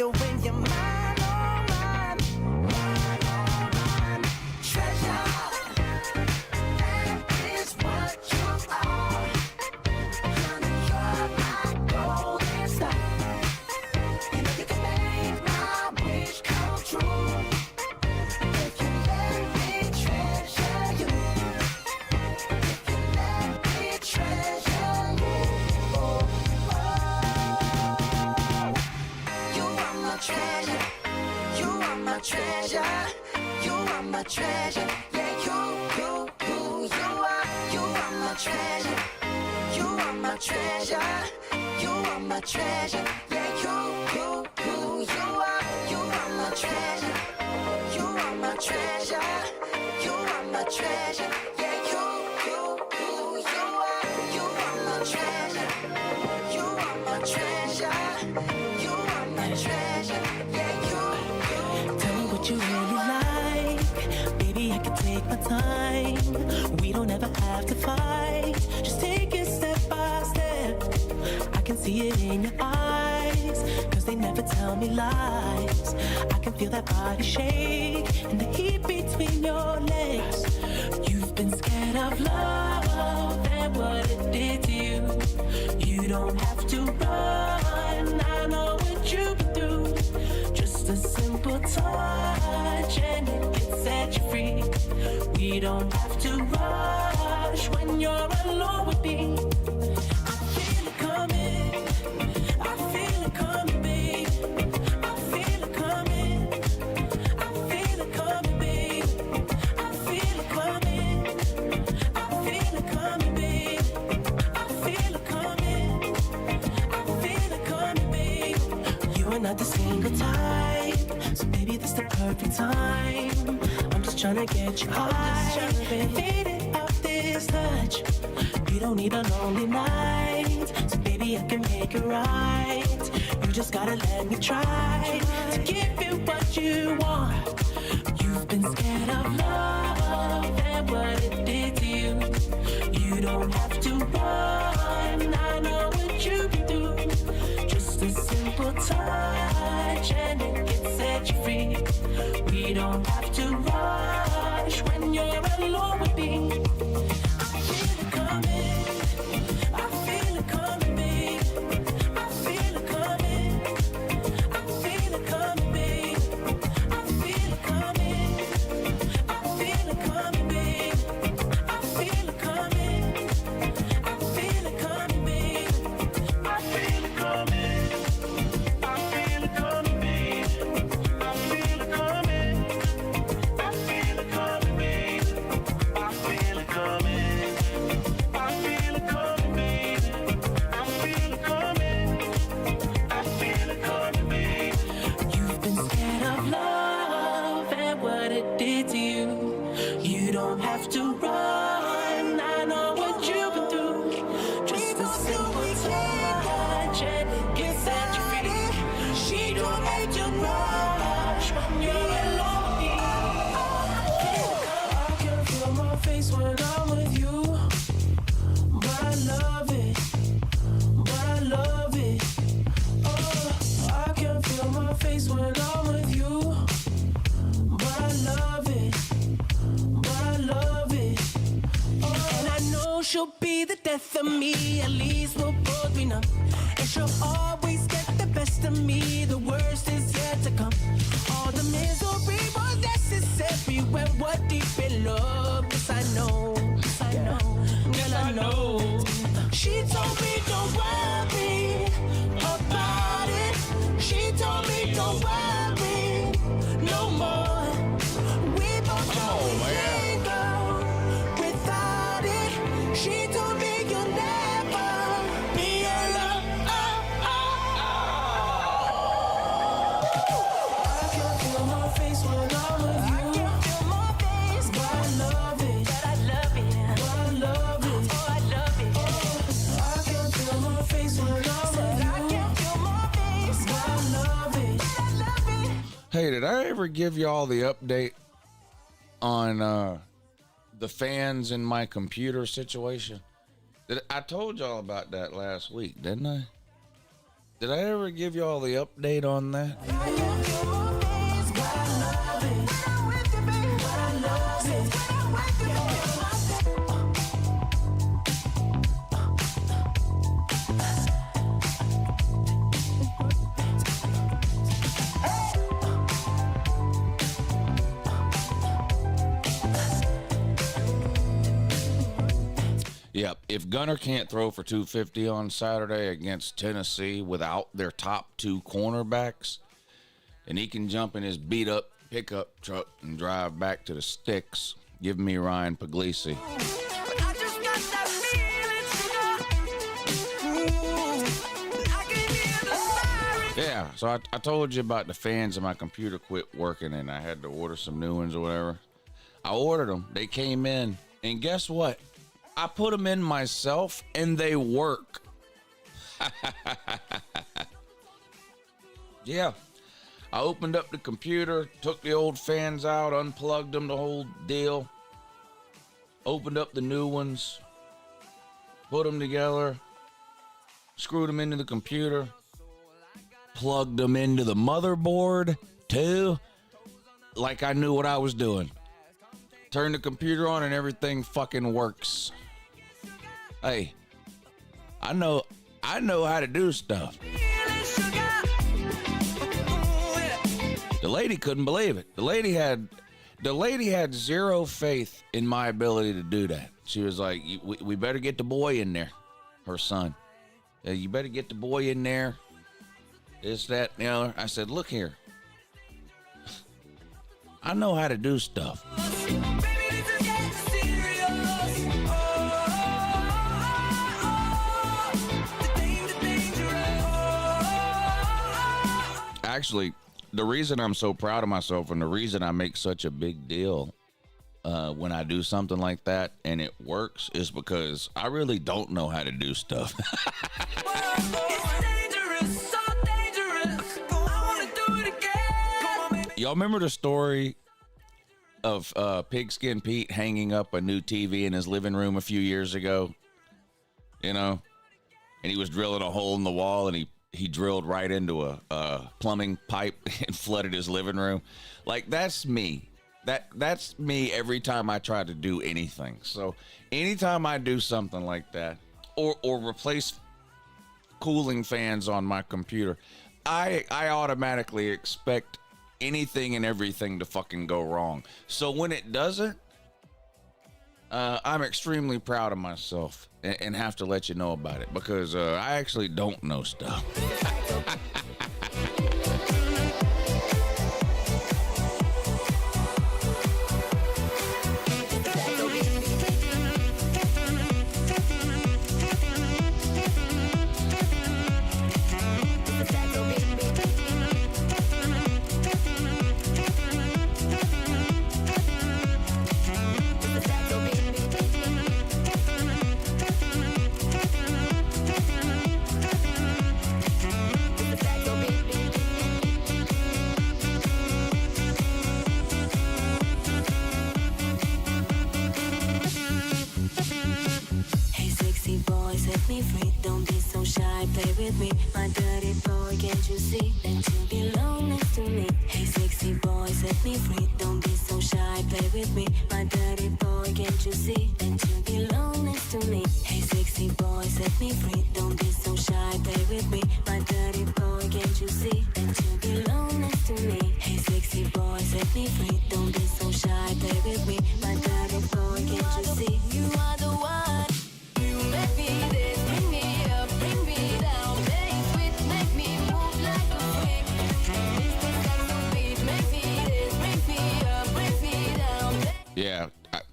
you when you're mine, oh mine, mine, oh mine. Treasure, that is what you are. Honey, you're my golden star. You know you can make my wish come true. If you let me treasure you. If you let me treasure you. Oh, oh. You are my treasure. You are my treasure. You are my treasure. Yeah, you are my treasure. You are my treasure. You are my treasure. Yeah, you are my treasure. You are my treasure. You are my treasure. Yeah, you are my treasure. You are my treasure. You are my treasure. Yeah, you. Tell me what you really like. Baby, I can take my time. We don't ever have to fight. Just take it step by step. I can see it in your eyes, 'cause they never tell me lies. I can feel that body shake and the heat between your legs. You've been scared of love and what it did to you. You don't have to run, I know what you've been through. Just a simple touch and it can set you free. We don't have to rush when you're alone with me. I feel it coming, I feel it coming, babe. I feel it coming, I feel it coming, babe. I feel it coming, I feel it coming, babe. I feel it coming, I feel it coming, babe. You are not the single type, so baby this the perfect time. I'm just tryna get you high, faded off this touch. You don't need a lonely night, so baby I can make it right. You just gotta let me try to give you what you want. You've been scared of love and what it did to you. You don't have to run, I know what you've been through. Just a simple touch and it can set you free. We don't have to rush when you're alone with me. I feel it coming, I feel it coming, babe. I feel it coming, I feel it coming, babe. I feel it coming, I feel it coming, babe. I feel it coming, I feel it coming, babe. I feel it coming, I feel it coming, babe. I feel it coming, I feel it coming, babe. I feel it coming, I feel it coming, babe. I feel it coming, I feel it coming, babe. You've been scared of love and what it did to you. You don't have to run, I know what you've been through. Just a simple touch and it can set you free. She don't make you rush when you're alone with me. I can feel my face when I'm with you, but I love it, but I love it. Oh, I can feel my face when I'm with you, but I love it, but I love it. Oh, and I know she'll be the death of me, at least we'll both be numb. And she'll always get the best of me, the worst is yet to come. All the misery was necessary when we're deep in love. Yes, I know, yes, I know, girl, I know. She told me don't worry about it. She told me don't worry no more. We both know we can't go without it. She told me you'll never be alone. I can feel my face when I'm with you. I can feel my face, but I love it, but I love it, but I love it, oh I love it. Oh, I can feel my face when I'm with you. I can feel my face, but I love it, but I love it. Hey, did I ever give y'all the update on the fans in my computer situation? I told y'all about that last week, didn't I? Did I ever give y'all the update on that? Yep. If Gunner can't throw for 250 on Saturday against Tennessee without their top two cornerbacks, and he can jump in his beat up pickup truck and drive back to the sticks, give me Ryan Puglisi. Yeah, so I told you about the fans and my computer quit working and I had to order some new ones or whatever. I ordered them. They came in. And guess what? I put them in myself and they work. Yeah. I opened up the computer, took the old fans out, unplugged them, the whole deal. Opened up the new ones, put them together, screwed them into the computer, plugged them into the motherboard too, like I knew what I was doing. Turned the computer on and everything fucking works. Hey, I know how to do stuff. The lady couldn't believe it. The lady had zero faith in my ability to do that. She was like, we better get the boy in there, her son. You better get the boy in there. This, that, and the other. I said, look here. I know how to do stuff. Actually, the reason I'm so proud of myself and the reason I make such a big deal when I do something like that and it works is because I really don't know how to do stuff. Y'all remember the story of Pigskin Pete hanging up a new TV in his living room a few years ago? You know? And he was drilling a hole in the wall and he drilled right into a plumbing pipe and flooded his living room. Like, that's me. That's me every time I try to do anything. So anytime I do something like that or replace cooling fans on my computer, I automatically expect anything and everything to fucking go wrong. So when it doesn't, I'm extremely proud of myself and have to let you know about it because I actually don't know stuff.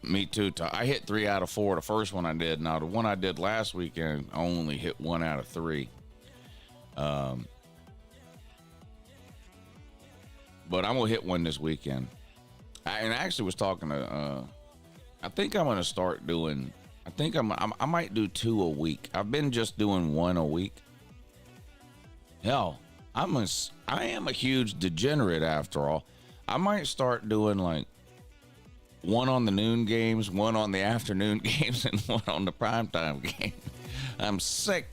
Me too. I hit 3 out of 4. The first one I did. Now, the one I did last weekend, I only hit 1 out of 3. But I'm going to hit one this weekend. I actually was talking to, I think I'm going to start doing, I might do 2 a week. I've been just doing 1 a week. Hell, I am a huge degenerate after all. I might start doing like 1 on the noon games, 1 on the afternoon games, and 1 on the primetime game. I'm sick.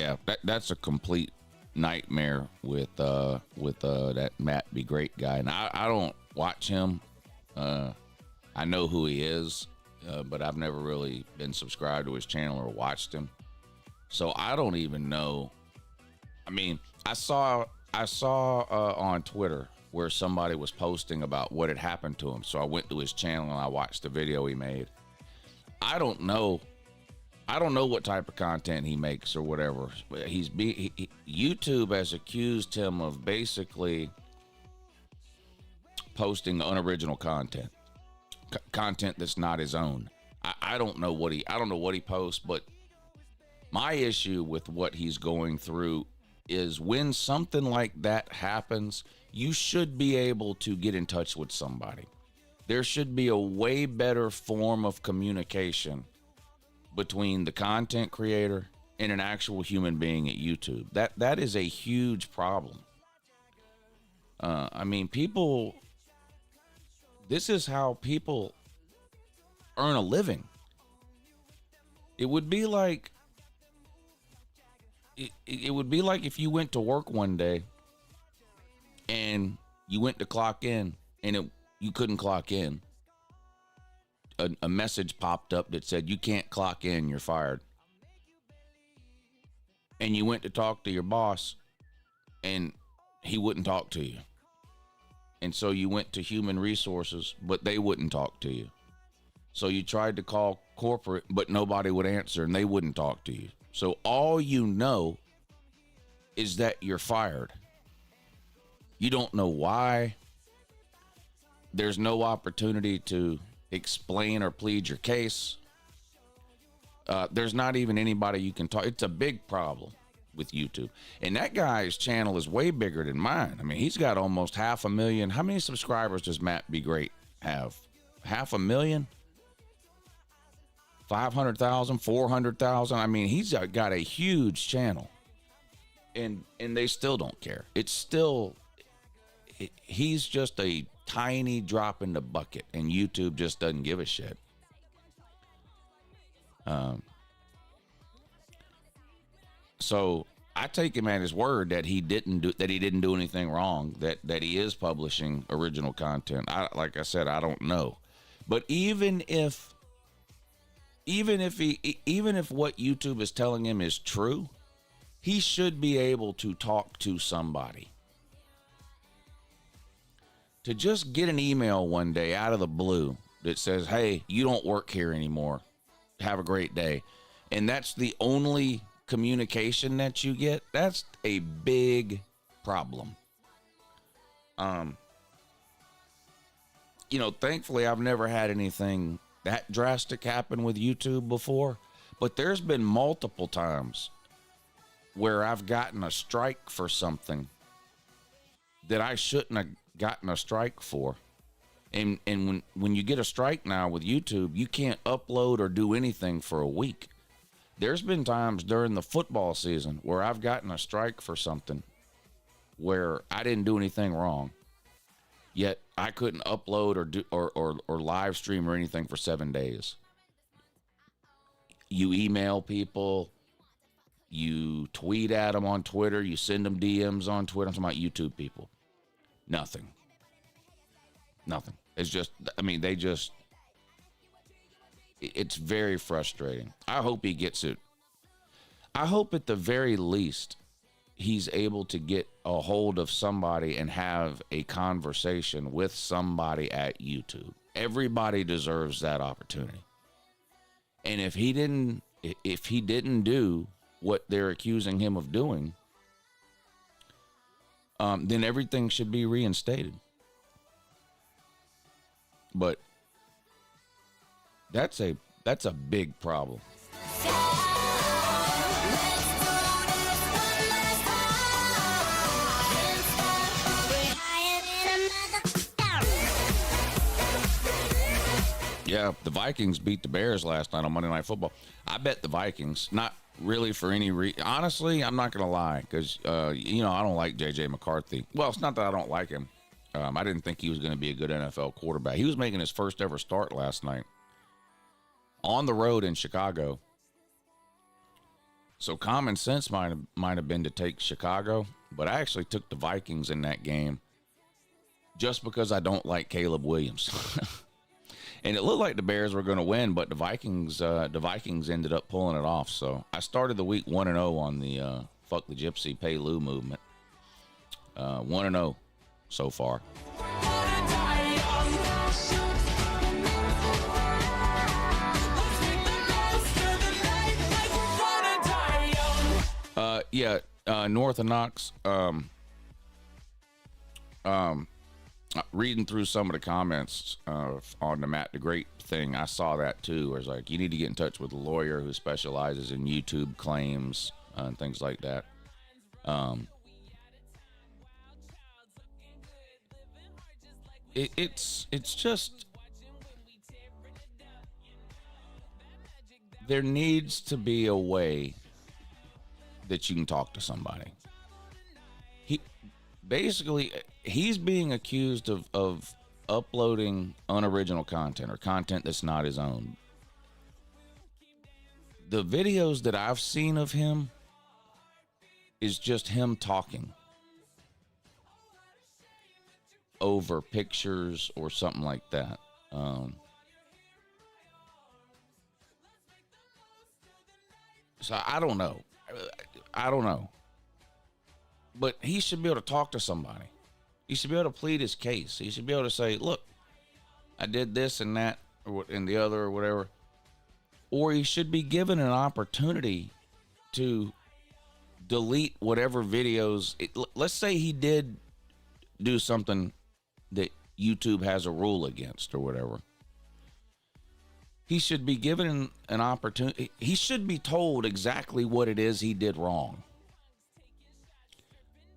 Yeah, that's a complete nightmare with that Matt Be Great guy. And I don't watch him. I know who he is, but I've never really been subscribed to his channel or watched him. So I don't even know. I mean, I saw on Twitter where somebody was posting about what had happened to him. So I went to his channel and I watched the video he made. I don't know what type of content he makes or whatever. YouTube has accused him of basically posting unoriginal content, content that's not his own. I don't know what he posts, but my issue with what he's going through is when something like that happens, you should be able to get in touch with somebody. There should be a way better form of communication between the content creator and an actual human being at YouTube. That is a huge problem. I mean, this is how people earn a living. It would be like if you went to work one day and you went to clock in and you couldn't clock in. A message popped up that said, you can't clock in, you're fired. And you went to talk to your boss and he wouldn't talk to you. And so you went to human resources, but they wouldn't talk to you. So you tried to call corporate, but nobody would answer and they wouldn't talk to you. So all you know is that you're fired. You don't know why. There's no opportunity to explain or plead your case. There's not even anybody you can talk. It's a big problem with YouTube. And that guy's channel is way bigger than mine. I mean, he's got almost 500,000. How many subscribers does Matt Be Great have? 500,000? 500,000, 400,000. I mean, he's got a huge channel, and they still don't care. It's still, he's just a tiny drop in the bucket, and YouTube just doesn't give a shit. So I take him at his word that he didn't do anything wrong. That he is publishing original content. Like I said, I don't know, but even if what YouTube is telling him is true, he should be able to talk to somebody. To just get an email one day out of the blue that says, hey, you don't work here anymore. Have a great day. And that's the only communication that you get. That's a big problem. Thankfully, I've never had anything that drastic happen with YouTube before, but there's been multiple times where I've gotten a strike for something that I shouldn't have gotten a strike for. And when you get a strike now with YouTube, you can't upload or do anything for a week. There's been times during the football season where I've gotten a strike for something where I didn't do anything wrong, yet I couldn't upload or do or live stream or anything for 7 days. You email people, you tweet at them on Twitter, you send them DMs on Twitter. I'm talking about YouTube people. Nothing. It's just, it's very frustrating. I hope he gets it. I hope at the very least he's able to get a hold of somebody and have a conversation with somebody at YouTube. Everybody deserves that opportunity. And if he didn't do what they're accusing him of doing, then everything should be reinstated. But that's a big problem. Yeah, the Vikings beat the Bears last night on Monday Night Football. I bet the Vikings, not really for any reason. Honestly, I'm not going to lie, because, I don't like J.J. McCarthy. Well, it's not that I don't like him. I didn't think he was going to be a good NFL quarterback. He was making his first ever start last night on the road in Chicago. So common sense might have been to take Chicago, but I actually took the Vikings in that game just because I don't like Caleb Williams. And it looked like the Bears were going to win, but the Vikings ended up pulling it off. So I started the week 1-0 on the Fuck the Gypsy Pay Lou movement. 1-0 so far. North of Knox. Reading through some of the comments on the Matt the Great thing, I saw that too. Where it's like, you need to get in touch with a lawyer who specializes in YouTube claims and things like that. It's just, there needs to be a way that you can talk to somebody. He's being accused of uploading unoriginal content or content that's not his own. The videos that I've seen of him is just him talking over pictures or something like that. So I don't know. But he should be able to talk to somebody. He should be able to plead his case. He should be able to say, look, I did this and that and the other or whatever. Or he should be given an opportunity to delete whatever videos. Let's say he did do something that YouTube has a rule against or whatever. He should be given an opportunity. He should be told exactly what it is he did wrong.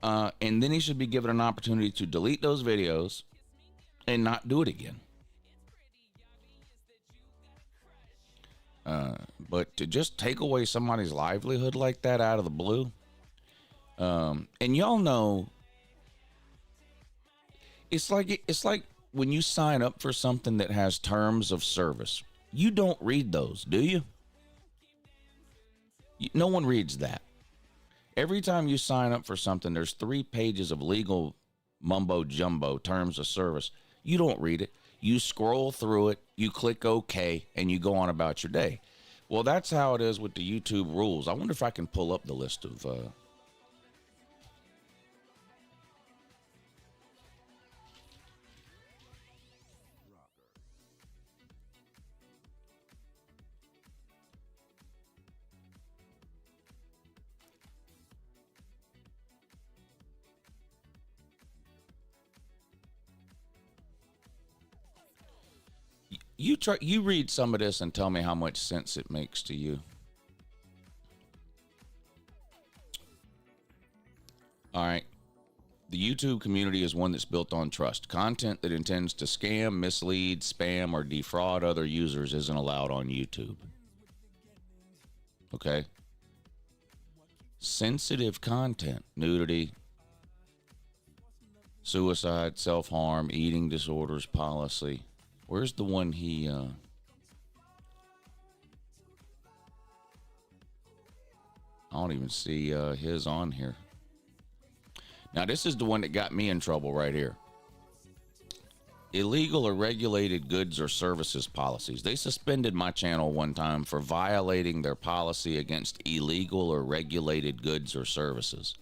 And then he should be given an opportunity to delete those videos and not do it again. But to just take away somebody's livelihood like that out of the blue, and y'all know, it's like when you sign up for something that has terms of service, you don't read those, do you? No one reads that. Every time you sign up for something, there's 3 pages of legal mumbo jumbo terms of service. You don't read it. You scroll through it, you click OK, and you go on about your day. Well, that's how it is with the YouTube rules. I wonder if I can pull up the list of You read some of this and tell me how much sense it makes to you. All right. The YouTube community is one that's built on trust. Content that intends to scam, mislead, spam, or defraud other users isn't allowed on YouTube. Okay? Sensitive content, nudity, suicide, self-harm, eating disorders policy. Where's the one he, I don't even see his on here. Now, this is the one that got me in trouble right here. Illegal or regulated goods or services policies. They suspended my channel one time for violating their policy against illegal or regulated goods or services.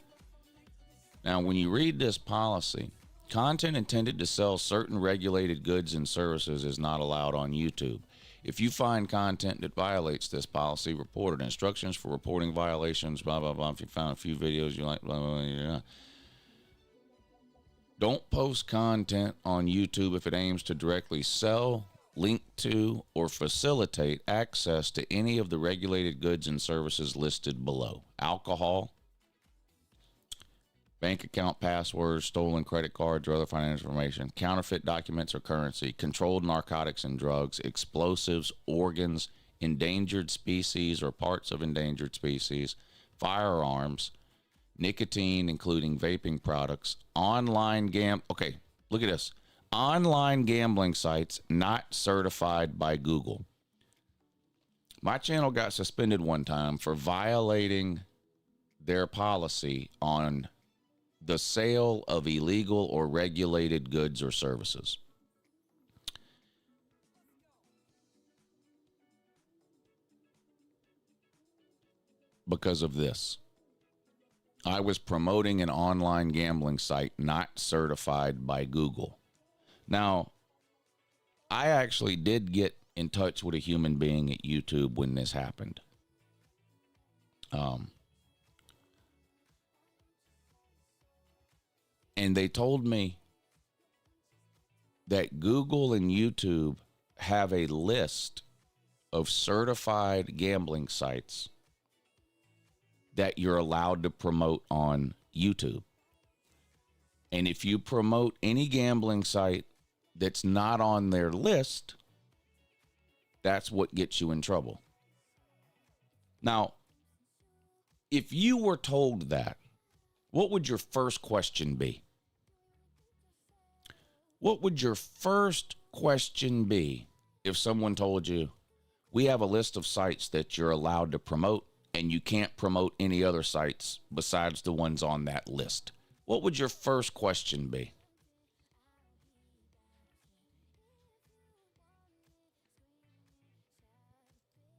Now, when you read this policy, content intended to sell certain regulated goods and services is not allowed on YouTube. If you find content that violates this policy, report it. Instructions for reporting violations, blah, blah, blah. If you found a few videos you like, blah, blah, blah. Don't post content on YouTube if it aims to directly sell, link to, or facilitate access to any of the regulated goods and services listed below. Alcohol, bank account passwords, stolen credit cards or other financial information, counterfeit documents or currency, controlled narcotics and drugs, explosives, organs, endangered species or parts of endangered species, firearms, nicotine, including vaping products, okay, look at this. Online gambling sites not certified by Google. My channel got suspended one time for violating their policy on the sale of illegal or regulated goods or services. Because of this. I was promoting an online gambling site not certified by Google. Now, I actually did get in touch with a human being at YouTube when this happened. And they told me that Google and YouTube have a list of certified gambling sites that you're allowed to promote on YouTube. And if you promote any gambling site that's not on their list, that's what gets you in trouble. Now, if you were told that, what would your first question be? What would your first question be if someone told you, we have a list of sites that you're allowed to promote and you can't promote any other sites besides the ones on that list? What would your first question be?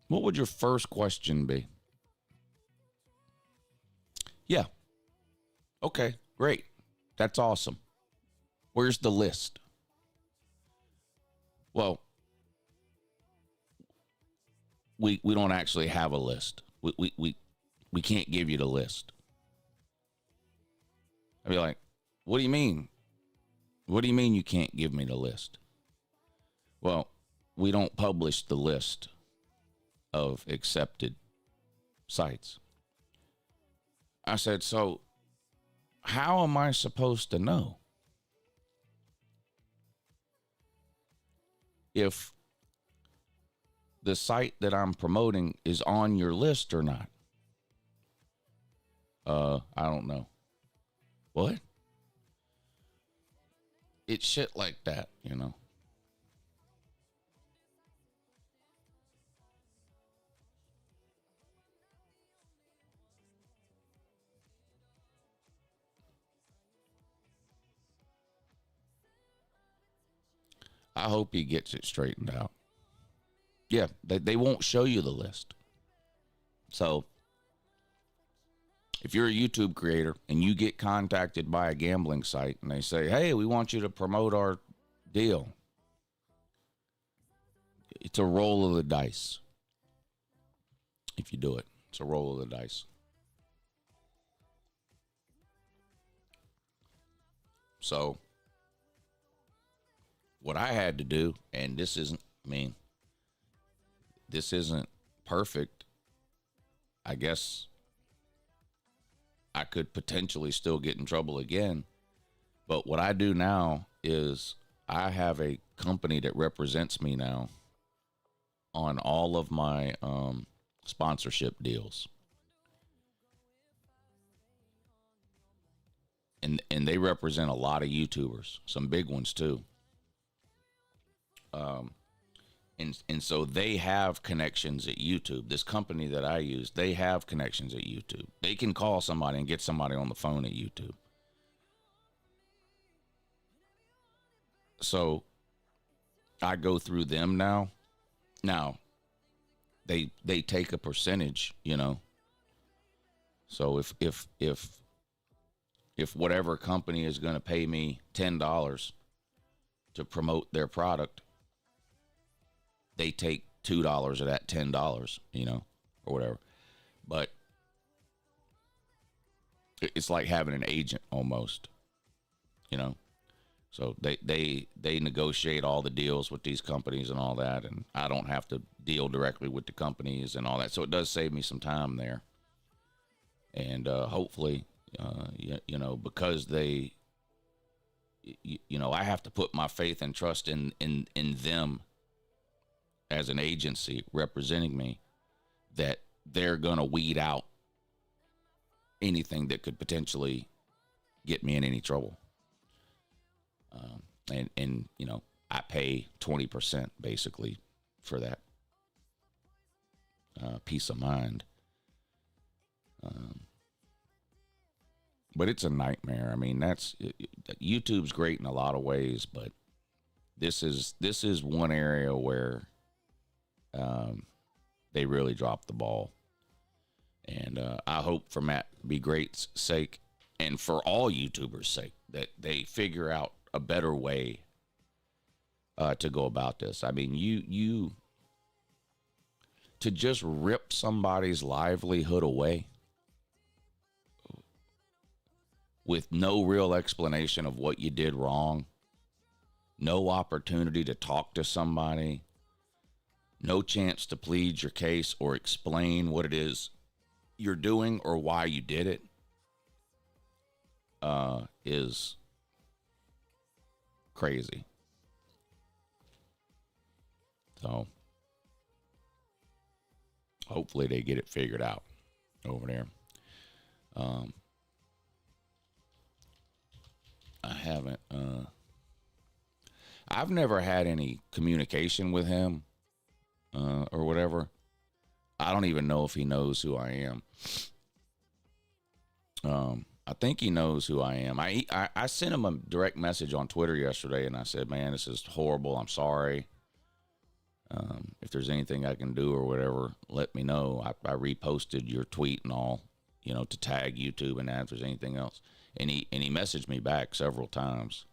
What would your first question be? Yeah. Okay, great. That's awesome. Where's the list? Well, we don't actually have a list. We can't give you the list. I'd be like, what do you mean? What do you mean you can't give me the list? Well, we don't publish the list of accepted sites. I said, so how am I supposed to know if the site that I'm promoting is on your list or not? I don't know. What? It's shit like that, you know. I hope he gets it straightened out. Yeah, they won't show you the list. So if you're a YouTube creator and you get contacted by a gambling site and they say, hey, we want you to promote our deal, it's a roll of the dice. If you do it, it's a roll of the dice. So what I had to do, and this isn't perfect. I guess I could potentially still get in trouble again. But what I do now is I have a company that represents me now on all of my sponsorship deals. And they represent a lot of YouTubers, some big ones too. And so they have connections at YouTube. This company that I use, they have connections at YouTube. They can call somebody and get somebody on the phone at YouTube. So I go through them now. Now, they take a percentage, you know. So if whatever company is going to pay me $10 to promote their product, they take $2 of that $10, you know, or whatever. But it's like having an agent almost, you know. So they negotiate all the deals with these companies and all that, and I don't have to deal directly with the companies and all that. So it does save me some time there. And hopefully, you know, because they, you know, I have to put my faith and trust in them as an agency representing me, that they're going to weed out anything that could potentially get me in any trouble. And you know, I pay 20% basically for that. peace of mind. But it's a nightmare. I mean, YouTube's great in a lot of ways, but this is one area where they really dropped the ball. And I hope for Matt Be Great's sake and for all YouTubers' sake that they figure out a better way to go about this. I mean, you to just rip somebody's livelihood away with no real explanation of what you did wrong, no opportunity to talk to somebody, no chance to plead your case or explain what it is you're doing or why you did it, is crazy. So hopefully they get it figured out over there. I haven't, I've never had any communication with him, or whatever. I don't even know if he knows who I am. I think he knows who I am. I sent him a direct message on Twitter yesterday, and I said, man, this is horrible. I'm sorry. If there's anything I can do or whatever, let me know. I reposted your tweet and all, to tag YouTube and add if there's anything else. And he messaged me back several times.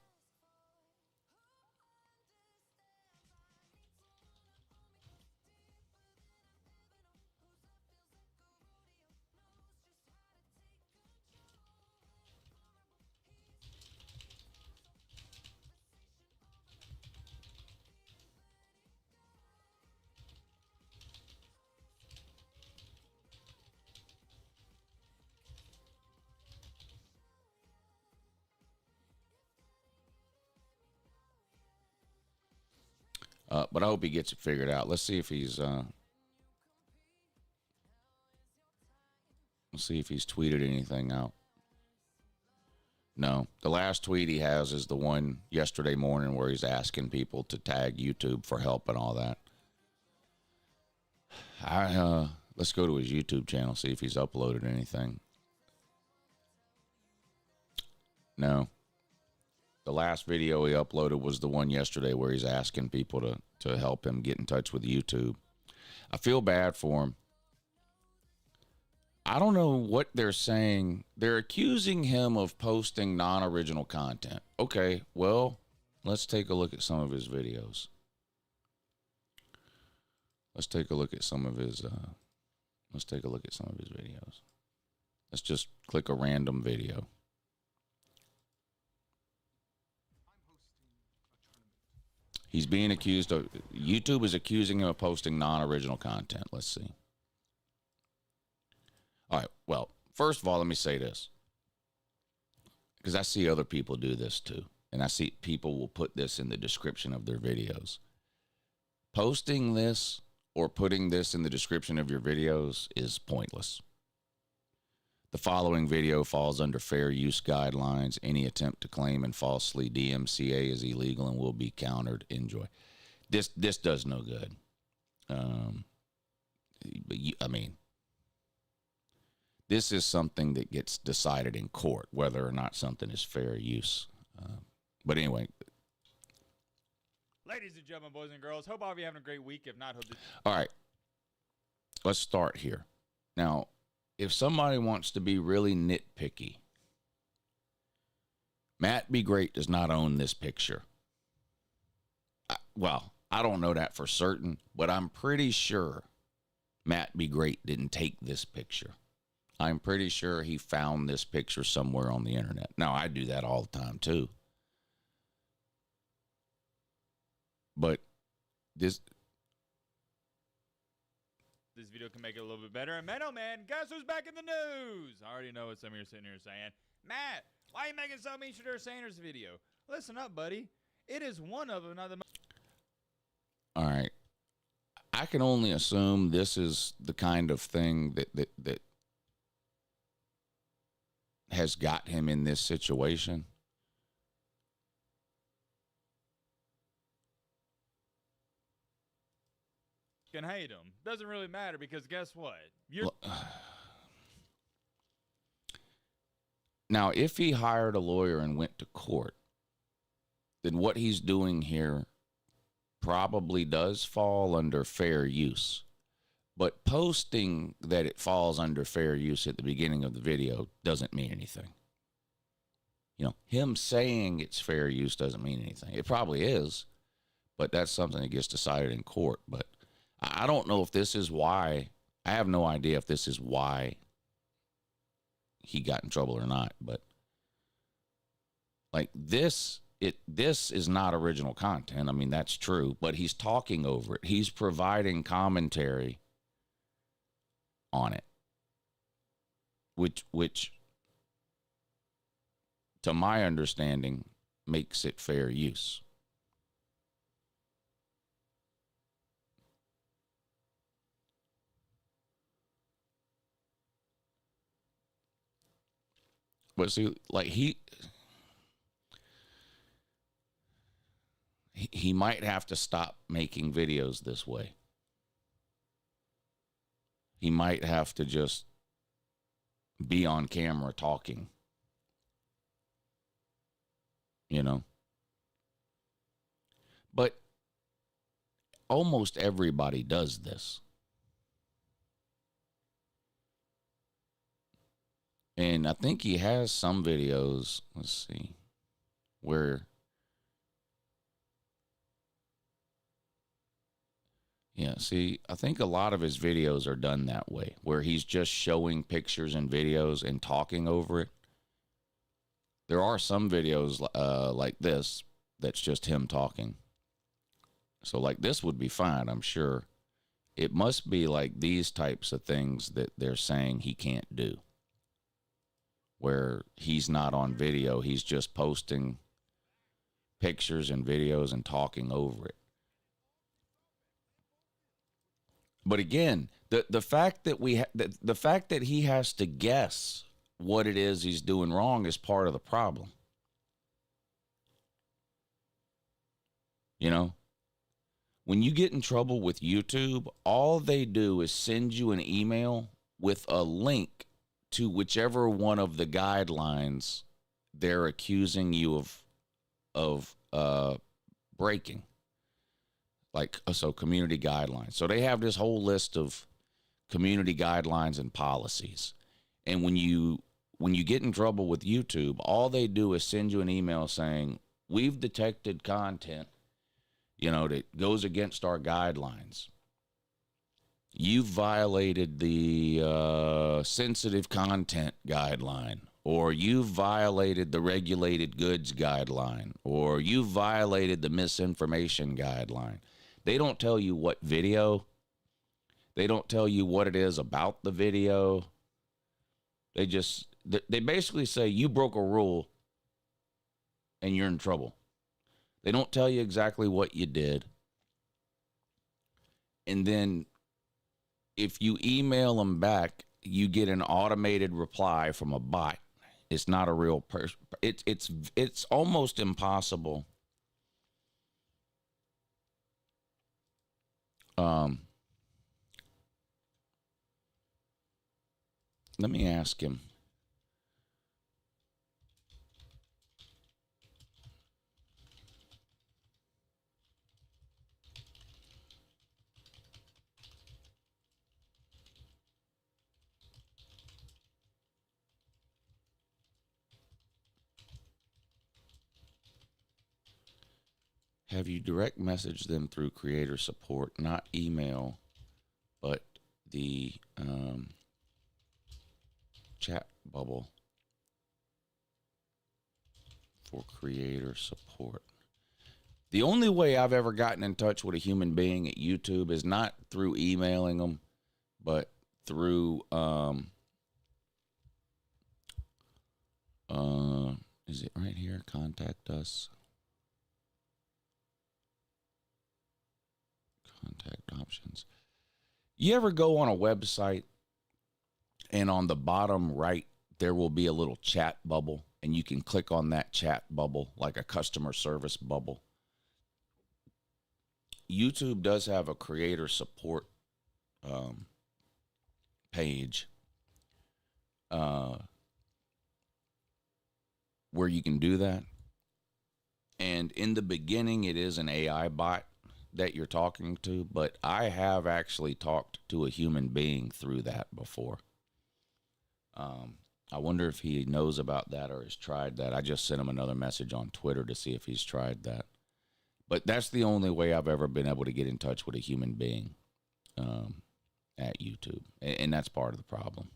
But I hope he gets it figured out. Let's see if he's tweeted anything out. No, the last tweet he has is the one yesterday morning where he's asking people to tag YouTube for help and all that. Let's go to his YouTube channel, see if he's uploaded anything. No. The last video he uploaded was the one yesterday where he's asking people to help him get in touch with YouTube. I feel bad for him. I don't know what they're saying. They're accusing him of posting non-original content. Okay, well, let's take a look at some of his videos. Let's take a look at some of his videos. Let's just click a random video. He's being accused of, YouTube is accusing him of posting non-original content. Let's see. All right, well, first of all, let me say this. Because I see other people do this too. And I see people will put this in the description of their videos. Posting this or putting this in the description of your videos is pointless. The following video falls under fair use guidelines. Any attempt to claim and falsely DMCA is illegal and will be countered. Enjoy. This does no good. This is something that gets decided in court, whether or not something is fair use. But anyway. Ladies and gentlemen, boys and girls, hope all of you are having a great week. If not, hope this... All right. Let's start here. Now, if somebody wants to be really nitpicky, Matt Be Great does not own this picture. I don't know that for certain, but I'm pretty sure Matt Be Great didn't take this picture. I'm pretty sure he found this picture somewhere on the internet. Now, I do that all the time, too. But this video can make it a little bit better. And man, oh man, guess who's back in the news? I already know what some of you are sitting here saying. Matt, why are you making so many Shedeur Sanders video? Listen up, buddy. It is one of them. Not the... All right. I can only assume this is the kind of thing that has got him in this situation. can hate him. Doesn't really matter because guess what? You're Now, if he hired a lawyer and went to court, then what he's doing here probably does fall under fair use. But posting that it falls under fair use at the beginning of the video doesn't mean anything. You know, him saying it's fair use doesn't mean anything. It probably is, but that's something that gets decided in court. But I don't know if this is why. I have no idea if this is why he got in trouble or not. But like this is not original content. I mean, that's true, but he's talking over it. He's providing commentary on it, which to my understanding makes it fair use. But see, like he might have to stop making videos this way. He might have to just be on camera talking. You know? But almost everybody does this. And I think he has some videos, let's see, where yeah, see, I think a lot of his videos are done that way, where he's just showing pictures and videos and talking over it. There are some videos like this that's just him talking. So like this would be fine, I'm sure. It must be like these types of things that they're saying he can't do, where he's not on video, he's just posting pictures and videos and talking over it. But again, the fact that the fact that he has to guess what it is he's doing wrong is part of the problem. You know, when you get in trouble with YouTube, all they do is send you an email with a link to whichever one of the guidelines they're accusing you of breaking. Like, so community guidelines. So they have this whole list of community guidelines and policies. And when you get in trouble with YouTube, all they do is send you an email saying, we've detected content, you know, that goes against our guidelines. You've violated the sensitive content guideline, or you've violated the regulated goods guideline, or you've violated the misinformation guideline. They don't tell you what video. They don't tell you what it is about the video. They basically say you broke a rule and you're in trouble. They don't tell you exactly what you did. And then if you email them back, you get an automated reply from a bot. It's not a real person. It's almost impossible. Let me ask him. Have you direct messaged them through creator support, not email, but the chat bubble for creator support? The only way I've ever gotten in touch with a human being at YouTube is not through emailing them, but through is it right here? Contact us. Contact options. You ever go on a website and on the bottom right there will be a little chat bubble, and you can click on that chat bubble like a customer service bubble? YouTube does have a creator support page where you can do that. And in the beginning, it is an AI bot that you're talking to, but I have actually talked to a human being through that before. I wonder if he knows about that or has tried that. I just sent him another message on Twitter to see if he's tried that. But that's the only way I've ever been able to get in touch with a human being at YouTube. And that's part of the problem.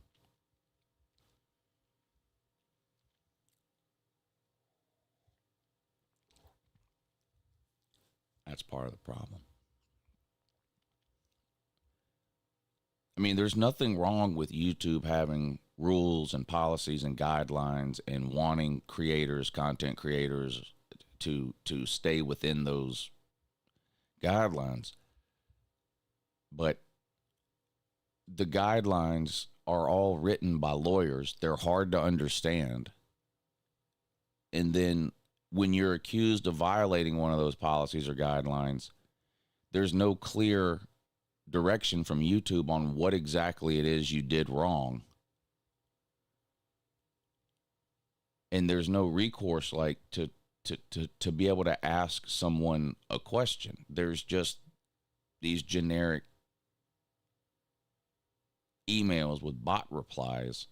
That's part of the problem. I mean, there's nothing wrong with YouTube having rules and policies and guidelines and wanting creators, content creators, to stay within those guidelines. But the guidelines are all written by lawyers. They're hard to understand. And then when you're accused of violating one of those policies or guidelines, there's no clear direction from YouTube on what exactly it is you did wrong. And there's no recourse like to be able to ask someone a question. There's just these generic emails with bot replies.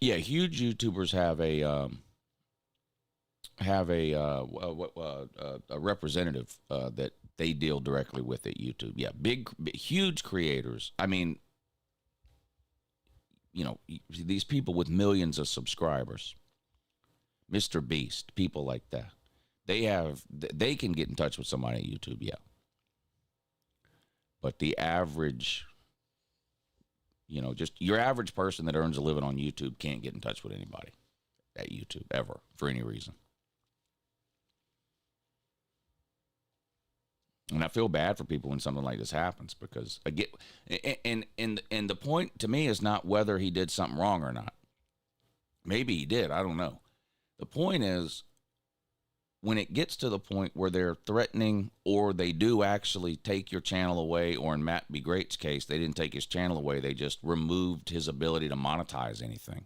Yeah, huge YouTubers have a representative that they deal directly with at YouTube. Yeah, huge creators. I mean, you know, these people with millions of subscribers, Mr. Beast, people like that. They can get in touch with somebody at YouTube, yeah. But the average, you know, just your average person that earns a living on YouTube can't get in touch with anybody at YouTube ever for any reason. And I feel bad for people when something like this happens, because again, and the point to me is not whether he did something wrong or not. Maybe he did, I don't know. The point is, when it gets to the point where they're threatening, or they do actually take your channel away, or in Matt Be Great's case, they didn't take his channel away, they just removed his ability to monetize anything.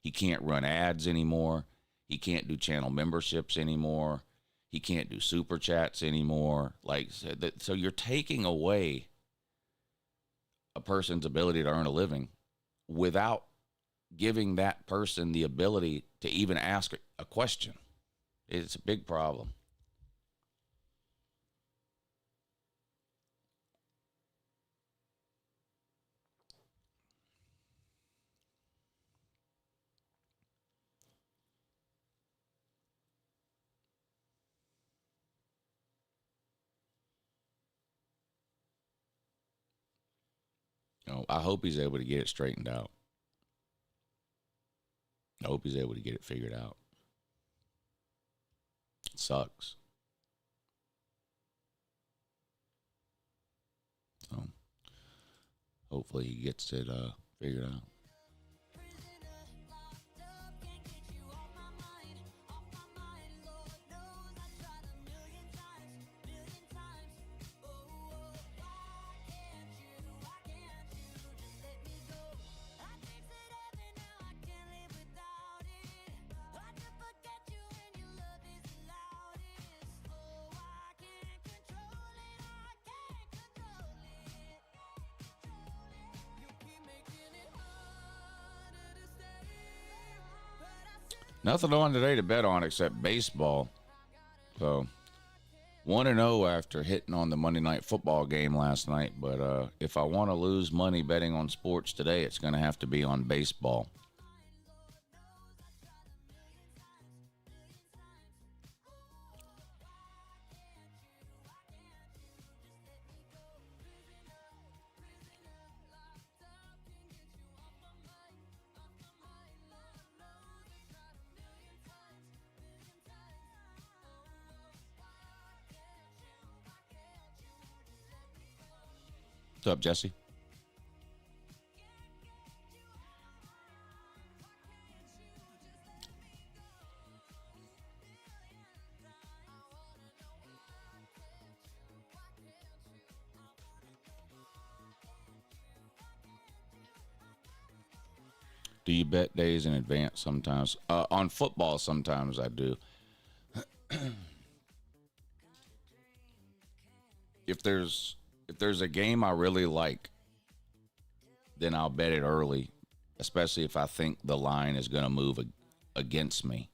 He can't run ads anymore. He can't do channel memberships anymore. He can't do super chats anymore. Like, so you're taking away a person's ability to earn a living without giving that person the ability to even ask a question. It's a big problem. You know, I hope he's able to get it straightened out. I hope he's able to get it figured out. It sucks. So hopefully he gets it figured out. Nothing on today to bet on except baseball. So 1-0 after hitting on the Monday Night Football game last night. But if I want to lose money betting on sports today, it's going to have to be on baseball. What's up, Jesse? Do you bet days in advance sometimes? On football, sometimes I do. If there's a game I really like, then I'll bet it early, especially if I think the line is going to move against me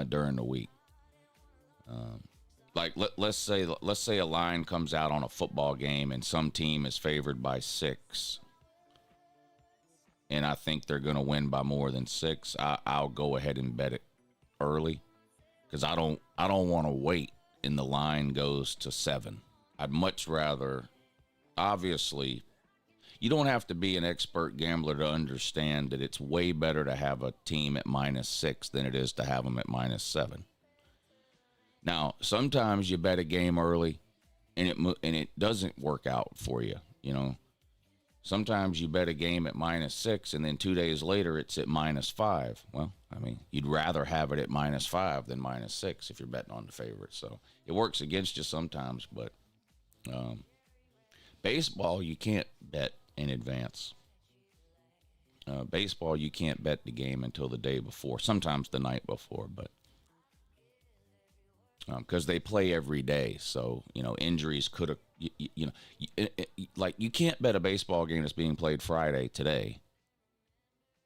during the week. Like let's say a line comes out on a football game and some team is favored by 6, and I think they're going to win by more than 6. I'll go ahead and bet it early because I don't want to wait and the line goes to 7. I'd much rather, obviously, you don't have to be an expert gambler to understand that it's way better to have a team at -6 than it is to have them at -7. Now, sometimes you bet a game early and it doesn't work out for you, you know. Sometimes you bet a game at -6 and then 2 days later it's at -5. Well, I mean, you'd rather have it at -5 than -6 if you're betting on the favorite. So it works against you sometimes, but baseball, you can't bet in advance. Baseball, you can't bet the game until the day before, sometimes the night before, but because they play every day. So, you know, injuries could have, like you can't bet a baseball game that's being played Friday today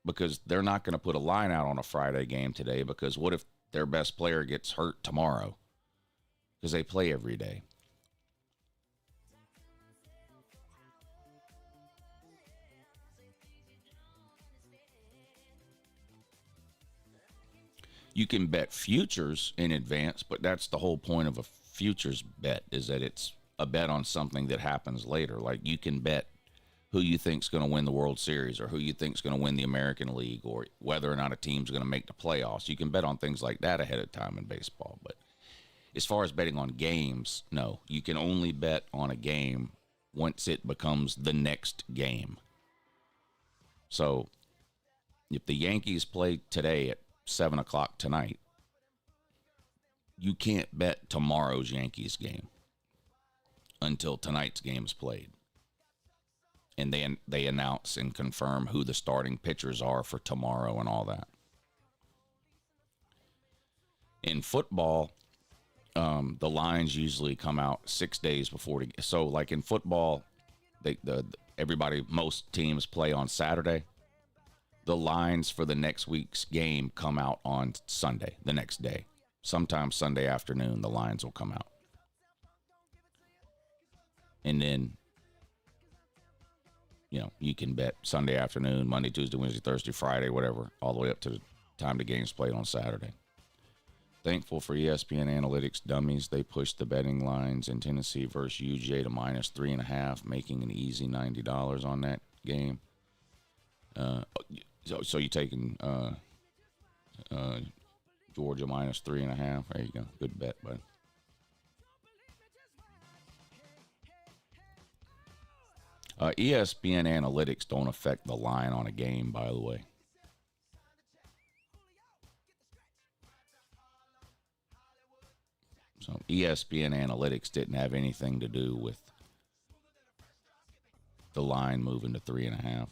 because they're not going to put a line out on a Friday game today because what if their best player gets hurt tomorrow? Because they play every day. You can bet futures in advance, but that's the whole point of a futures bet, is that it's a bet on something that happens later. Like you can bet who you think's going to win the World Series or who you think's going to win the American League or whether or not a team's going to make the playoffs. You can bet on things like that ahead of time in baseball. But as far as betting on games, no. You can only bet on a game once it becomes the next game. So if the Yankees play today at 7 o'clock tonight, you can't bet tomorrow's Yankees game until tonight's game is played. And then they announce and confirm who the starting pitchers are for tomorrow and all that. In football, the lines usually come out 6 days before. So like in football, most teams play on Saturday. The lines for the next week's game come out on Sunday, the next day. Sometime Sunday afternoon, the lines will come out. And then, you know, you can bet Sunday afternoon, Monday, Tuesday, Wednesday, Thursday, Friday, whatever, all the way up to the time the game's played on Saturday. Thankful for ESPN Analytics dummies. They pushed the betting lines in Tennessee versus UJ to -3.5, making an easy $90 on that game. So you're taking Georgia -3.5. There you go. Good bet, bud. ESPN Analytics don't affect the line on a game, by the way. So ESPN Analytics didn't have anything to do with the line moving to 3.5.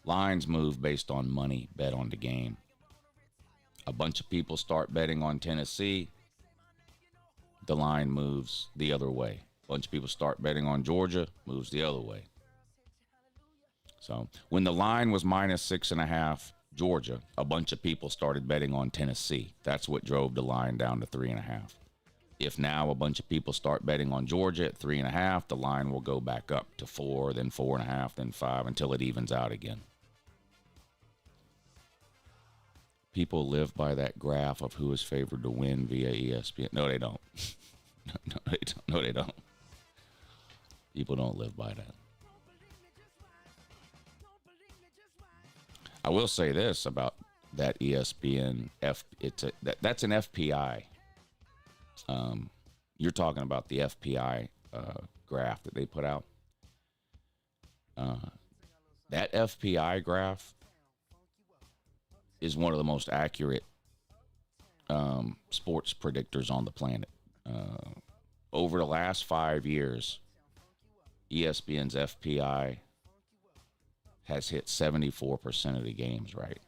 Lines move based on money bet on the game. A bunch of people start betting on Tennessee, the line moves the other way. A bunch of people start betting on Georgia, moves the other way. So when the line was -6.5 Georgia, a bunch of people started betting on Tennessee. That's what drove the line down to 3.5. If now a bunch of people start betting on Georgia at 3.5, the line will go back up to 4, then 4.5, then 5 until it evens out again. People live by that graph of who is favored to win via ESPN. No, they don't. No, they don't. People don't live by that. I will say this about that ESPN that's an FPI. You're talking about the FPI graph that they put out. That FPI graph is one of the most accurate sports predictors on the planet. Over the last 5 years, ESPN's FPI has hit 74% of the games right.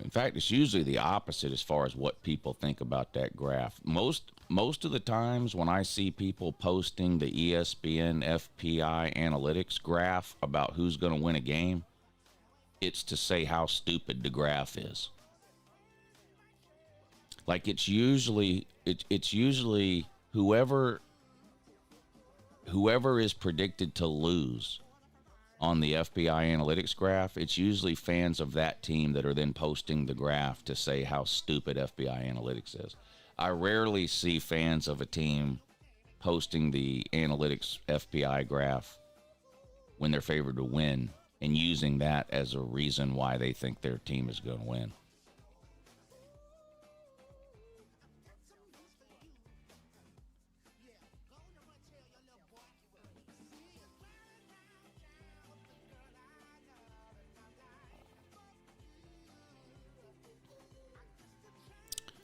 In fact, it's usually the opposite as far as what people think about that graph. Most of the times when I see people posting the ESPN FPI analytics graph about who's going to win a game, it's to say how stupid the graph is. Like it's usually whoever is predicted to lose on the FPI analytics graph, it's usually fans of that team that are then posting the graph to say how stupid FPI analytics is. I rarely see fans of a team posting the analytics FPI graph when they're favored to win and using that as a reason why they think their team is going to win.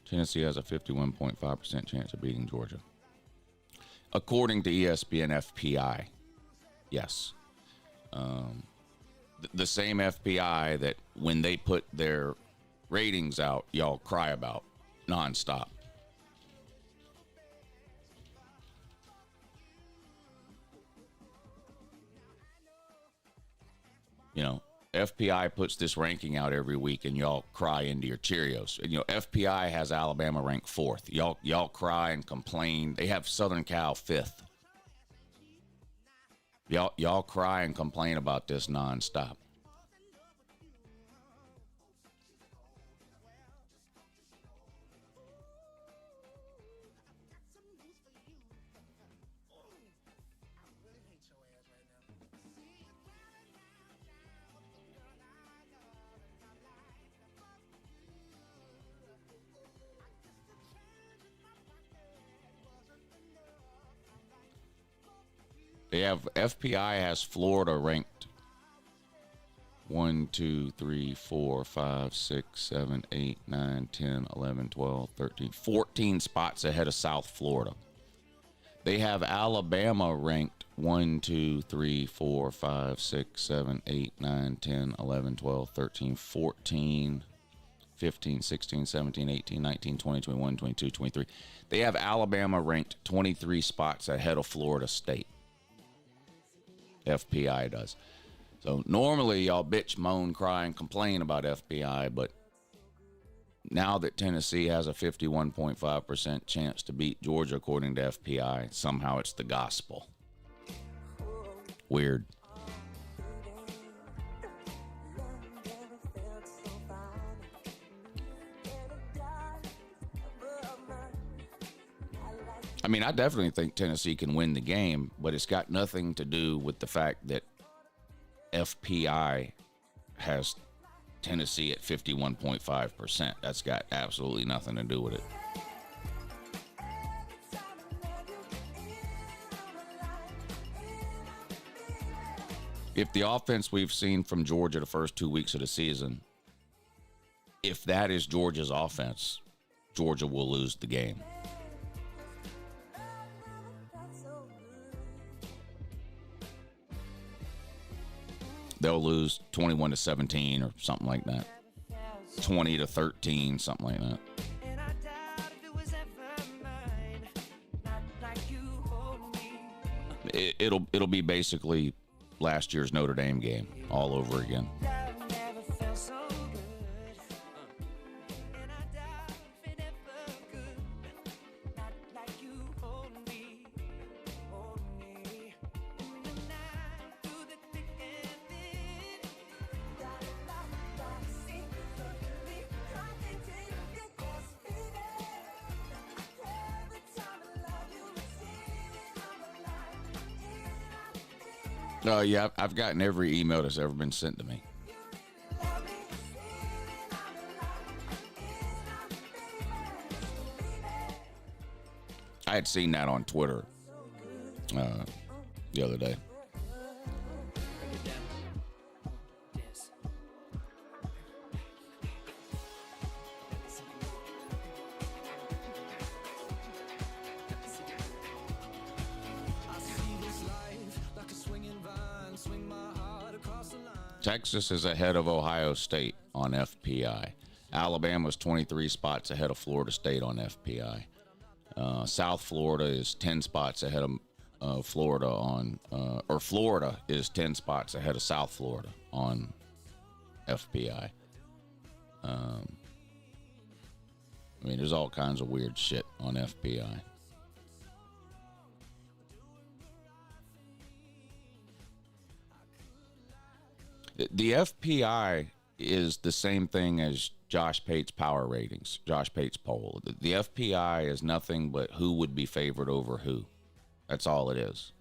Tennessee has a 51.5% chance of beating Georgia. According to ESPN FPI, yes. The same FPI that when they put their ratings out, y'all cry about nonstop. You know, FPI puts this ranking out every week, and y'all cry into your Cheerios. And, you know, FPI has Alabama ranked 4th. Y'all cry and complain. They have Southern Cal 5th. Y'all cry and complain about this nonstop. They have FPI has Florida ranked 1, 2, 3, 4, 5, 6, 7, 8, 9, 10, 11, 12, 13, 14 spots ahead of South Florida. They have Alabama ranked 1, 2, 3, 4, 5, 6, 7, 8, 9, 10, 11, 12, 13, 14, 15, 16, 17, 18, 19, 20, 21, 22, 23. They have Alabama ranked 23 spots ahead of Florida State. FPI does. So normally y'all bitch, moan, cry, and complain about FPI, but now that Tennessee has a 51.5% chance to beat Georgia according to FPI, somehow it's the gospel. Weird. I mean, I definitely think Tennessee can win the game, but it's got nothing to do with the fact that FPI has Tennessee at 51.5%. That's got absolutely nothing to do with it. If the offense we've seen from Georgia the first 2 weeks of the season, if that is Georgia's offense, Georgia will lose the game. They'll lose 21-17 or something like that. 20-13, something like that. It'll be basically last year's Notre Dame game all over again. Yeah, I've gotten every email that's ever been sent to me. I had seen that on Twitter the other day. Texas is ahead of Ohio State on FPI. Alabama's 23 spots ahead of Florida State on FPI. South Florida is 10 spots ahead of Florida on, or Florida is 10 spots ahead of South Florida on FPI. I mean, there's all kinds of weird shit on FPI. The FPI is the same thing as Josh Pate's power ratings, Josh Pate's poll. The FPI is nothing but who would be favored over who. That's all it is.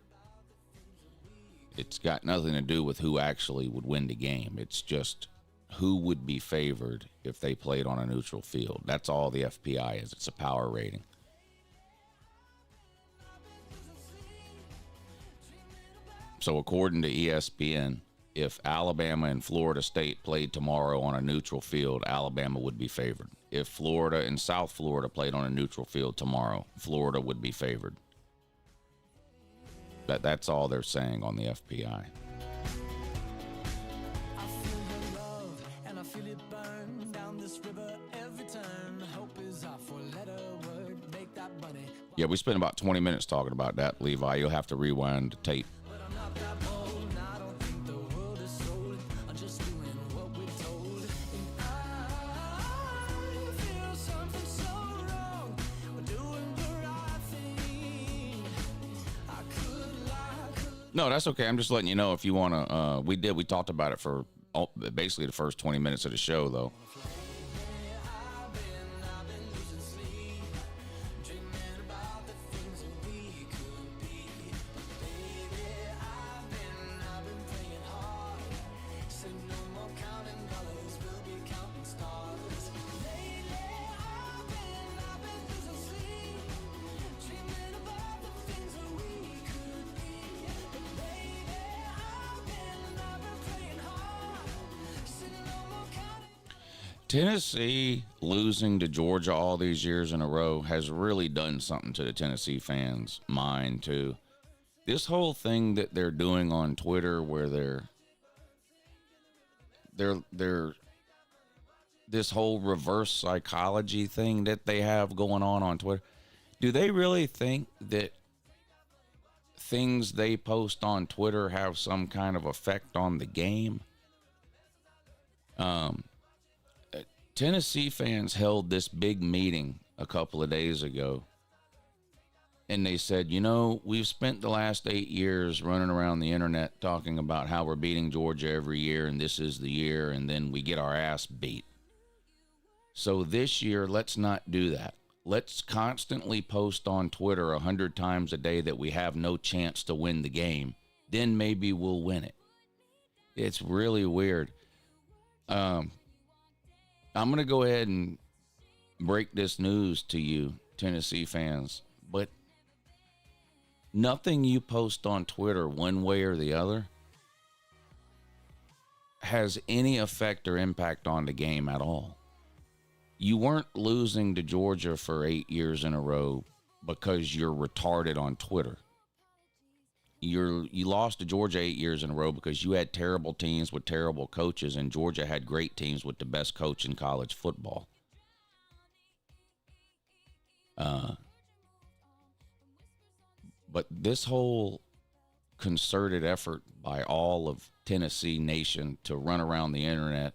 It's got nothing to do with who actually would win the game. It's just who would be favored if they played on a neutral field. That's all the FPI is. It's a power rating. So according to ESPN, if Alabama and Florida State played tomorrow on a neutral field, Alabama would be favored. If Florida and South Florida played on a neutral field tomorrow, Florida would be favored. That's all they're saying on the FPI. Yeah, we spent about 20 minutes talking about that, Levi. You'll have to rewind the tape. No, that's okay. I'm just letting you know if you want to. We talked about it for basically the first 20 minutes of the show, though. Tennessee losing to Georgia all these years in a row has really done something to the Tennessee fans' mind, too. This whole thing that they're doing on Twitter where they're this whole reverse psychology thing that they have going on Twitter. Do they really think that things they post on Twitter have some kind of effect on the game? Tennessee fans held this big meeting a couple of days ago, and they said, you know, we've spent the last 8 years running around the internet talking about how we're beating Georgia every year, and this is the year, and then we get our ass beat. So this year, let's not do that. Let's constantly post on Twitter 100 times a day that we have no chance to win the game. Then maybe we'll win it. It's really weird. I'm going to go ahead and break this news to you, Tennessee fans, but nothing you post on Twitter one way or the other has any effect or impact on the game at all. You weren't losing to Georgia for 8 years in a row because you're retarded on Twitter. You lost to Georgia 8 years in a row because you had terrible teams with terrible coaches, and Georgia had great teams with the best coach in college football. But this whole concerted effort by all of Tennessee Nation to run around the internet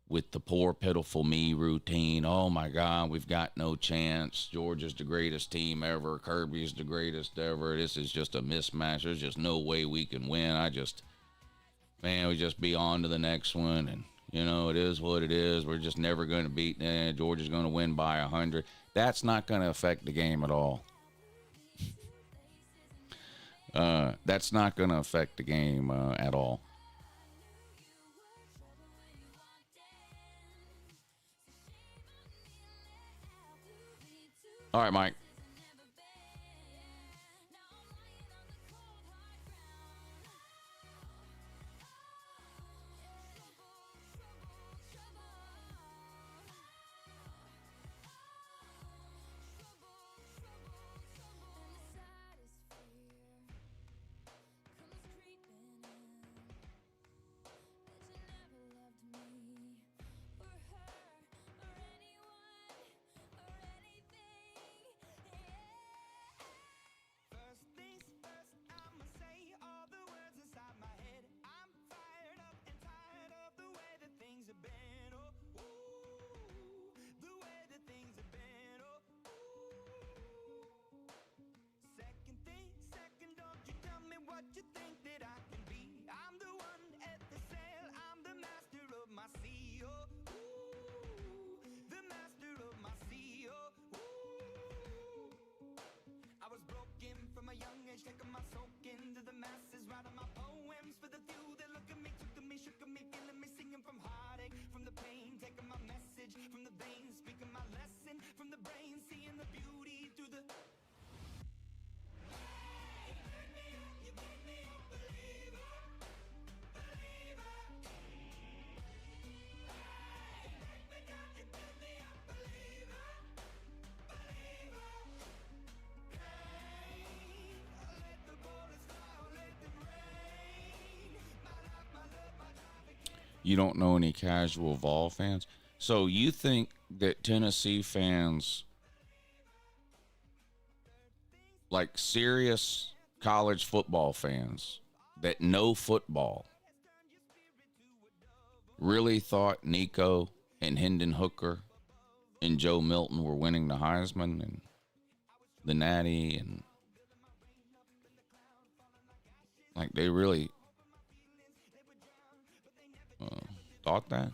with the poor, pitiful me routine. Oh, my God, we've got no chance. Georgia's the greatest team ever. Kirby's the greatest ever. This is just a mismatch. There's just no way we can win. We just be on to the next one. And, you know, it is what it is. We're just never going to beat Georgia's going to win by 100. That's not going to affect the game at all. That's not going to affect the game at all. All right, Mike. You don't know any casual Vol fans? So you think that Tennessee fans, like serious college football fans that know football, really thought Nico and Hendon Hooker and Joe Milton were winning the Heisman and the Natty, and like they really thought that?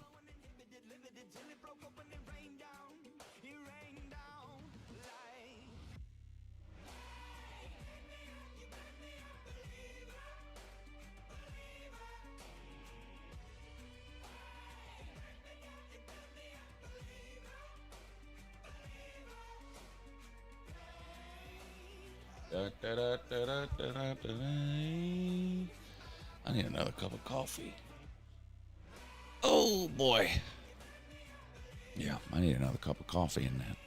I need another cup of coffee. Oh boy. Yeah, I need another cup of coffee in that.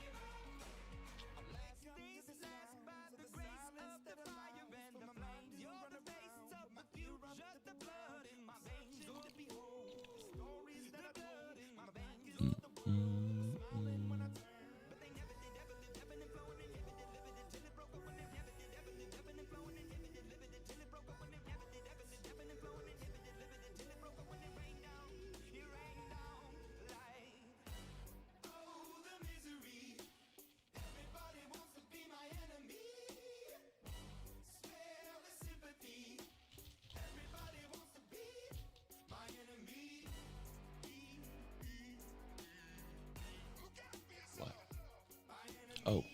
What? Oh.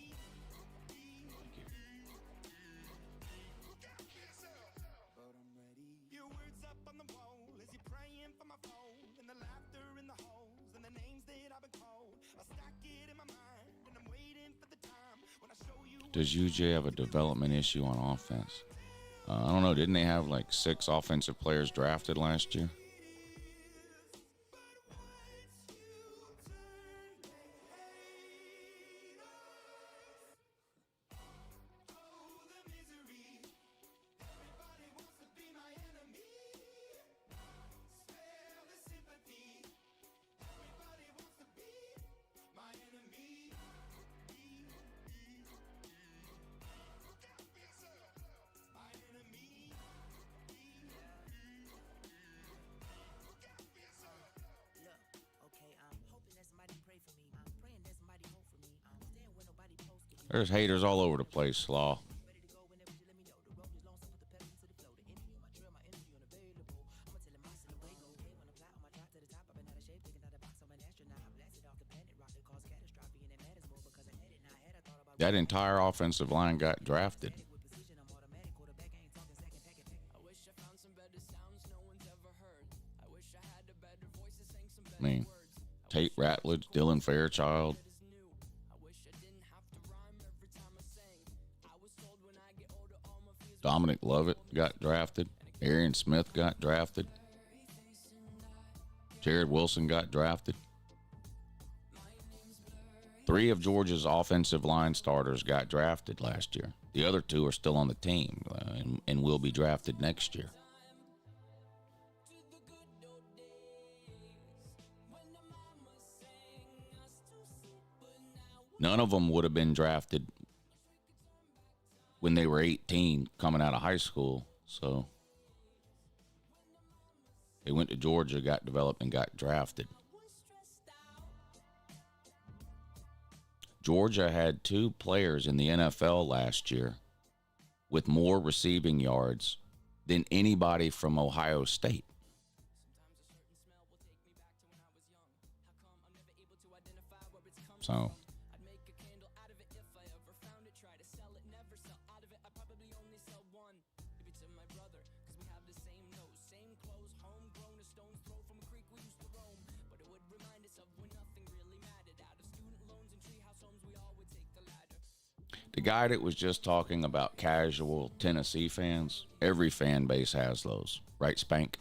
Does UJ have a development issue on offense? I don't know. Didn't they have like 6 offensive players drafted last year? There's haters all over the place, Slaw. That entire offensive line got drafted. I mean, Tate Ratledge, Dylan Fairchild. Dominic Lovett got drafted. Arian Smith got drafted. Jared Wilson got drafted. 3 of Georgia's offensive line starters got drafted last year. The other 2 are still on the team and will be drafted next year. None of them would have been drafted when they were 18 coming out of high school. So they went to Georgia, got developed, and got drafted. Georgia had 2 players in the NFL last year with more receiving yards than anybody from Ohio State. So The guy that was just talking about casual Tennessee fans, every fan base has those, right, Spank?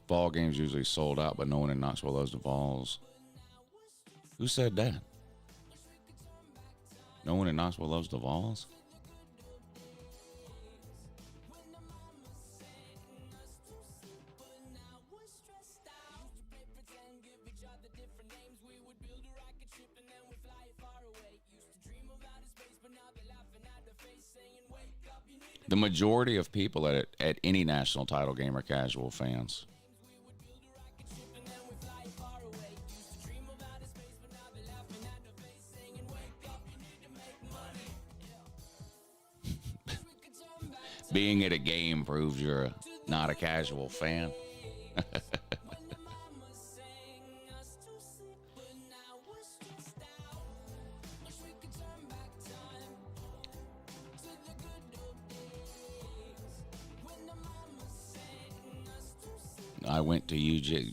Ball games usually sold out, but no one in Knoxville loves the Vols. Who said that? No one in Knoxville loves the Vols? The majority of people at any national title game are casual fans. Being at a game proves you're not a casual fan. I went to UGA.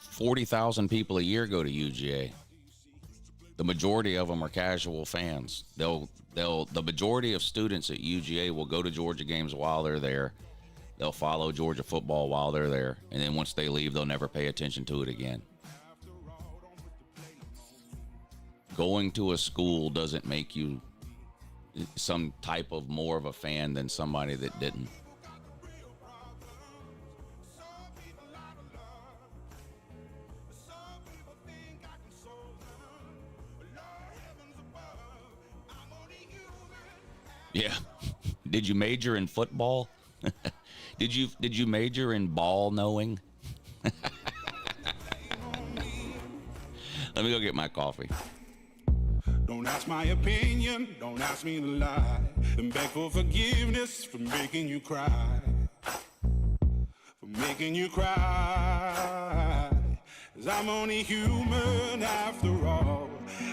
40,000 people a year go to UGA. The majority of them are casual fans. The majority of students at UGA will go to Georgia games while they're there. They'll follow Georgia football while they're there, and then once they leave, they'll never pay attention to it again. Going to a school doesn't make you some type of more of a fan than somebody that didn't. Yeah. Did you major in football? Did you major in ball knowing? Let me go get my coffee. Don't ask my opinion, don't ask me to lie, and beg for forgiveness for making you cry. For making you cry. 'Cause I'm only human after all.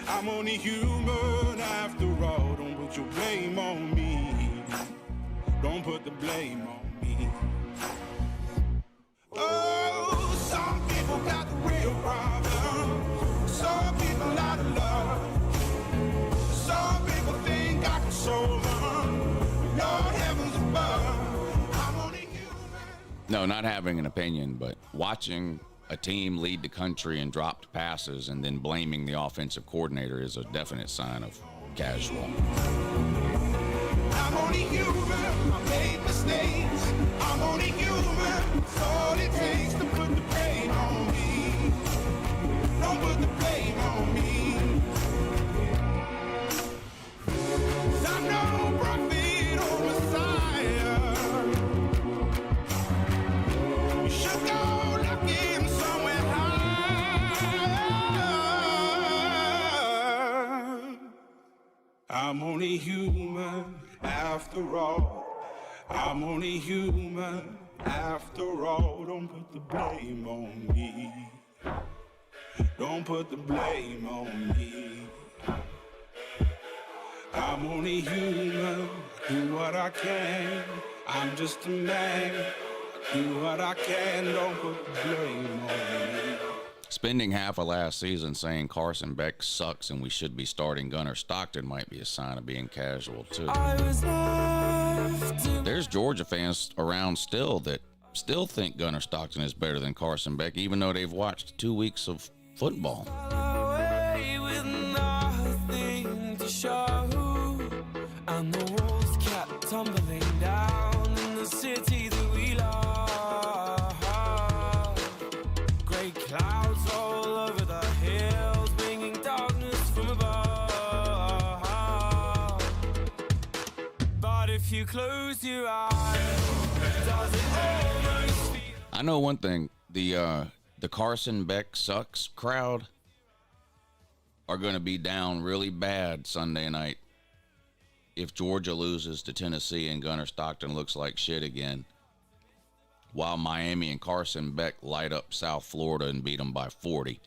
I'm only human after all. Don't put your blame on me. Don't put the blame on me. Oh, some people got the real problem. Some people out of love. Some people think I can solve them. Lord heavens above. I'm only human. No, not having an opinion, but watching a team lead the country in dropped passes and then blaming the offensive coordinator is a definite sign of casual. I'm only human, I made mistakes. I'm only human, it's all it takes to put the blame on me. Don't put the blame on me. 'Cause I'm no prophet or Messiah. You should go looking somewhere high. I'm only human after all. I'm only human after all. Don't put the blame on me. Don't put the blame on me. I'm only human. Do what I can. I'm just a man. Do what I can. Don't put the blame on me. Spending half of last season saying Carson Beck sucks and we should be starting Gunnar Stockton might be a sign of being casual, too. There's Georgia fans around still that still think Gunnar Stockton is better than Carson Beck, even though they've watched 2 weeks of football. And the walls kept tumbling down in the city that we love. Great clouds all over the hills, bringing darkness from above. But if you close your eyes, does it almost feel... I know one thing, the Carson Beck sucks crowd are going to be down really bad Sunday night if Georgia loses to Tennessee and Gunnar Stockton looks like shit again, while Miami and Carson Beck light up South Florida and beat them by 40.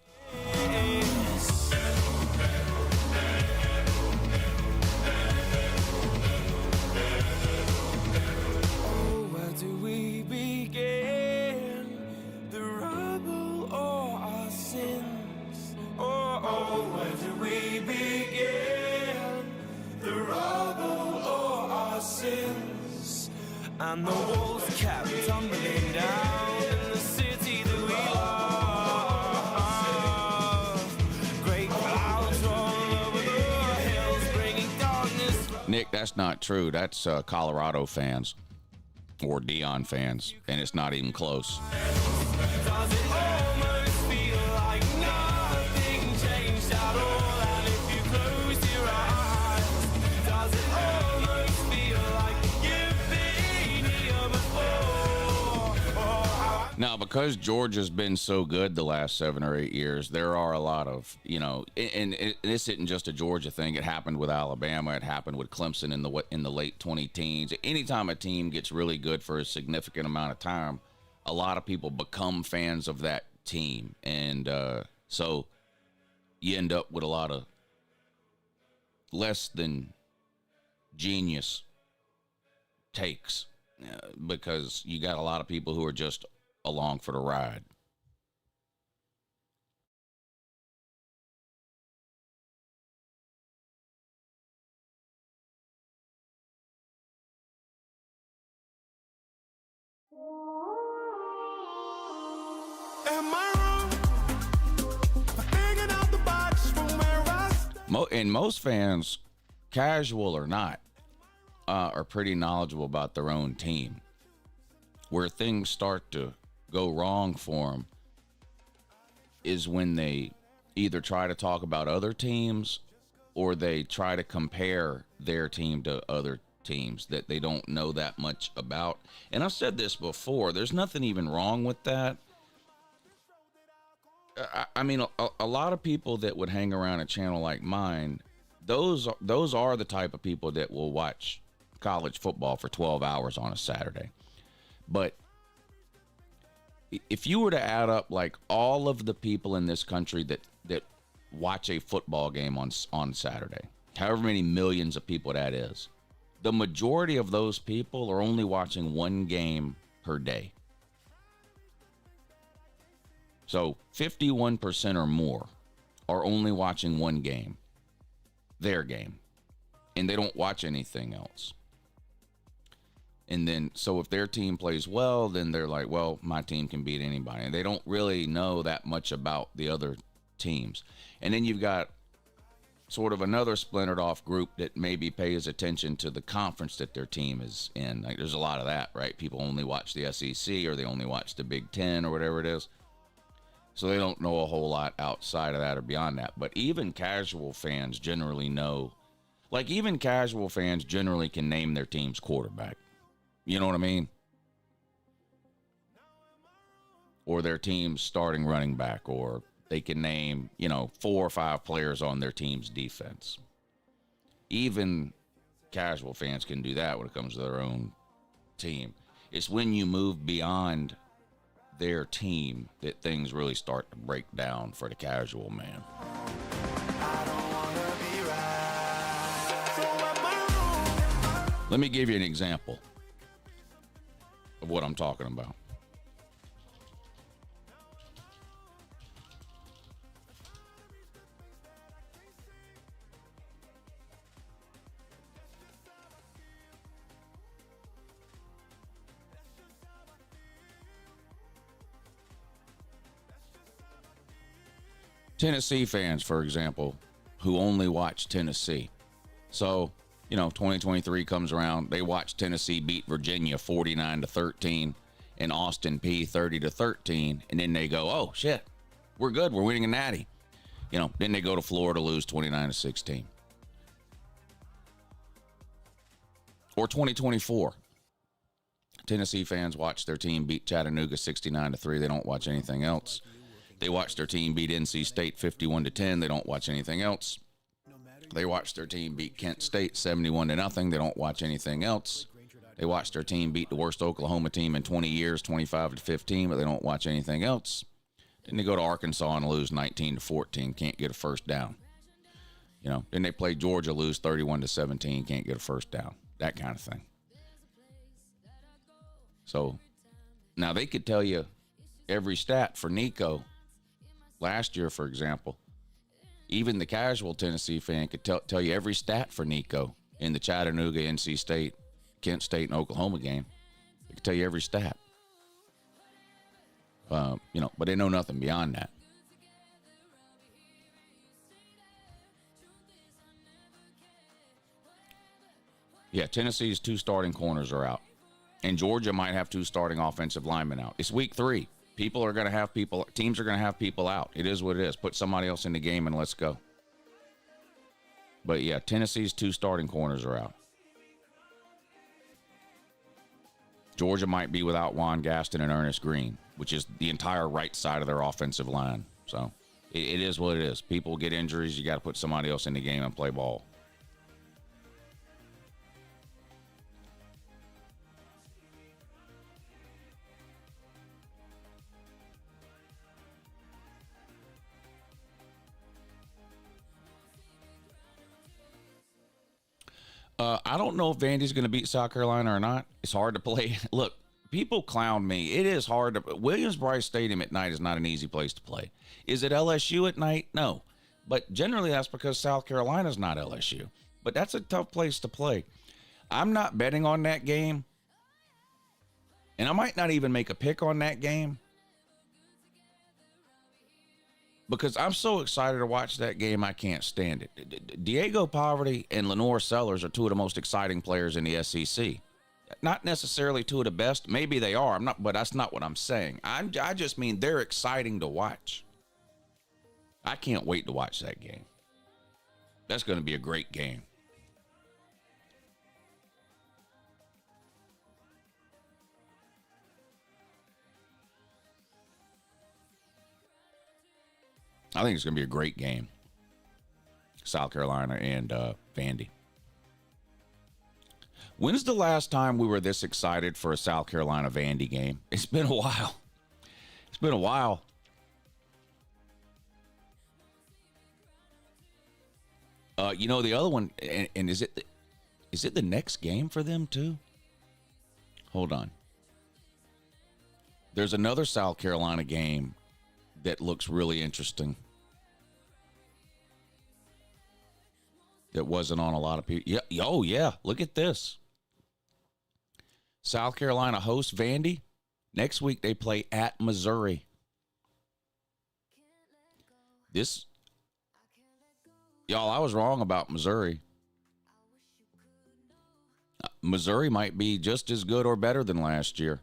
and the walls kept tumbling down in the city that we love. Great clouds roll over the hills, bringing darkness. Nick, that's not true. That's Colorado fans or Dion fans, and it's not even close. Does it almost feel like nothing changed at all? And if you close your eyes, does it almost feel like you've been here before? Now, because Georgia's been so good the last 7 or 8 years, there are a lot of, and this isn't just a Georgia thing. It happened with Alabama. It happened with Clemson in the late 20 teens. Anytime a team gets really good for a significant amount of time, a lot of people become fans of that team. And so you end up with a lot of less than genius takes because you got a lot of people who are just along for the ride. Am I wrong for thinking out the box from where I stand? And most fans, casual or not, are pretty knowledgeable about their own team. Where things start to go wrong for them is when they either try to talk about other teams or they try to compare their team to other teams that they don't know that much about. And I've said this before, there's nothing even wrong with that. I mean, a lot of people that would hang around a channel like mine, those are the type of people that will watch college football for 12 hours on a Saturday. But if you were to add up like all of the people in this country that watch a football game on Saturday, however many millions of people that is, the majority of those people are only watching one game per day. So 51% or more are only watching one game, their game, and they don't watch anything else. And then, so if their team plays well, then they're like, well, my team can beat anybody. And they don't really know that much about the other teams. And then you've got sort of another splintered off group that maybe pays attention to the conference that their team is in. Like, there's a lot of that, right? People only watch the SEC or they only watch the Big Ten or whatever it is. So they don't know a whole lot outside of that or beyond that. But even casual fans generally know, like even casual fans generally can name their team's quarterback. You know what I mean? Or their team's starting running back, or they can name, 4 or 5 players on their team's defense. Even casual fans can do that when it comes to their own team. It's when you move beyond their team that things really start to break down for the casual man. Let me give you an example of what I'm talking about. Tennessee fans, for example, who only watch Tennessee. So, 2023 comes around, they watch Tennessee beat Virginia 49-13 and Austin Peay 30-13, and then they go, oh shit, we're good, we're winning a natty. Then they go to Florida, lose 29-16. Or 2024. Tennessee fans watch their team beat Chattanooga 69-3. They don't watch anything else. They watch their team beat NC State 51-10. They don't watch anything else. They watch their team beat Kent State 71-0. They don't watch anything else. They watch their team beat the worst Oklahoma team in 20 years, 25-15, but they don't watch anything else. Then they go to Arkansas and lose 19-14, can't get a first down. Then they play Georgia, lose 31-17, can't get a first down. That kind of thing. So now they could tell you every stat for Nico. Last year, for example, even the casual Tennessee fan could tell you every stat for Nico in the Chattanooga, NC State, Kent State, and Oklahoma game. They can tell you every stat. You know, but they know nothing beyond that. Yeah, Tennessee's 2 starting corners are out. And Georgia might have 2 starting offensive linemen out. It's week 3. Teams are going to have people out. It is what it is. Put somebody else in the game and let's go. But yeah, Tennessee's 2 starting corners are out. Georgia might be without Juan Gaston and Ernest Green, which is the entire right side of their offensive line. So it is what it is. People get injuries. You got to put somebody else in the game and play ball. I don't know if Vandy's going to beat South Carolina or not. It's hard to play. Look, people clown me. It is hard to. Williams-Brice Stadium at night is not an easy place to play. Is it LSU at night? No. But generally that's because South Carolina's not LSU. But that's a tough place to play. I'm not betting on that game. And I might not even make a pick on that game. Because I'm so excited to watch that game, I can't stand it. Diego Poverty and Lenore Sellers are 2 of the most exciting players in the SEC. Not necessarily 2 of the best. Maybe they are. But that's not what I'm saying. I just mean they're exciting to watch. I can't wait to watch that game. That's going to be a great game. I think it's going to be a great game. South Carolina and Vandy. When's the last time we were this excited for a South Carolina Vandy game? It's been a while. It's been a while. You know, the other one, and is it the next game for them too? Hold on. There's another South Carolina game that looks really interesting. That wasn't on a lot of people. Yeah. Oh, yeah. Look at this. South Carolina hosts Vandy. Next week, they play at Missouri. Y'all, I was wrong about Missouri. Missouri might be just as good or better than last year.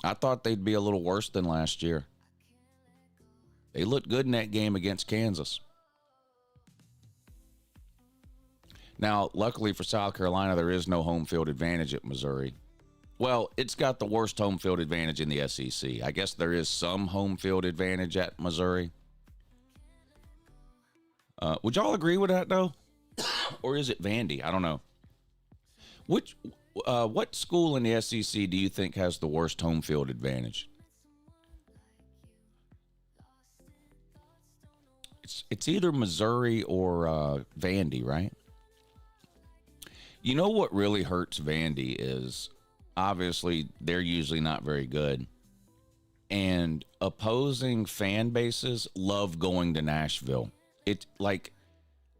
I thought they'd be a little worse than last year. They looked good in that game against Kansas. Now, luckily for South Carolina, there is no home field advantage at Missouri. Well, it's got the worst home field advantage in the SEC. I guess there is some home field advantage at Missouri. Would y'all agree with that, though? Or is it Vandy? I don't know. What school in the SEC do you think has the worst home field advantage? It's either Missouri or Vandy, right? You know what really hurts Vandy is obviously they're usually not very good. And opposing fan bases love going to Nashville. It's like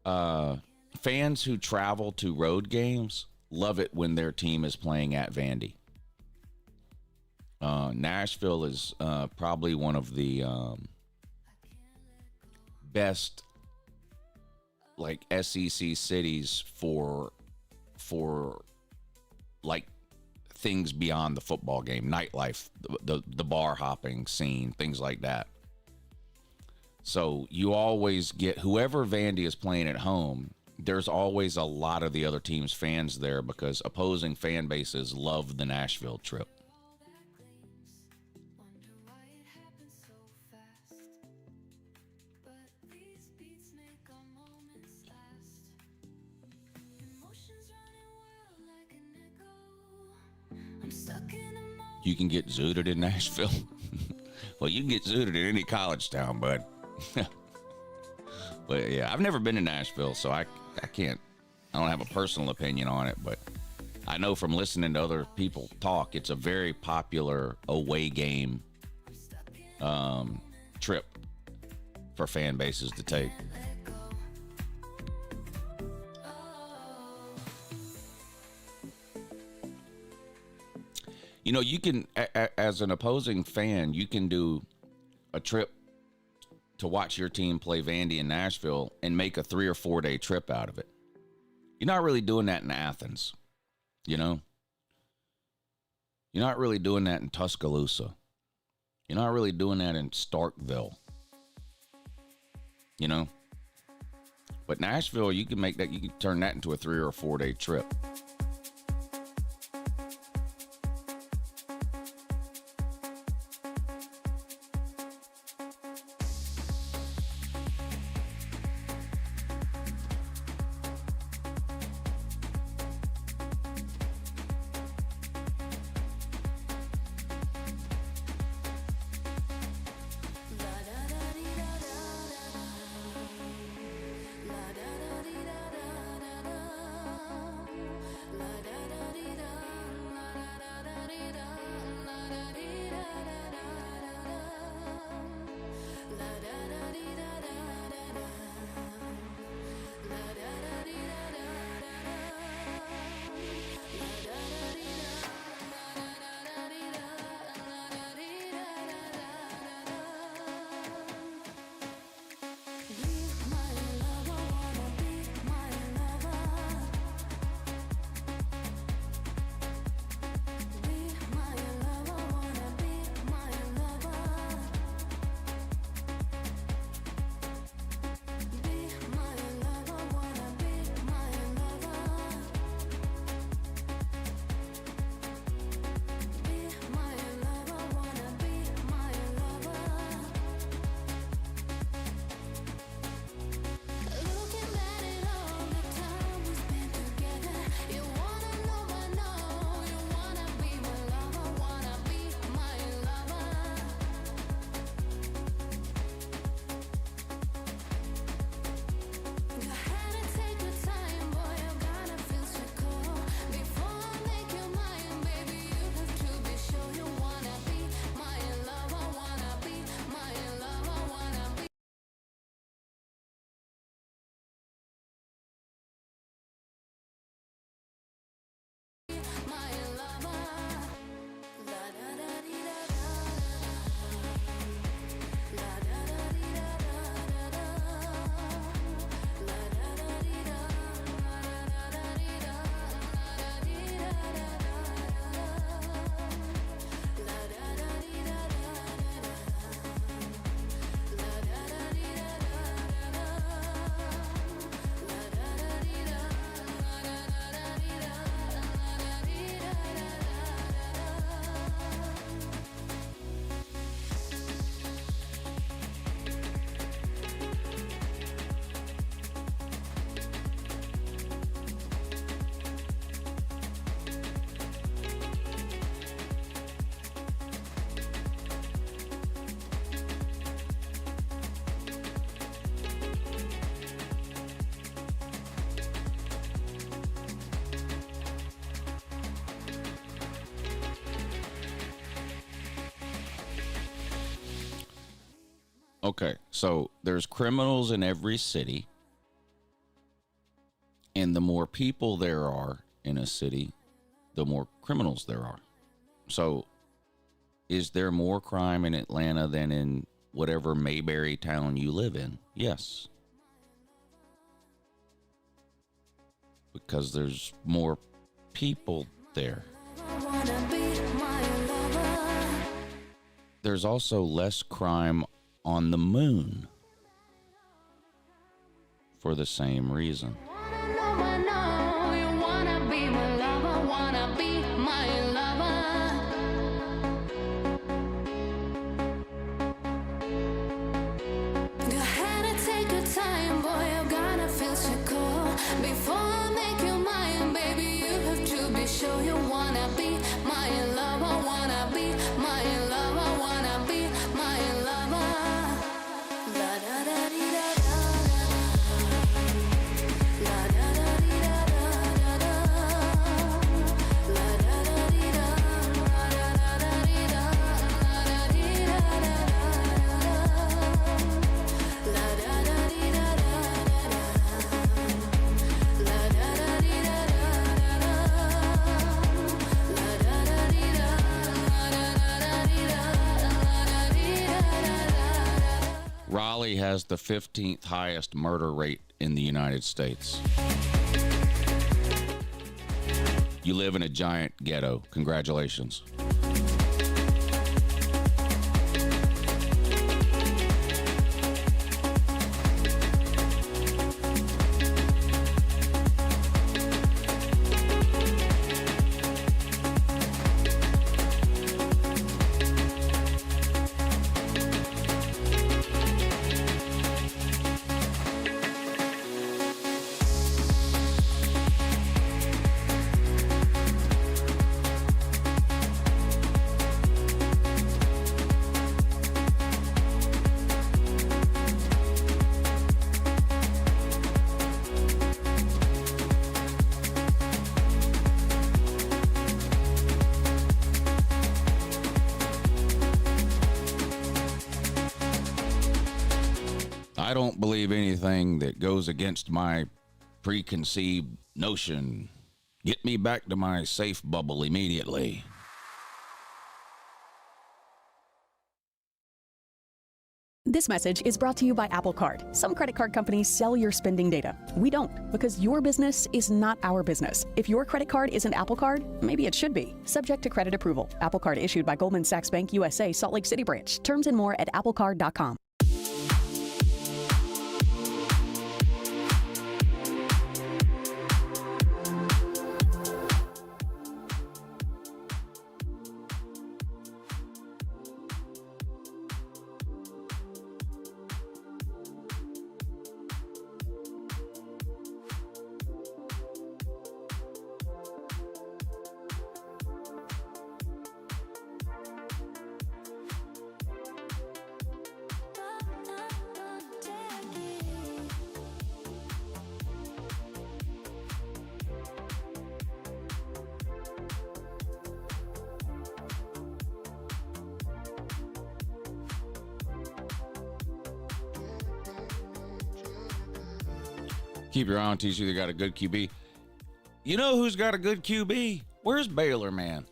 fans who travel to road games love it when their team is playing at Vandy. Nashville is probably one of the best like SEC cities for like things beyond the football game, nightlife, the bar hopping scene, things like that. So you always get whoever Vandy is playing at home, there's always a lot of the other team's fans there because opposing fan bases love the Nashville trip. You can get zooted in Nashville. Well, you can get zooted in any college town, bud. But yeah, I've never been to Nashville, so I don't have a personal opinion on it, but I know from listening to other people talk, it's a very popular away game trip for fan bases to take. You know, you can, as an opposing fan, you can do a trip to watch your team play Vandy in Nashville and make a 3 or 4 day trip out of it. You're not really doing that in Athens, you know? You're not really doing that in Tuscaloosa. You're not really doing that in Starkville, you know? But Nashville, you can make that, you can turn that into a 3 or 4 day trip. Okay, so there's criminals in every city, and the more people there are in a city, the more criminals there are. So is there more crime in Atlanta than in whatever Mayberry town you live in? Yes. Because there's more people there. There's also less crime on the moon for the same reason. La has the 15th highest murder rate in the United States. You live in a giant ghetto. Congratulations. I don't believe anything that goes against my preconceived notion. Get me back to my safe bubble immediately. This message is brought to you by Apple Card. Some credit card companies sell your spending data. We don't, because your business is not our business. If your credit card isn't Apple Card, maybe it should be. Subject to credit approval. Apple Card issued by Goldman Sachs Bank USA, Salt Lake City branch. Terms and more at applecard.com. Keep your eye on TCU. They got a good QB. You know who's got a good QB? Where's Baylor, man?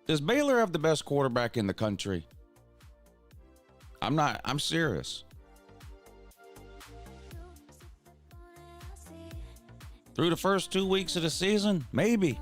Does Baylor have the best quarterback in the country? I'm serious. Through the first 2 weeks of the season, maybe.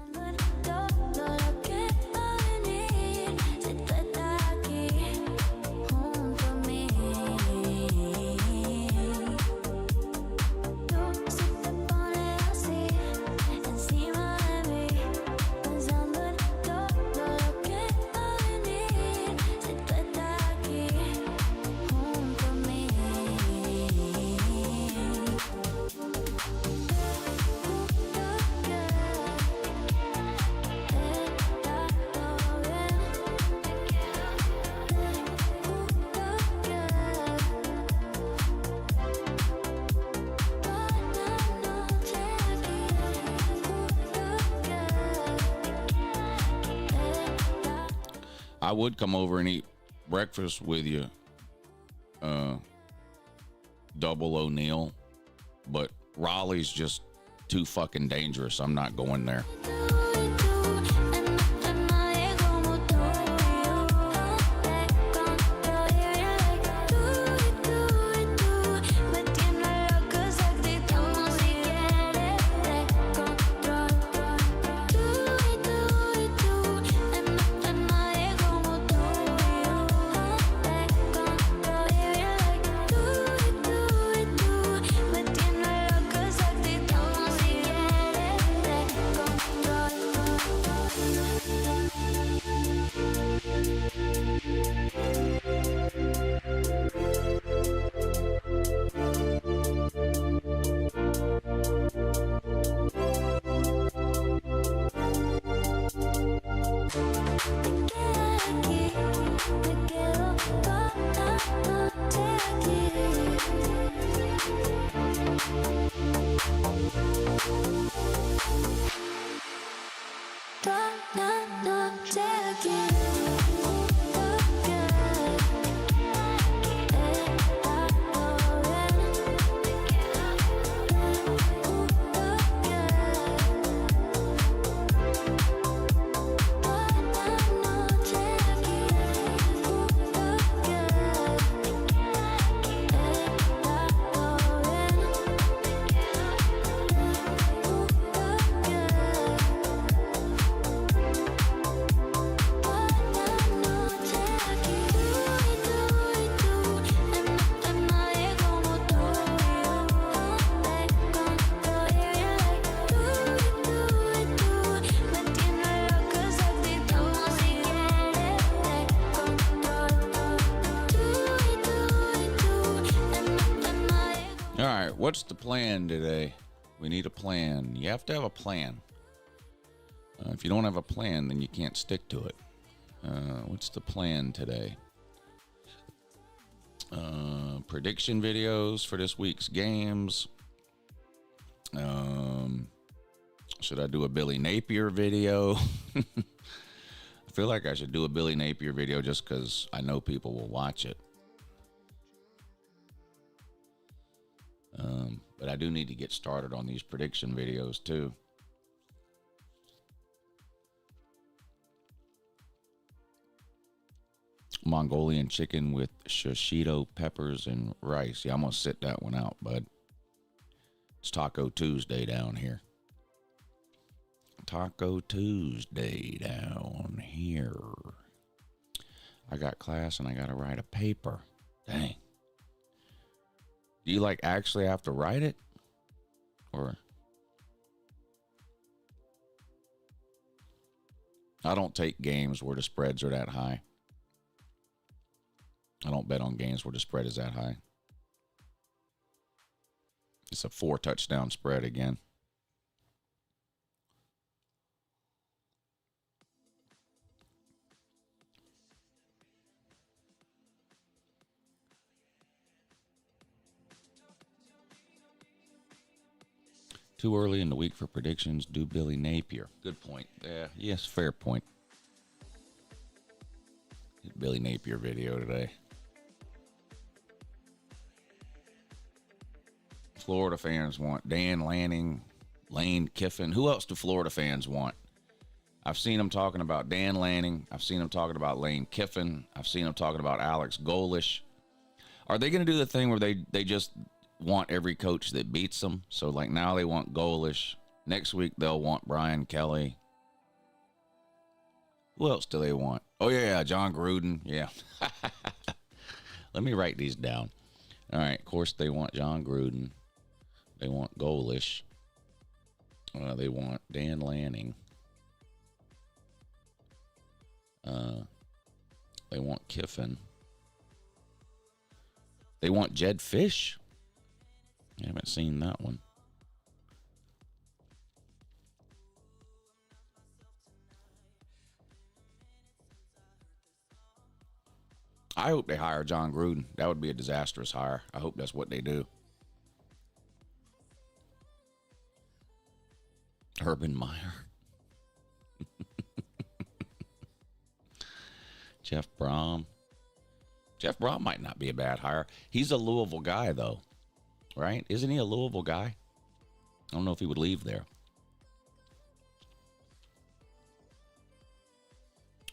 I would come over and eat breakfast with you, Double O'Neill, but Raleigh's just too fucking dangerous. I'm not going there. What's the plan today? We need a plan. You have to have a plan. If you don't have a plan, then you can't stick to it. What's the plan today? Prediction videos for this week's games. Should I do a Billy Napier video? I feel like I should do a Billy Napier video just because I know people will watch it. But I do need to get started on these prediction videos too. Mongolian chicken with shishito peppers and rice. Yeah, I'm gonna sit that one out, bud. It's Taco Tuesday down here. Taco Tuesday down here. I got class and I gotta write a paper. Dang. Do you like actually have to write it? Or I don't take games where the spreads are that high. I don't bet on games where the spread is that high. It's a 4-touchdown spread again. Too early in the week for predictions. Do Billy Napier. Good point. Yes, fair point. Billy Napier video today. Florida fans want Dan Lanning, Lane Kiffin. Who else do Florida fans want? I've seen them talking about Dan Lanning. I've seen them talking about Lane Kiffin. I've seen them talking about Alex Golish. Are they going to do the thing where they just want every coach that beats them? So like now they want Golish. Next week they'll want Brian Kelly. Who else do they want? Oh yeah, John Gruden. Yeah. Let me write these down. All right. Of course they want John Gruden. They want Golish. They want Dan Lanning. They want Kiffin. They want Jed Fish. I haven't seen that one. I hope they hire John Gruden. That would be a disastrous hire. I hope that's what they do. Urban Meyer. Jeff Brom. Jeff Brom might not be a bad hire. He's a Louisville guy, though. Right? Isn't he a Louisville guy? I don't know if he would leave there.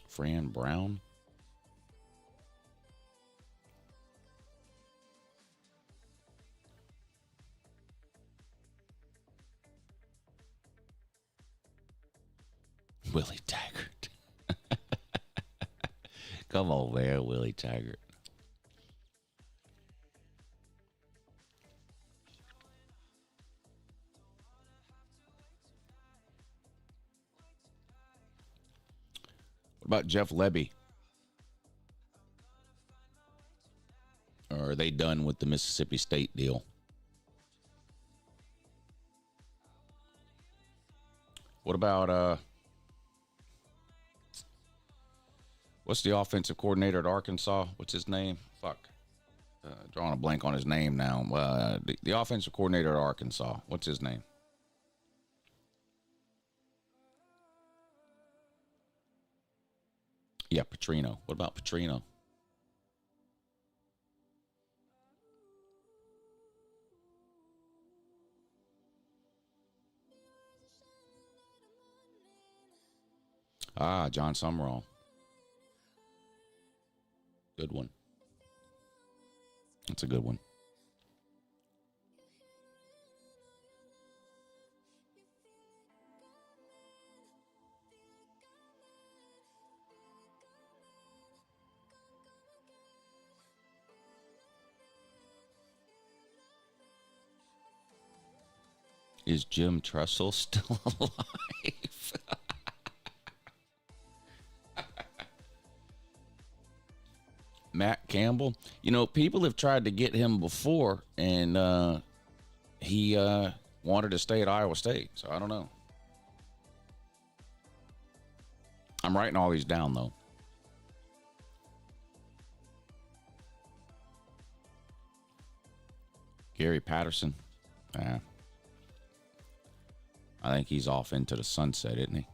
Fran Brown. Willie Taggart. Come on, man, Willie Taggart. What about Jeff Lebby? Or are they done with the Mississippi State deal? What about what's the offensive coordinator at Arkansas? What's his name? Fuck. Drawing a blank on his name now. The offensive coordinator at Arkansas. What's his name? Yeah, Petrino. What about Petrino? John Summerall. Good one. That's a good one. Is Jim Tressel still alive? Matt Campbell. You know, people have tried to get him before, and he wanted to stay at Iowa State, so I don't know. I'm writing all these down, though. Gary Patterson. I think he's off into the sunset, isn't he?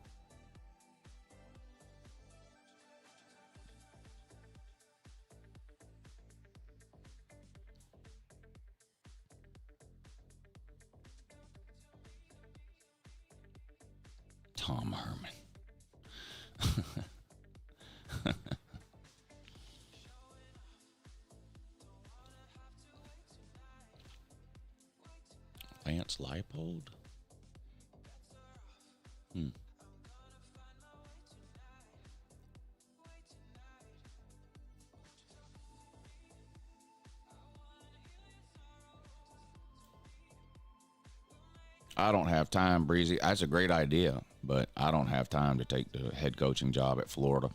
Tom Herman. Lance Leipold? I don't have time, Breezy. That's a great idea, but I don't have time to take the head coaching job at Florida.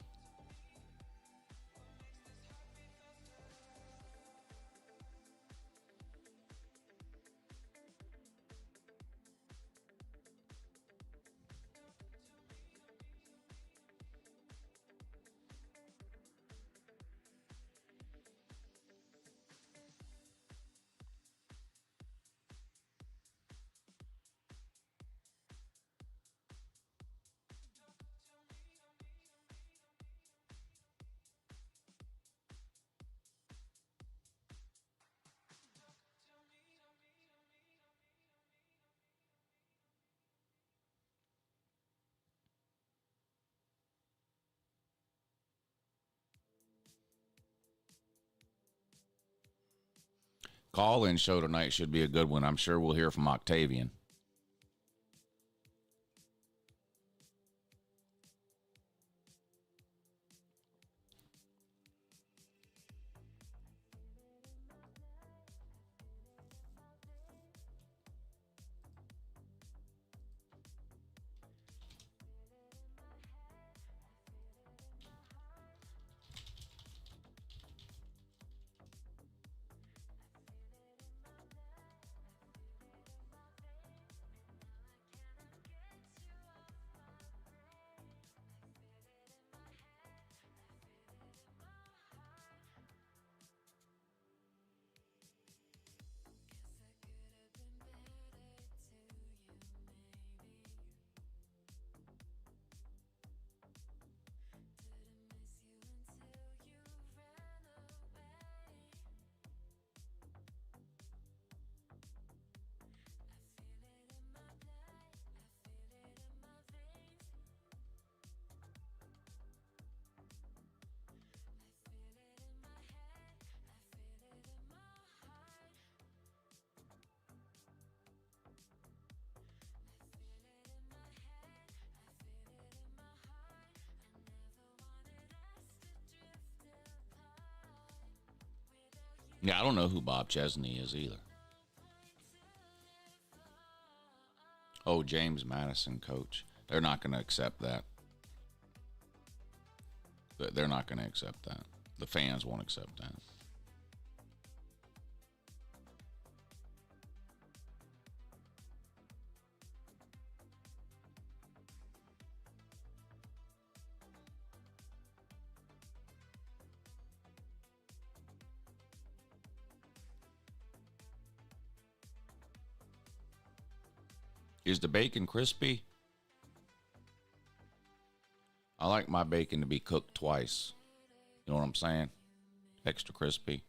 Call-in show tonight should be a good one. I'm sure we'll hear from Octavian. Yeah, I don't know who Bob Chesney is either. Oh, James Madison, coach. They're not going to accept that. They're not going to accept that. The fans won't accept that. Is the bacon crispy? I like my bacon to be cooked twice. You know what I'm saying? Extra crispy.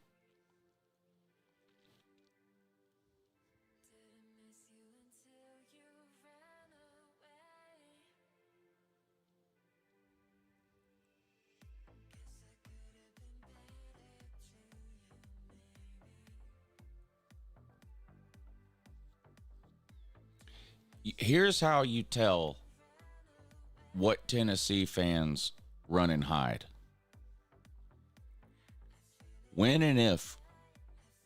Here's how you tell what Tennessee fans run and hide. When and if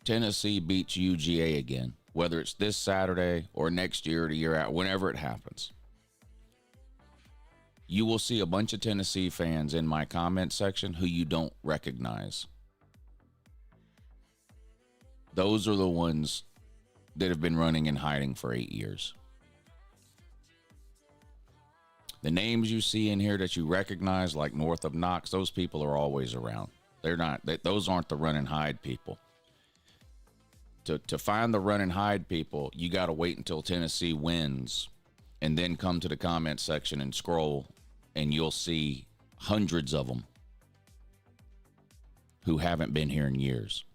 Tennessee beats UGA again, whether it's this Saturday or next year or the year out, whenever it happens, you will see a bunch of Tennessee fans in my comment section who you don't recognize. Those are the ones that have been running and hiding for 8 years. The names you see in here that you recognize, like north of Knox, those people are always around. They're not, those aren't the run and hide people. To find the run and hide people, you got to wait until Tennessee wins and then come to the comment section and scroll, and you'll see hundreds of them who haven't been here in years.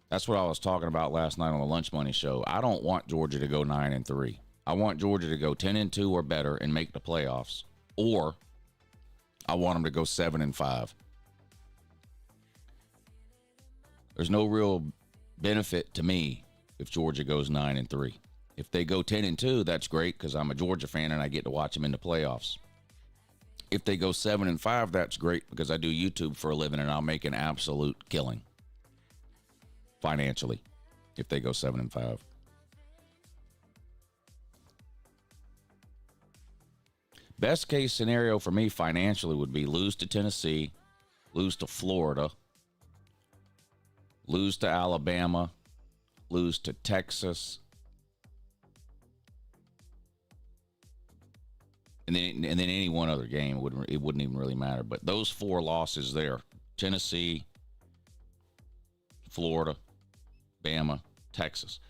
That's what I was talking about last night on the Lunch Money Show. I don't want Georgia to go 9-3. I want Georgia to go 10-2 or better and make the playoffs. Or I want them to go 7-5. There's no real benefit to me if Georgia goes 9-3. If they go 10-2, that's great because I'm a Georgia fan and I get to watch them in the playoffs. If they go 7-5, that's great because I do YouTube for a living and I'll make an absolute killing financially if they go 7-5. Best case scenario for me financially would be lose to Tennessee, lose to Florida, lose to Alabama, lose to Texas, and then any one other game. It wouldn't even really matter. But those 4 losses there: Tennessee, Florida, Bama, Texas.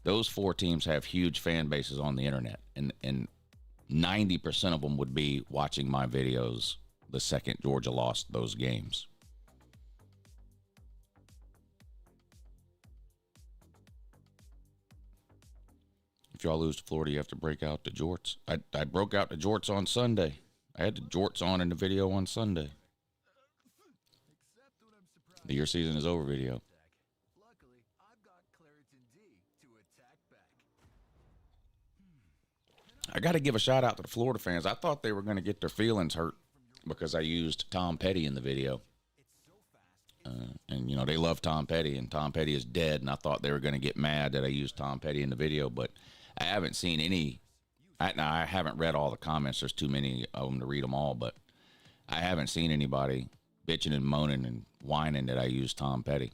Those 4 teams have huge fan bases on the internet, and 90% of them would be watching my videos the second Georgia lost those games. If y'all lose to Florida, you have to break out the jorts. I broke out the jorts on Sunday. I had the jorts on in the video on Sunday. The Your Season Is Over video. Luckily, I've got Claritin D to attack back. I got to give a shout out to the Florida fans. I thought they were going to get their feelings hurt because I used Tom Petty in the video. And, you know, they love Tom Petty, and Tom Petty is dead, and I thought they were going to get mad that I used Tom Petty in the video, but I haven't seen any. I haven't read all the comments. There's too many of them to read them all, but I haven't seen anybody bitching and moaning and whining that I used Tom Petty.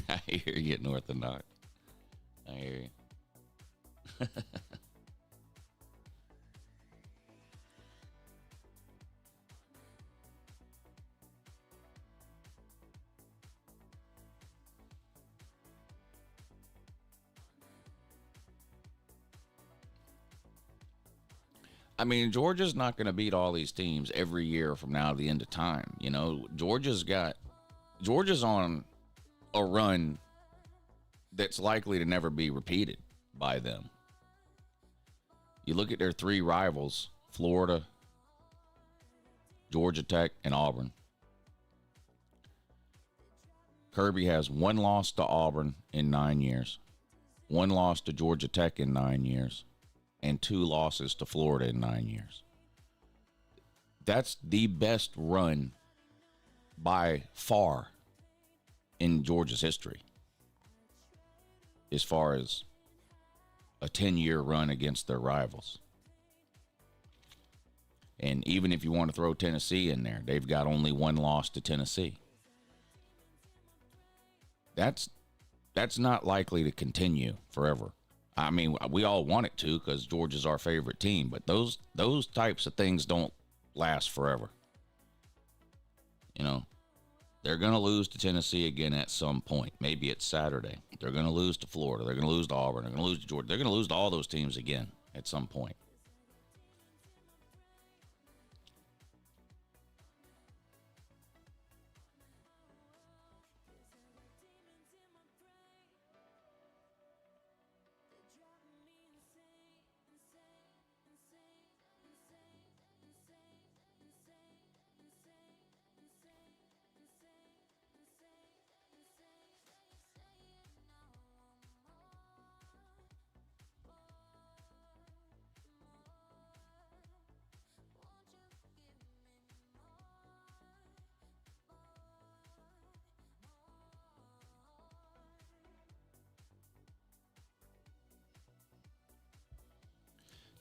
I hear you, North and Knox. I hear you. I mean, Georgia's not going to beat all these teams every year from now to the end of time. You know, Georgia's on a run that's likely to never be repeated by them. You look at their 3 rivals, Florida, Georgia Tech, and Auburn. Kirby has 1 loss to Auburn in 9 years, 1 loss to Georgia Tech in 9 years, and 2 losses to Florida in 9 years. That's the best run by far in Georgia's history as far as a 10-year run against their rivals. And even if you want to throw Tennessee in there, they've got only 1 loss to Tennessee. That's not likely to continue forever. I mean, we all want it to because Georgia's our favorite team, but those types of things don't last forever. You know, they're going to lose to Tennessee again at some point. Maybe it's Saturday. They're going to lose to Florida. They're going to lose to Auburn. They're going to lose to Georgia. They're going to lose to all those teams again at some point.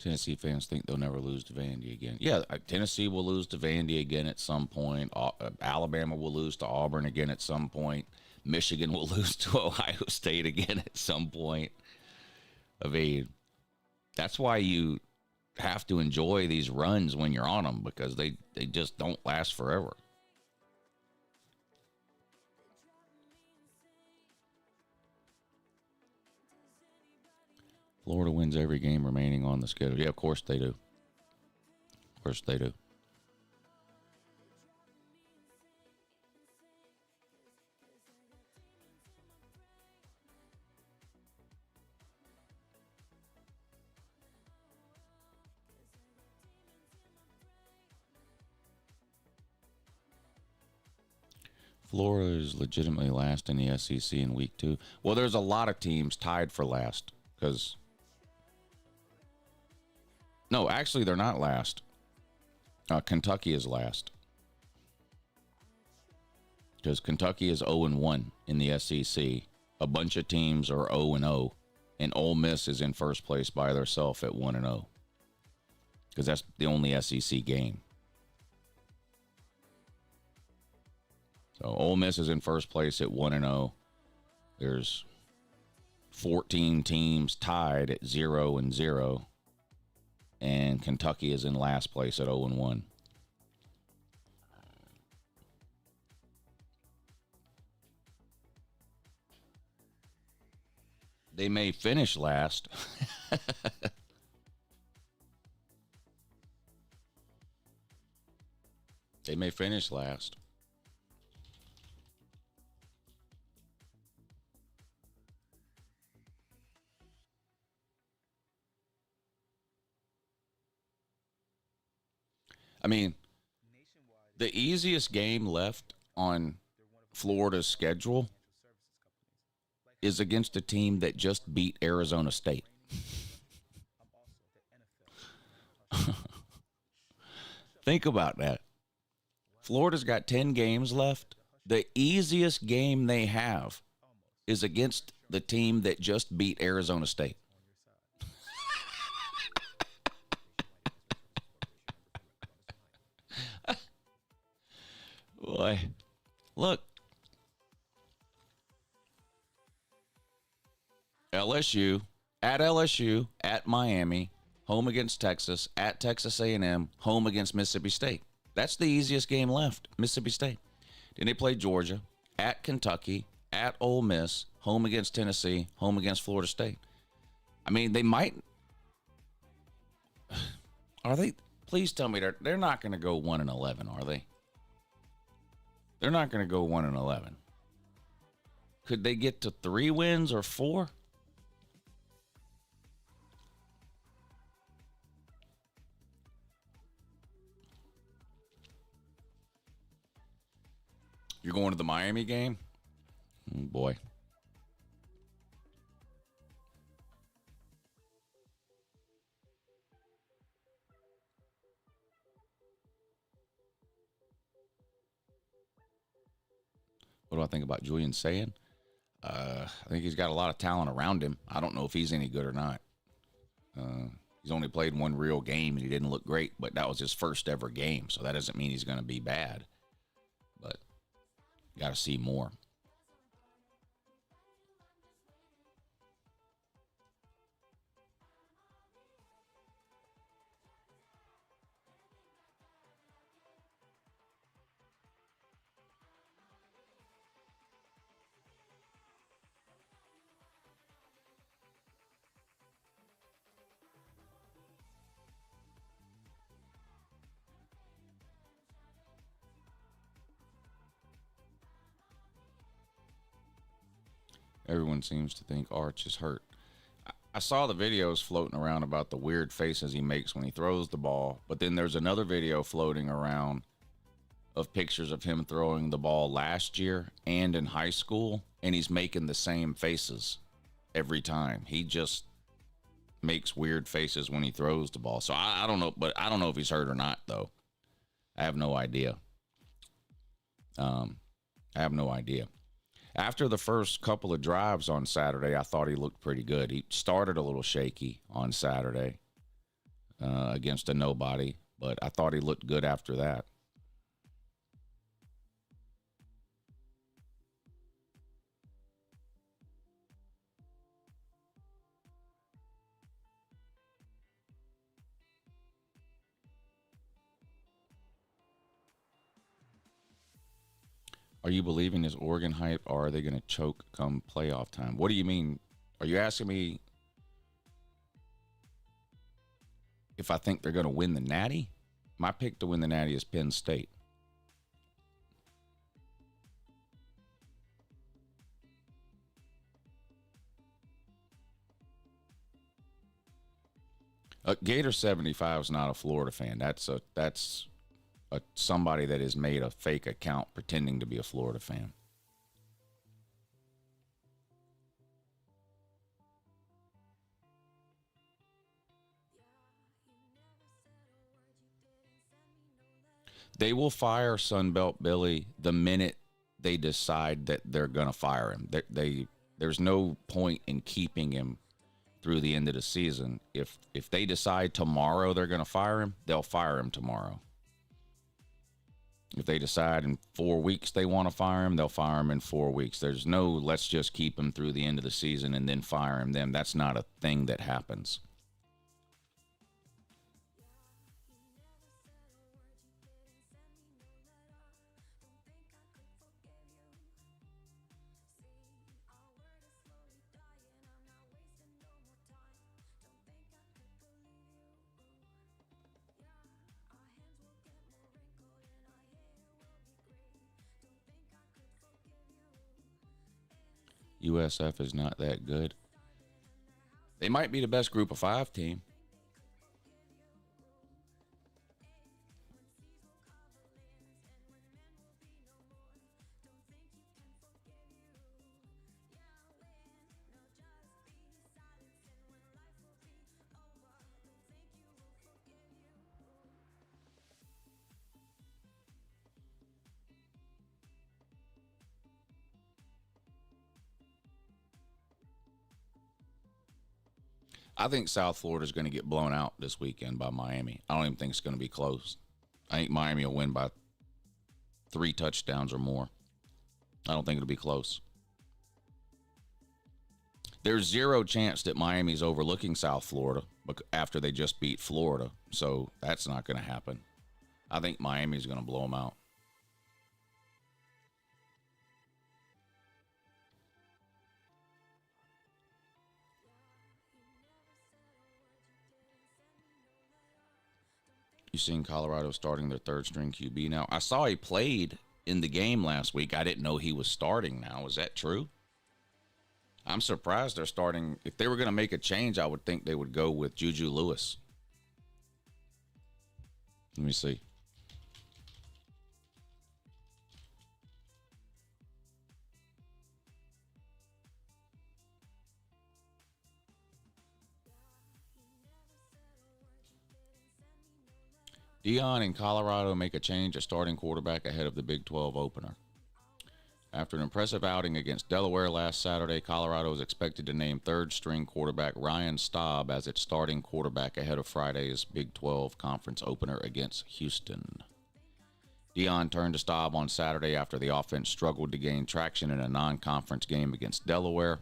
Tennessee fans think they'll never lose to Vandy again. Yeah, Tennessee will lose to Vandy again at some point. Alabama will lose to Auburn again at some point. Michigan will lose to Ohio State again at some point. I mean, that's why you have to enjoy these runs when you're on them, because they just don't last forever. Florida wins every game remaining on the schedule. Yeah, of course they do. Of course they do. Florida is legitimately last in the SEC in week 2. Well, there's a lot of teams tied for last because... No, actually, they're not last. Kentucky is last. Because Kentucky is 0-1 in the SEC. A bunch of teams are 0-0. And Ole Miss is in first place by themselves at 1-0. Because that's the only SEC game. So Ole Miss is in first place at 1-0. There's 14 teams tied at 0-0. And Kentucky is in last place at 0-1. They may finish last. They may finish last. I mean, the easiest game left on Florida's schedule is against a team that just beat Arizona State. Think about that. Florida's got 10 games left. The easiest game they have is against the team that just beat Arizona State. Boy, look. LSU, at Miami, home against Texas, at Texas A&M, home against Mississippi State. That's the easiest game left, Mississippi State. Then they play Georgia, at Kentucky, at Ole Miss, home against Tennessee, home against Florida State. I mean, they might. Are they? Please tell me they're not going to go 1-11, are they? They're not going to go 1-11. Could they get to 3 wins or 4? You're going to the Miami game? Oh, boy. What do I think about Julian Sayin? I think he's got a lot of talent around him. I don't know if he's any good or not. He's only played one real game, and he didn't look great, but that was his first ever game, so that doesn't mean he's going to be bad. But got to see more. Everyone seems to think Arch is hurt. I saw the videos floating around about the weird faces he makes when he throws the ball, but then there's another video floating around of pictures of him throwing the ball last year and in high school, and he's making the same faces every time. He just makes weird faces when he throws the ball. So I don't know, but I don't know if he's hurt or not, though. I have no idea. After the first couple of drives on Saturday, I thought he looked pretty good. He started a little shaky on Saturday, against a nobody, but I thought he looked good after that. Are you believing this Oregon hype, or are they going to choke come playoff time? What do you mean? Are you asking me if I think they're going to win the Natty? My pick to win the Natty is Penn State. Gator 75 is not a Florida fan. That's somebody that has made a fake account pretending to be a Florida fan. They will fire Sunbelt Billy the minute they decide that they're going to fire him. There's no point in keeping him through the end of the season. If they decide tomorrow they're going to fire him, they'll fire him tomorrow. If they decide in 4 weeks they want to fire him, they'll fire him in 4 weeks. There's no let's just keep him through the end of the season and then fire him then. That's not a thing that happens. USF is not that good. They might be the best group of 5 team. I think South Florida is going to get blown out this weekend by Miami. I don't even think it's going to be close. I think Miami will win by 3 touchdowns or more. I don't think it'll be close. There's zero chance that Miami's overlooking South Florida after they just beat Florida, so that's not going to happen. I think Miami's going to blow them out. You seen Colorado starting their 3rd-string QB now? I saw he played in the game last week. I didn't know he was starting now. Is that true? I'm surprised they're starting. If they were going to make a change, I would think they would go with Juju Lewis. Let me see. Deion and Colorado make a change at starting quarterback ahead of the Big 12 opener. After an impressive outing against Delaware last Saturday, Colorado is expected to name 3rd-string quarterback Ryan Staub as its starting quarterback ahead of Friday's Big 12 conference opener against Houston. Deion turned to Staub on Saturday after the offense struggled to gain traction in a non-conference game against Delaware.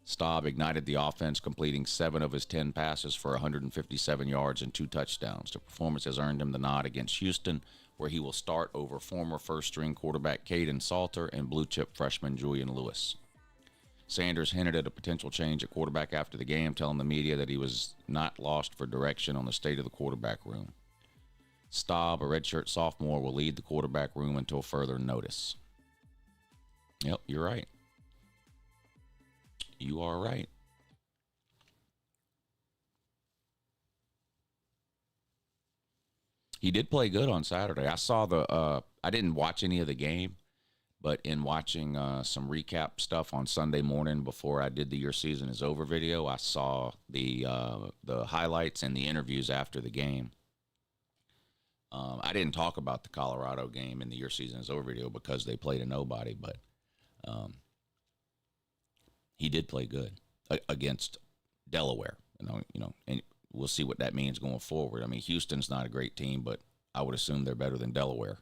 Staub ignited the offense, completing 7 of his 10 passes for 157 yards and 2 touchdowns. The performance has earned him the nod against Houston, where he will start over former 1st-string quarterback Caden Salter and blue-chip freshman Julian Lewis. Sanders hinted at a potential change at quarterback after the game, telling the media that he was not lost for direction on the state of the quarterback room. Staub, a redshirt sophomore, will lead the quarterback room until further notice. Yep, you're right. You are right. He did play good on Saturday. I saw I didn't watch any of the game, but in watching some recap stuff on Sunday morning before I did the Your Season Is Over video, I saw the highlights and the interviews after the game. I didn't talk about the Colorado game in the Your Season Is Over video because they played a nobody, but he did play good against Delaware. And we'll see what that means going forward. I mean, Houston's not a great team, but I would assume they're better than Delaware.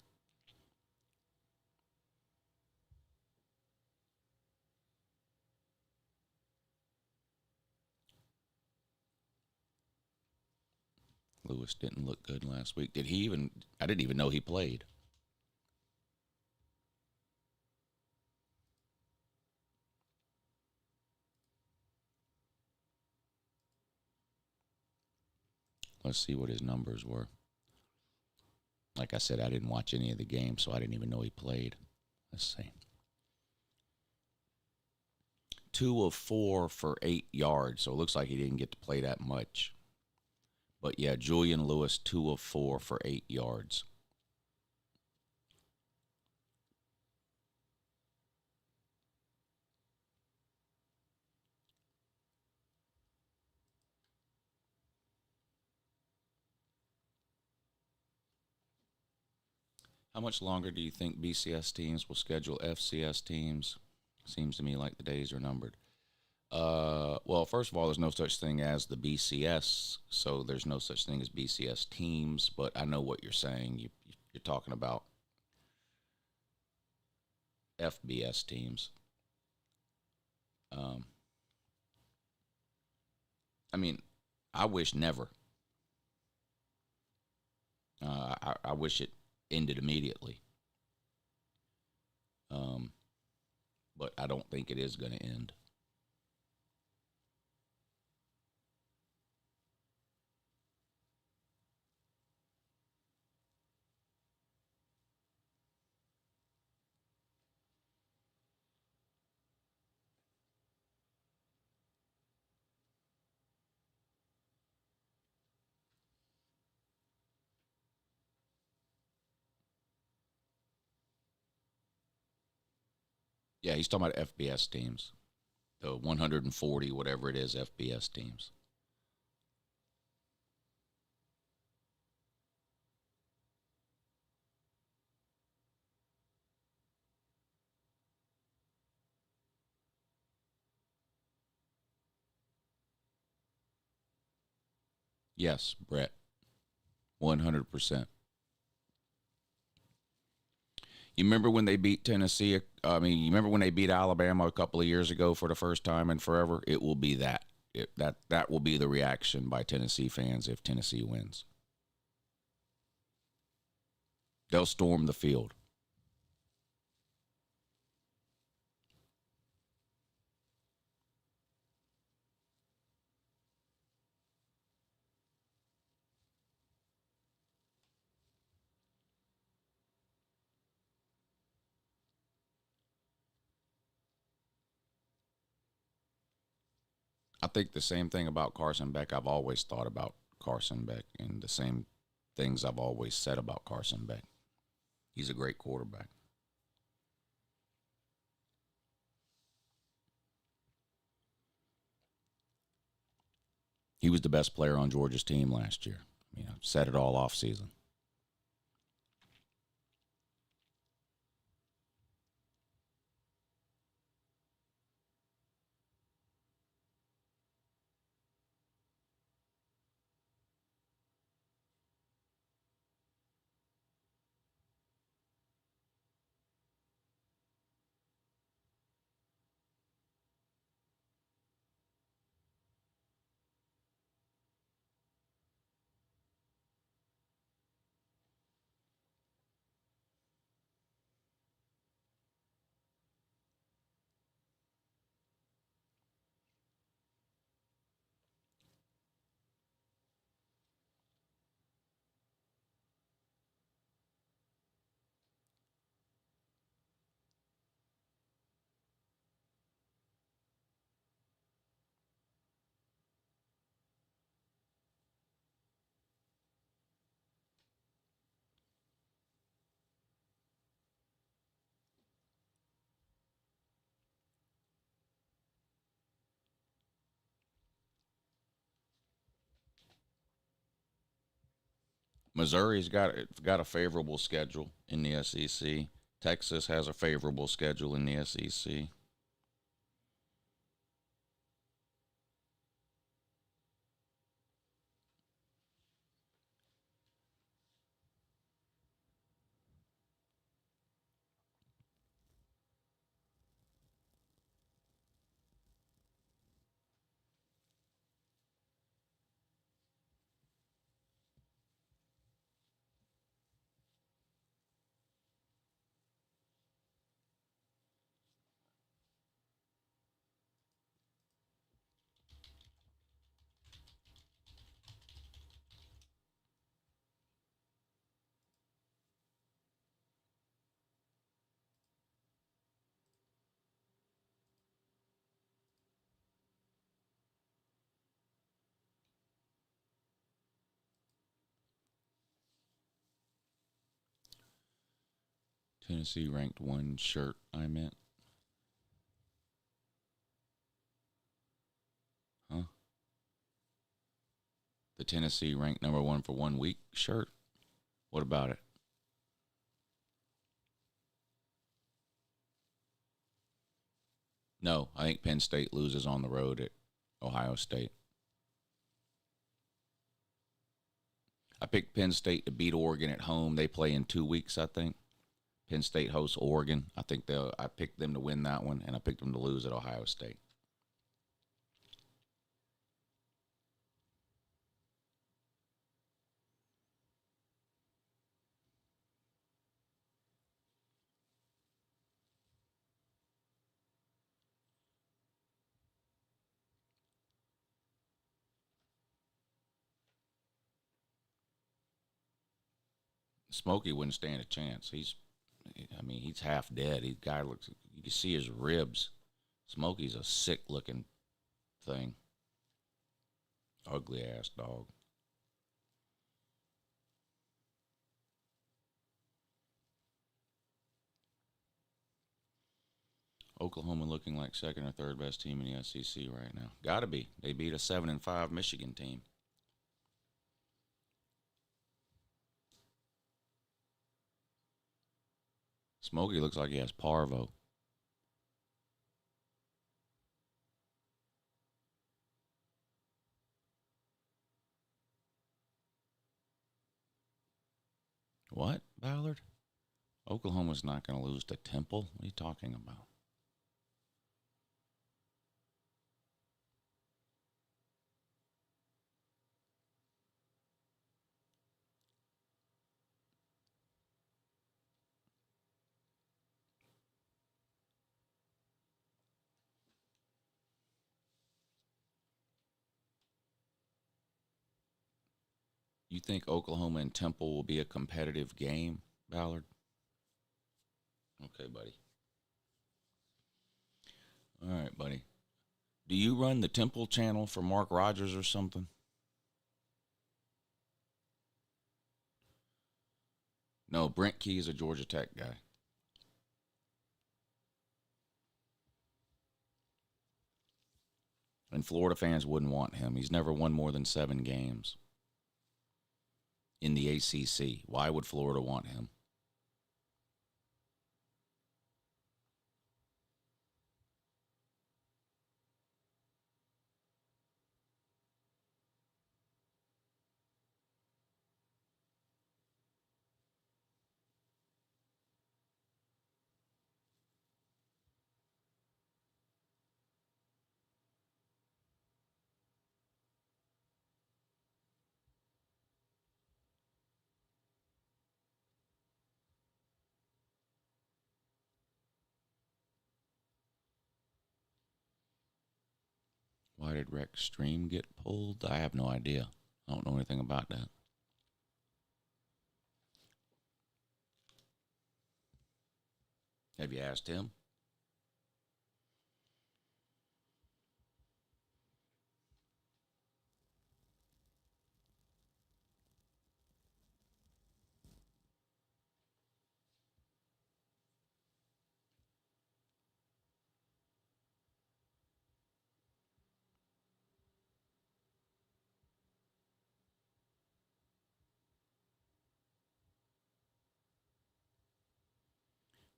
Lewis didn't look good last week. Did he even? I didn't even know he played. Let's see what his numbers were. Like I said, I didn't watch any of the games, so I didn't even know he played. Let's see. 2 of 4 for 8 yards, so it looks like he didn't get to play that much. But yeah, Julian Lewis, 2 of 4 for 8 yards. How much longer do you think BCS teams will schedule FCS teams? Seems to me like the days are numbered. Well, first of all, there's no such thing as the BCS, so there's no such thing as BCS teams, but I know what you're saying. You're talking about FBS teams. I mean, I wish never. I wish it ended immediately. But I don't think it is going to end. Yeah, he's talking about FBS teams. The 140, whatever it is, FBS teams. Yes, Brett. 100%. You remember when they beat Tennessee? You remember when they beat Alabama a couple of years ago for the first time in forever? It will be that. That will be the reaction by Tennessee fans if Tennessee wins. They'll storm the field. I think the same thing about Carson Beck. I've always thought about Carson Beck, and the same things I've always said about Carson Beck. He's a great quarterback. He was the best player on Georgia's team last year. Said it all off season. Missouri's got a favorable schedule in the SEC. Texas has a favorable schedule in the SEC. Tennessee ranked one shirt, I meant. Huh? The Tennessee ranked number one for 1 week shirt? What about it? No, I think Penn State loses on the road at Ohio State. I picked Penn State to beat Oregon at home. They play in 2 weeks, I think. Penn State hosts Oregon. I picked them to win that one, and I picked them to lose at Ohio State. Smokey wouldn't stand a chance. He's half dead. He guy looks. You can see his ribs. Smokey's a sick-looking thing. Ugly ass dog. Oklahoma looking like second or third best team in the SEC right now. Gotta be. They beat a 7-5 Michigan team. Smokey looks like he has parvo. What, Ballard? Oklahoma's not going to lose to Temple? What are you talking about? You think Oklahoma and Temple will be a competitive game, Ballard? Okay, buddy. All right, buddy. Do you run the Temple channel for Mark Rogers or something? No, Brent Key is a Georgia Tech guy. And Florida fans wouldn't want him. He's never won more than 7 games in the ACC. Why would Florida want him? Why did Rex Stream get pulled? I have no idea. I don't know anything about that. Have you asked him?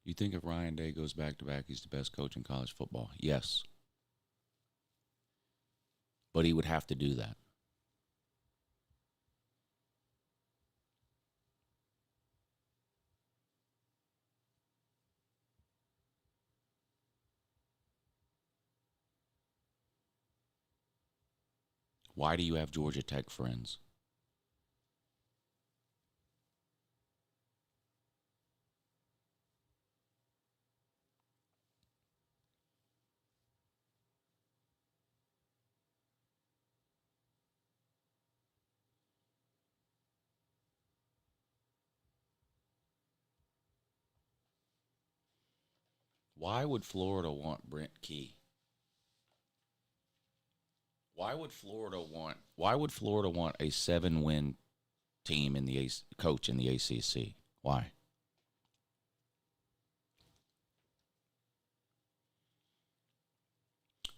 You think if Ryan Day goes back-to-back, he's the best coach in college football? Yes. But he would have to do that. Why do you have Georgia Tech friends? Why would Florida want Brent Key? Why would Florida want a 7-win team in the coach in the ACC? Why?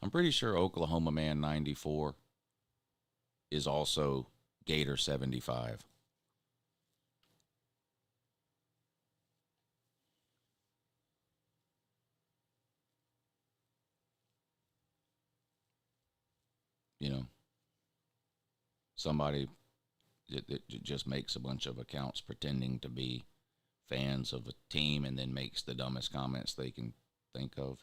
I'm pretty sure Oklahoma Man 94 is also Gator 75. You know, somebody that just makes a bunch of accounts pretending to be fans of a team and then makes the dumbest comments they can think of.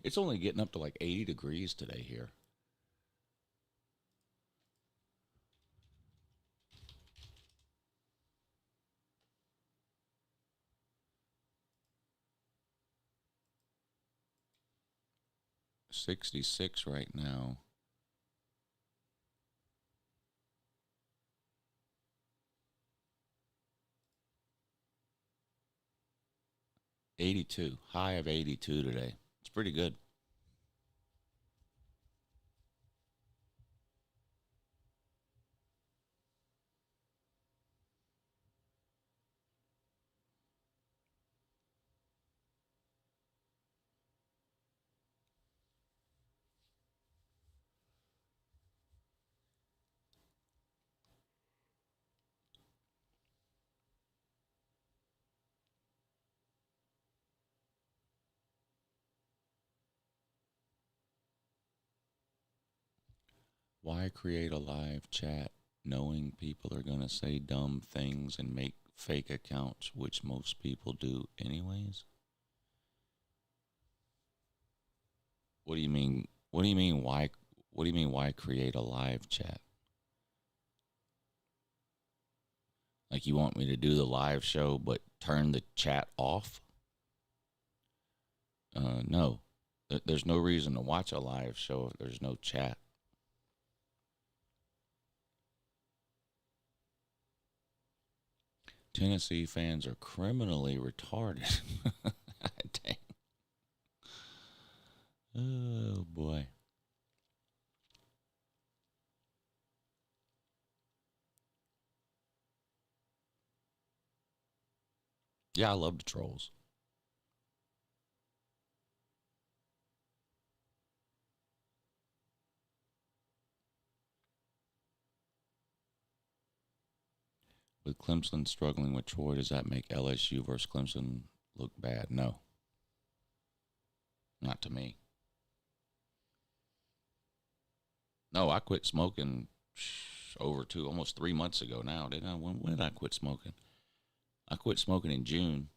It's only getting up to like 80 degrees today here. $66 right now. $82, high of 82 today. It's pretty good. Why create a live chat knowing people are going to say dumb things and make fake accounts, which most people do anyways? What do you mean? What do you mean why create a live chat? Like you want me to do the live show but turn the chat off? No. There's no reason to watch a live show if there's no chat. Tennessee fans are criminally retarded. Dang. Oh, boy. Yeah, I love the trolls. With Clemson struggling with Troy, does that make LSU versus Clemson look bad? No. Not to me. No, I quit smoking almost 3 months ago now, didn't I? When did I quit smoking? I quit smoking in June.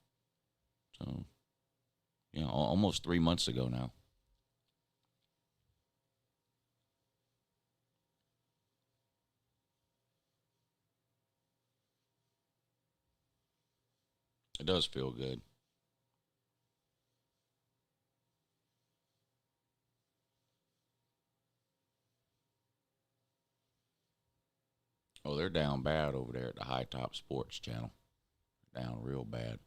So, yeah, almost 3 months ago now. It does feel good. Oh, they're down bad over there at the High Top Sports channel. Down real bad.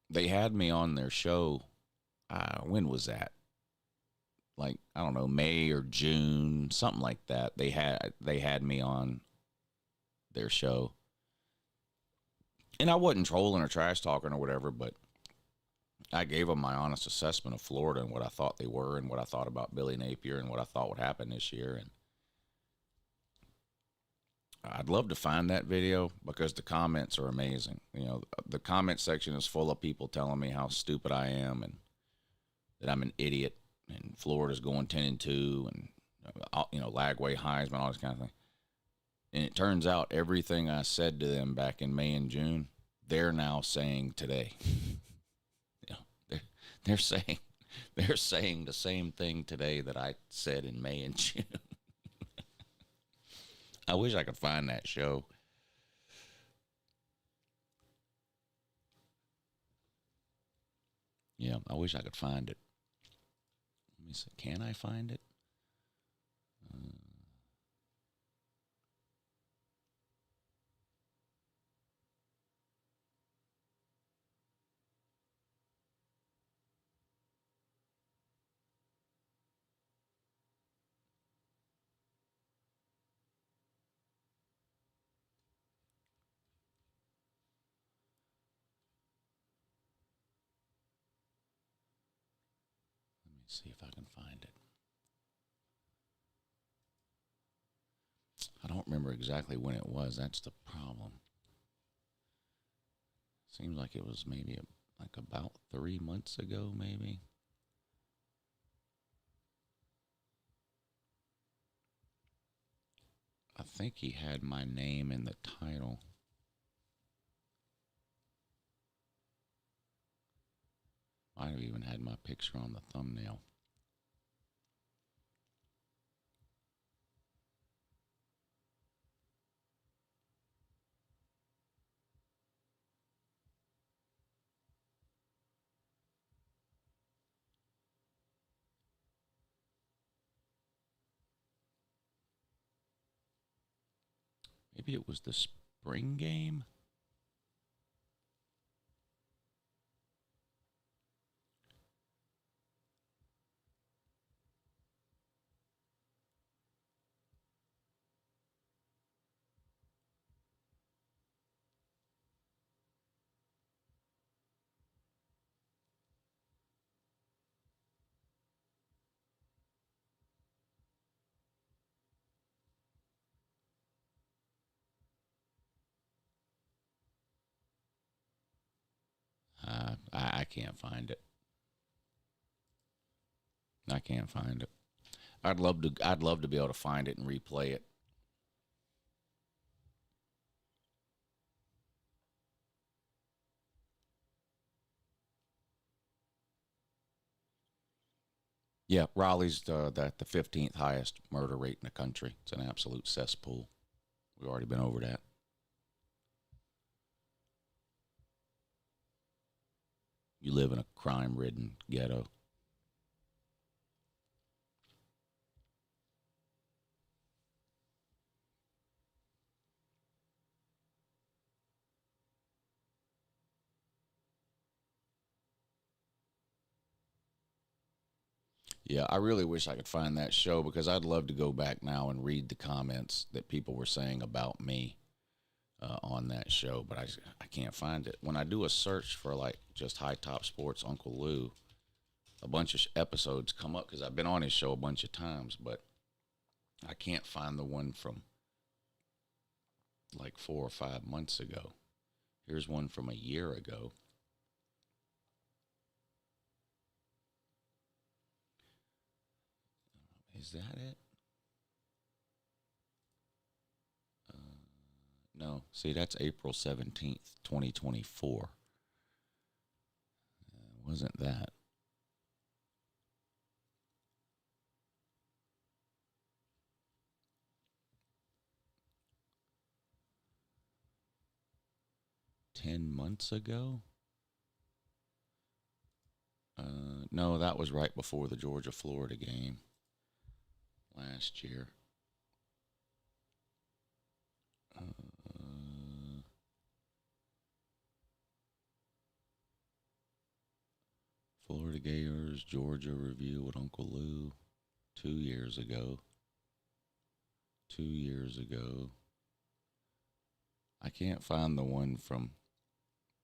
They had me on their show. When was that? Like, I don't know, May or June, something like that. They had me on their show. And I wasn't trolling or trash talking or whatever, but I gave them my honest assessment of Florida and what I thought they were and what I thought about Billy Napier and what I thought would happen this year. And I'd love to find that video because the comments are amazing. You know, the comment section is full of people telling me how stupid I am and that I'm an idiot and Florida's going 10-2 and, you know, Lagway, Heisman, all this kind of thing. And it turns out everything I said to them back in May and June, they're now saying today. They're saying the same thing today that I said in May and June. I wish I could find that show. Yeah, I wish I could find it. Let me see. Can I find it? Let me see if I can find it. I don't remember exactly when it was. That's the problem. Seems like it was maybe like about 3 months ago, maybe. I think he had my name in the title. Might have even had my picture on the thumbnail. Maybe it was the spring game. I can't find it. I can't find it. I'd love to be able to find it and replay it. Yeah, Raleigh's the 15th highest murder rate in the country. It's an absolute cesspool. We've already been over that. You live in a crime-ridden ghetto. Yeah, I really wish I could find that show because I'd love to go back now and read the comments that people were saying about me on that show, but I can't find it. When I do a search for like just High Top Sports Uncle Lou, a bunch of episodes come up because I've been on his show a bunch of times, but I can't find the one from like 4 or 5 months ago. Here's one from a year ago. Is that it? No. See, that's April 17th, 2024. Wasn't that? $10 months ago? No, that was right before the Georgia-Florida game last year. Florida Gators, Georgia review with Uncle Lou 2 years ago. 2 years ago. I can't find the one from,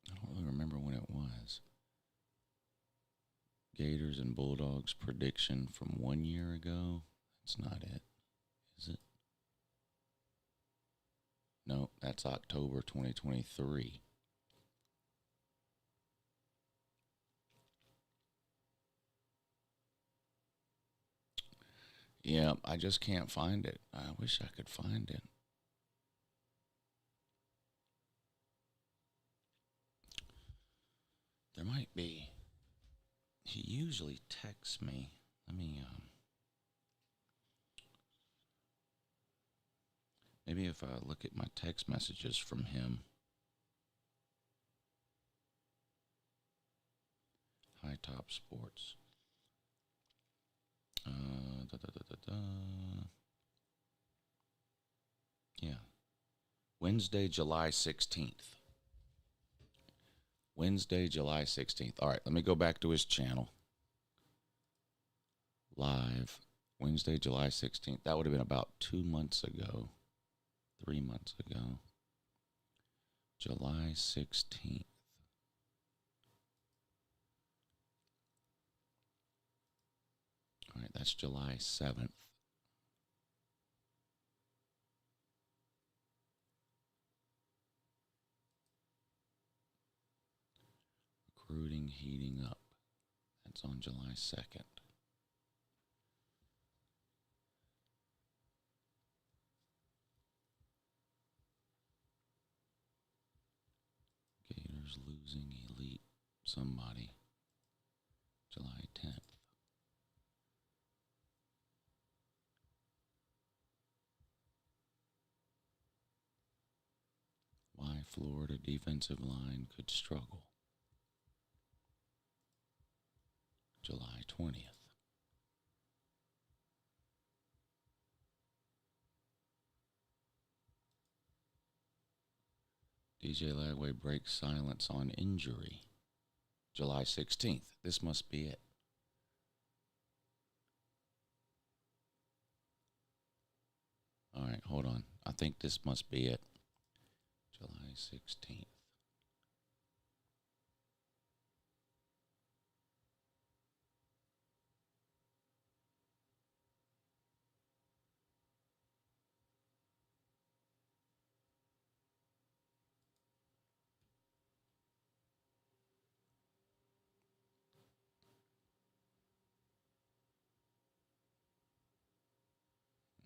I don't really remember when it was. Gators and Bulldogs prediction from 1 year ago. That's not it, is it? No, that's October 2023. Yeah, I just can't find it. I wish I could find it. There might be. He usually texts me. Let me, maybe if I look at my text messages from him. High Top Sports. Yeah. Wednesday, July 16th. Wednesday, July 16th. All right, let me go back to his channel. Live. Wednesday, July 16th. That would have been about 2 months ago. 3 months ago. July 16th. All right, that's July 7th. Recruiting heating up. That's on July 2nd. Gators losing elite somebody. July 10th. Why Florida defensive line could struggle. July 20th. DJ Lagway breaks silence on injury. July 16th. This must be it. All right, hold on. I think this must be it. July 16th.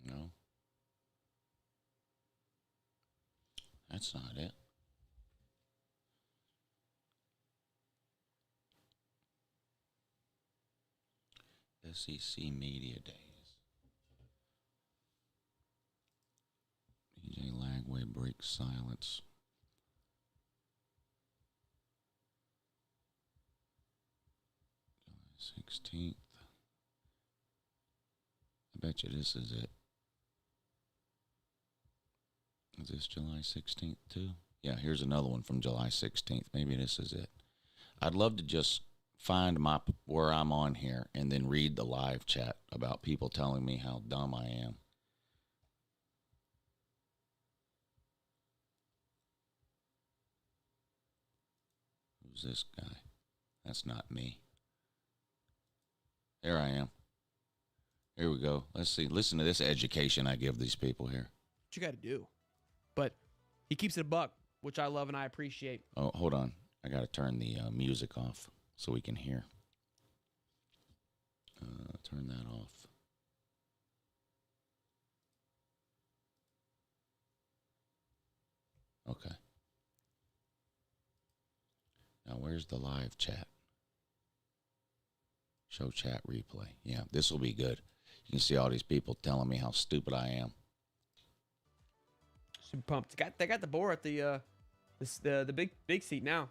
No. That's not it. SEC Media Days. DJ Lagway breaks silence. July 16th. I bet you this is it. Is this July 16th too? Yeah, here's another one from July 16th. Maybe this is it. I'd love to just find where I'm on here and then read the live chat about people telling me how dumb I am. Who's this guy? That's not me. There I am. Here we go. Let's see. Listen to this education I give these people here. What you got to do. But he keeps it a buck, which I love and I appreciate. Oh, hold on. I got to turn the music off so we can hear. Turn that off. Okay. Now, where's the live chat? Show chat replay. Yeah, this will be good. You can see all these people telling me how stupid I am. Super pumped. They got the boar at the big seat now.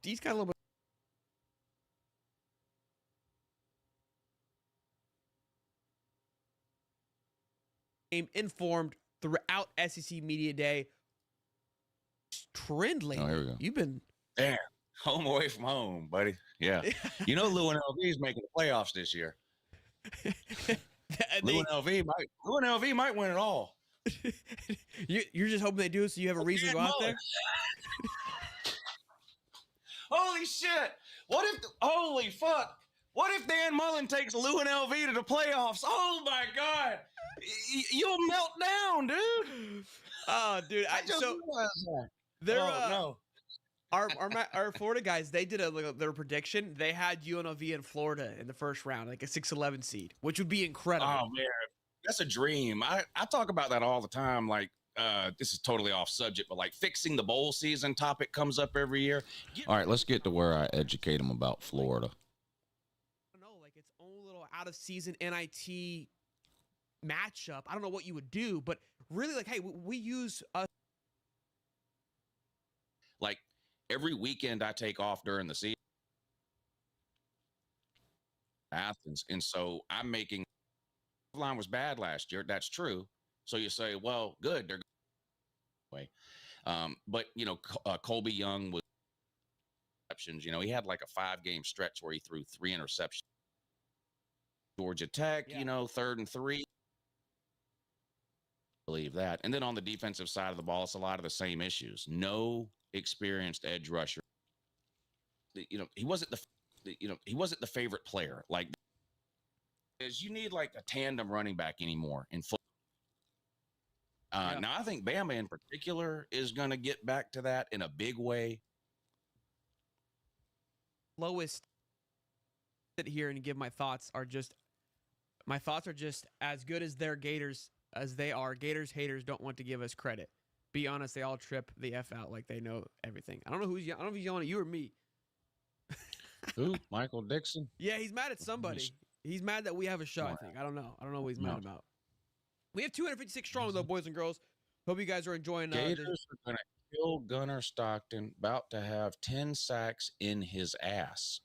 He's got a little bit. Informed throughout SEC Media Day. Trendling. Oh, here we go. You've been Damn. Home away from home, buddy. Yeah. You know, Lou and LV is making the playoffs this year. Lou and LV might win it all. You're just hoping they do, so you have a reason to go out there. Holy shit! Holy fuck! What if Dan Mullen takes Lou and LV to the playoffs? Oh my god! You'll melt down, dude. Oh, dude! I just realized that. They're no. Our Florida guys, they did their prediction. They had UNLV in Florida in the first round, like a 6-11 seed, which would be incredible. Oh man, that's a dream. I talk about that all the time. Like this is totally off subject, but like fixing the bowl season topic comes up every year. All right, let's get to where I educate them about Florida. I don't know, like its own little out of season NIT matchup. I don't know what you would do, but really, like, hey, we use Like every weekend I take off during the season, Athens, and so I'm making. Line was bad last year. That's true. So you say, well, good. They're way. But you know, Colby Young was interceptions. You know, he had like a 5-game stretch where he threw 3 interceptions. Georgia Tech, you know, 3rd and 3. Believe that. And then on the defensive side of the ball, it's a lot of the same issues. No experienced edge rusher. You know, he wasn't the favorite player. Like, is you need like a tandem running back anymore in football. Now I think Bama in particular is going to get back to that in a big way. Lowest sit here and give my thoughts are just as good as their Gators as they are. Gators haters don't want to give us credit. Be honest, they all trip the F out like they know everything. I don't know I don't know if he's yelling at you or me. Who? Michael Dixon? Yeah, he's mad at somebody. He's mad that we have a show, I think. I don't know. I don't know what he's mad about. We have 256 strong, though, boys and girls. Hope you guys are enjoying Gators are going to kill Gunnar Stockton, about to have 10 sacks in his ass.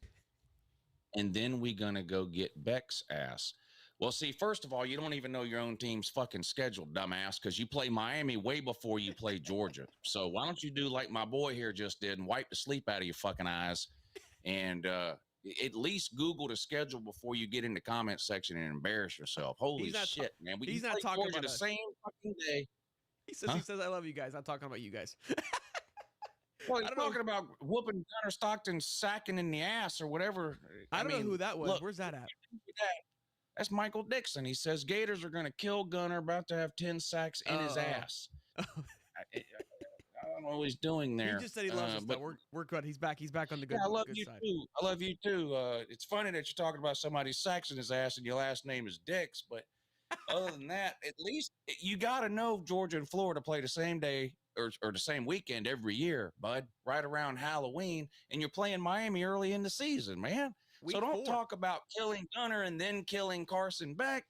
And then we going to go get Beck's ass. Well, see, first of all, you don't even know your own team's fucking schedule, dumbass, because you play Miami way before you play Georgia. So why don't you do like my boy here just did and wipe the sleep out of your fucking eyes and at least Google the schedule before you get in the comment section and embarrass yourself. Holy shit, man. He's not talking about the same fucking day. He says, I love you guys. I'm talking about you guys. Well, he's talking about whooping Gunnar Stockton sacking in the ass or whatever. I don't know who that was. Look, where's that at? That's Michael Dixon. He says Gators are going to kill Gunnar, about to have 10 sacks in his ass. I don't know what he's doing there. He just said he loves us, but we're good. He's back. He's back on the good, I love good you side. too. I love you too. It's funny that you're talking about somebody's sacks in his ass and your last name is Dix, but other than that, at least you got to know Georgia and Florida play the same day or the same weekend every year, bud, right around Halloween, and you're playing Miami early in the season, man. So don't talk about killing Gunnar and then killing Carson Beck.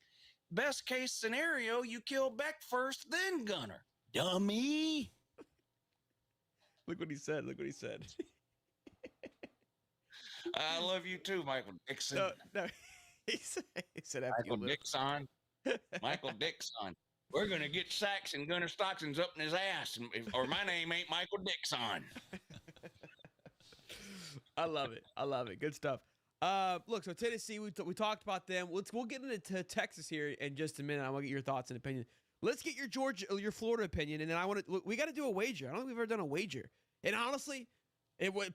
Best case scenario, you kill Beck first, then Gunnar. Dummy. Look what he said. I love you too, Michael Dixon. No, he said Michael Dixon. Michael Dixon. We're going to get sacks and Gunnar Stockton's up in his ass, or my name ain't Michael Dixon. I love it. Good stuff. Look, so Tennessee, we talked about them. We'll get into Texas here in just a minute. I want to get your thoughts and opinion. Let's get your Florida opinion, and then we got to do a wager. I don't think we've ever done a wager. And honestly,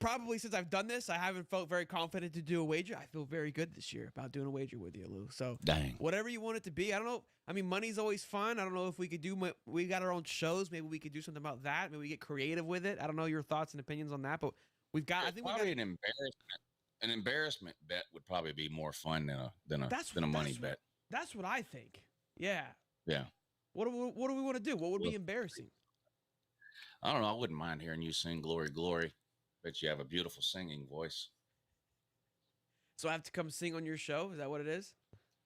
probably since I've done this, I haven't felt very confident to do a wager. I feel very good this year about doing a wager with you, Lou. So dang, whatever you want it to be. I don't know. I mean, money's always fun. I don't know if we could we got our own shows. Maybe we could do something about that. Maybe we get creative with it. I don't know your thoughts and opinions on that, but we've got. I think probably an embarrassment. An embarrassment bet would probably be more fun than a money bet. That's what I think. Yeah. Yeah. What do we want to do? What would be embarrassing? I don't know. I wouldn't mind hearing you sing "Glory, Glory." Bet you have a beautiful singing voice. So I have to come sing on your show? Is that what it is?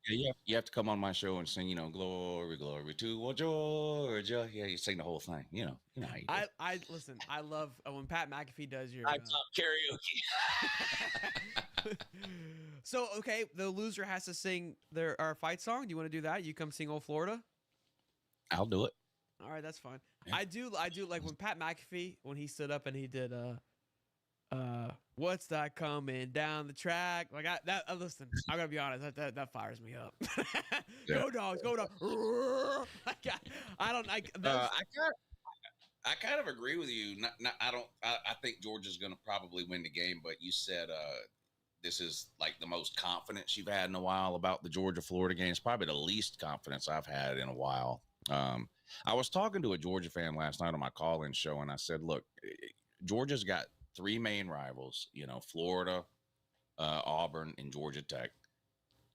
Yeah, you have to come on my show and sing, "Glory, Glory to Georgia." Yeah, you sing the whole thing. You know how you do. I listen. I love when Pat McAfee does your. I love karaoke. So okay, the loser has to sing our fight song. Do you want to do that? You come sing "Old Florida." I'll do it. All right, that's fine. Yeah. I do like when Pat McAfee when he stood up and he did what's that coming down the track? Like listen, I gotta be honest, that fires me up. Yeah. Go dogs, go dogs. I kind of agree with you. I think Georgia's going to probably win the game, but you said this is like the most confidence you've had in a while about the Georgia-Florida game. It's probably the least confidence I've had in a while. I was talking to a Georgia fan last night on my call-in show, and I said, look, Georgia's got 3 main rivals, Florida, Auburn, and Georgia Tech.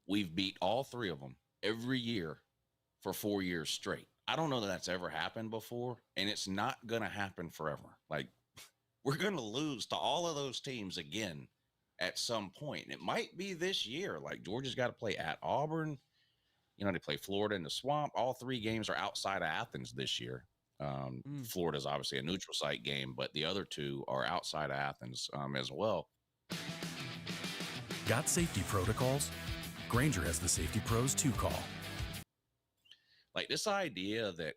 We've beat all 3 of them every year for 4 years straight. I don't know that that's ever happened before, and it's not going to happen forever. Like, we're going to lose to all of those teams again at some point. And it might be this year. Like, Georgia's got to play at Auburn. You know, they play Florida in the Swamp. All 3 games are outside of Athens this year. Florida's obviously a neutral site game, but the other 2 are outside of Athens as well. Got safety protocols? Granger has the safety pros to call. Like, this idea that,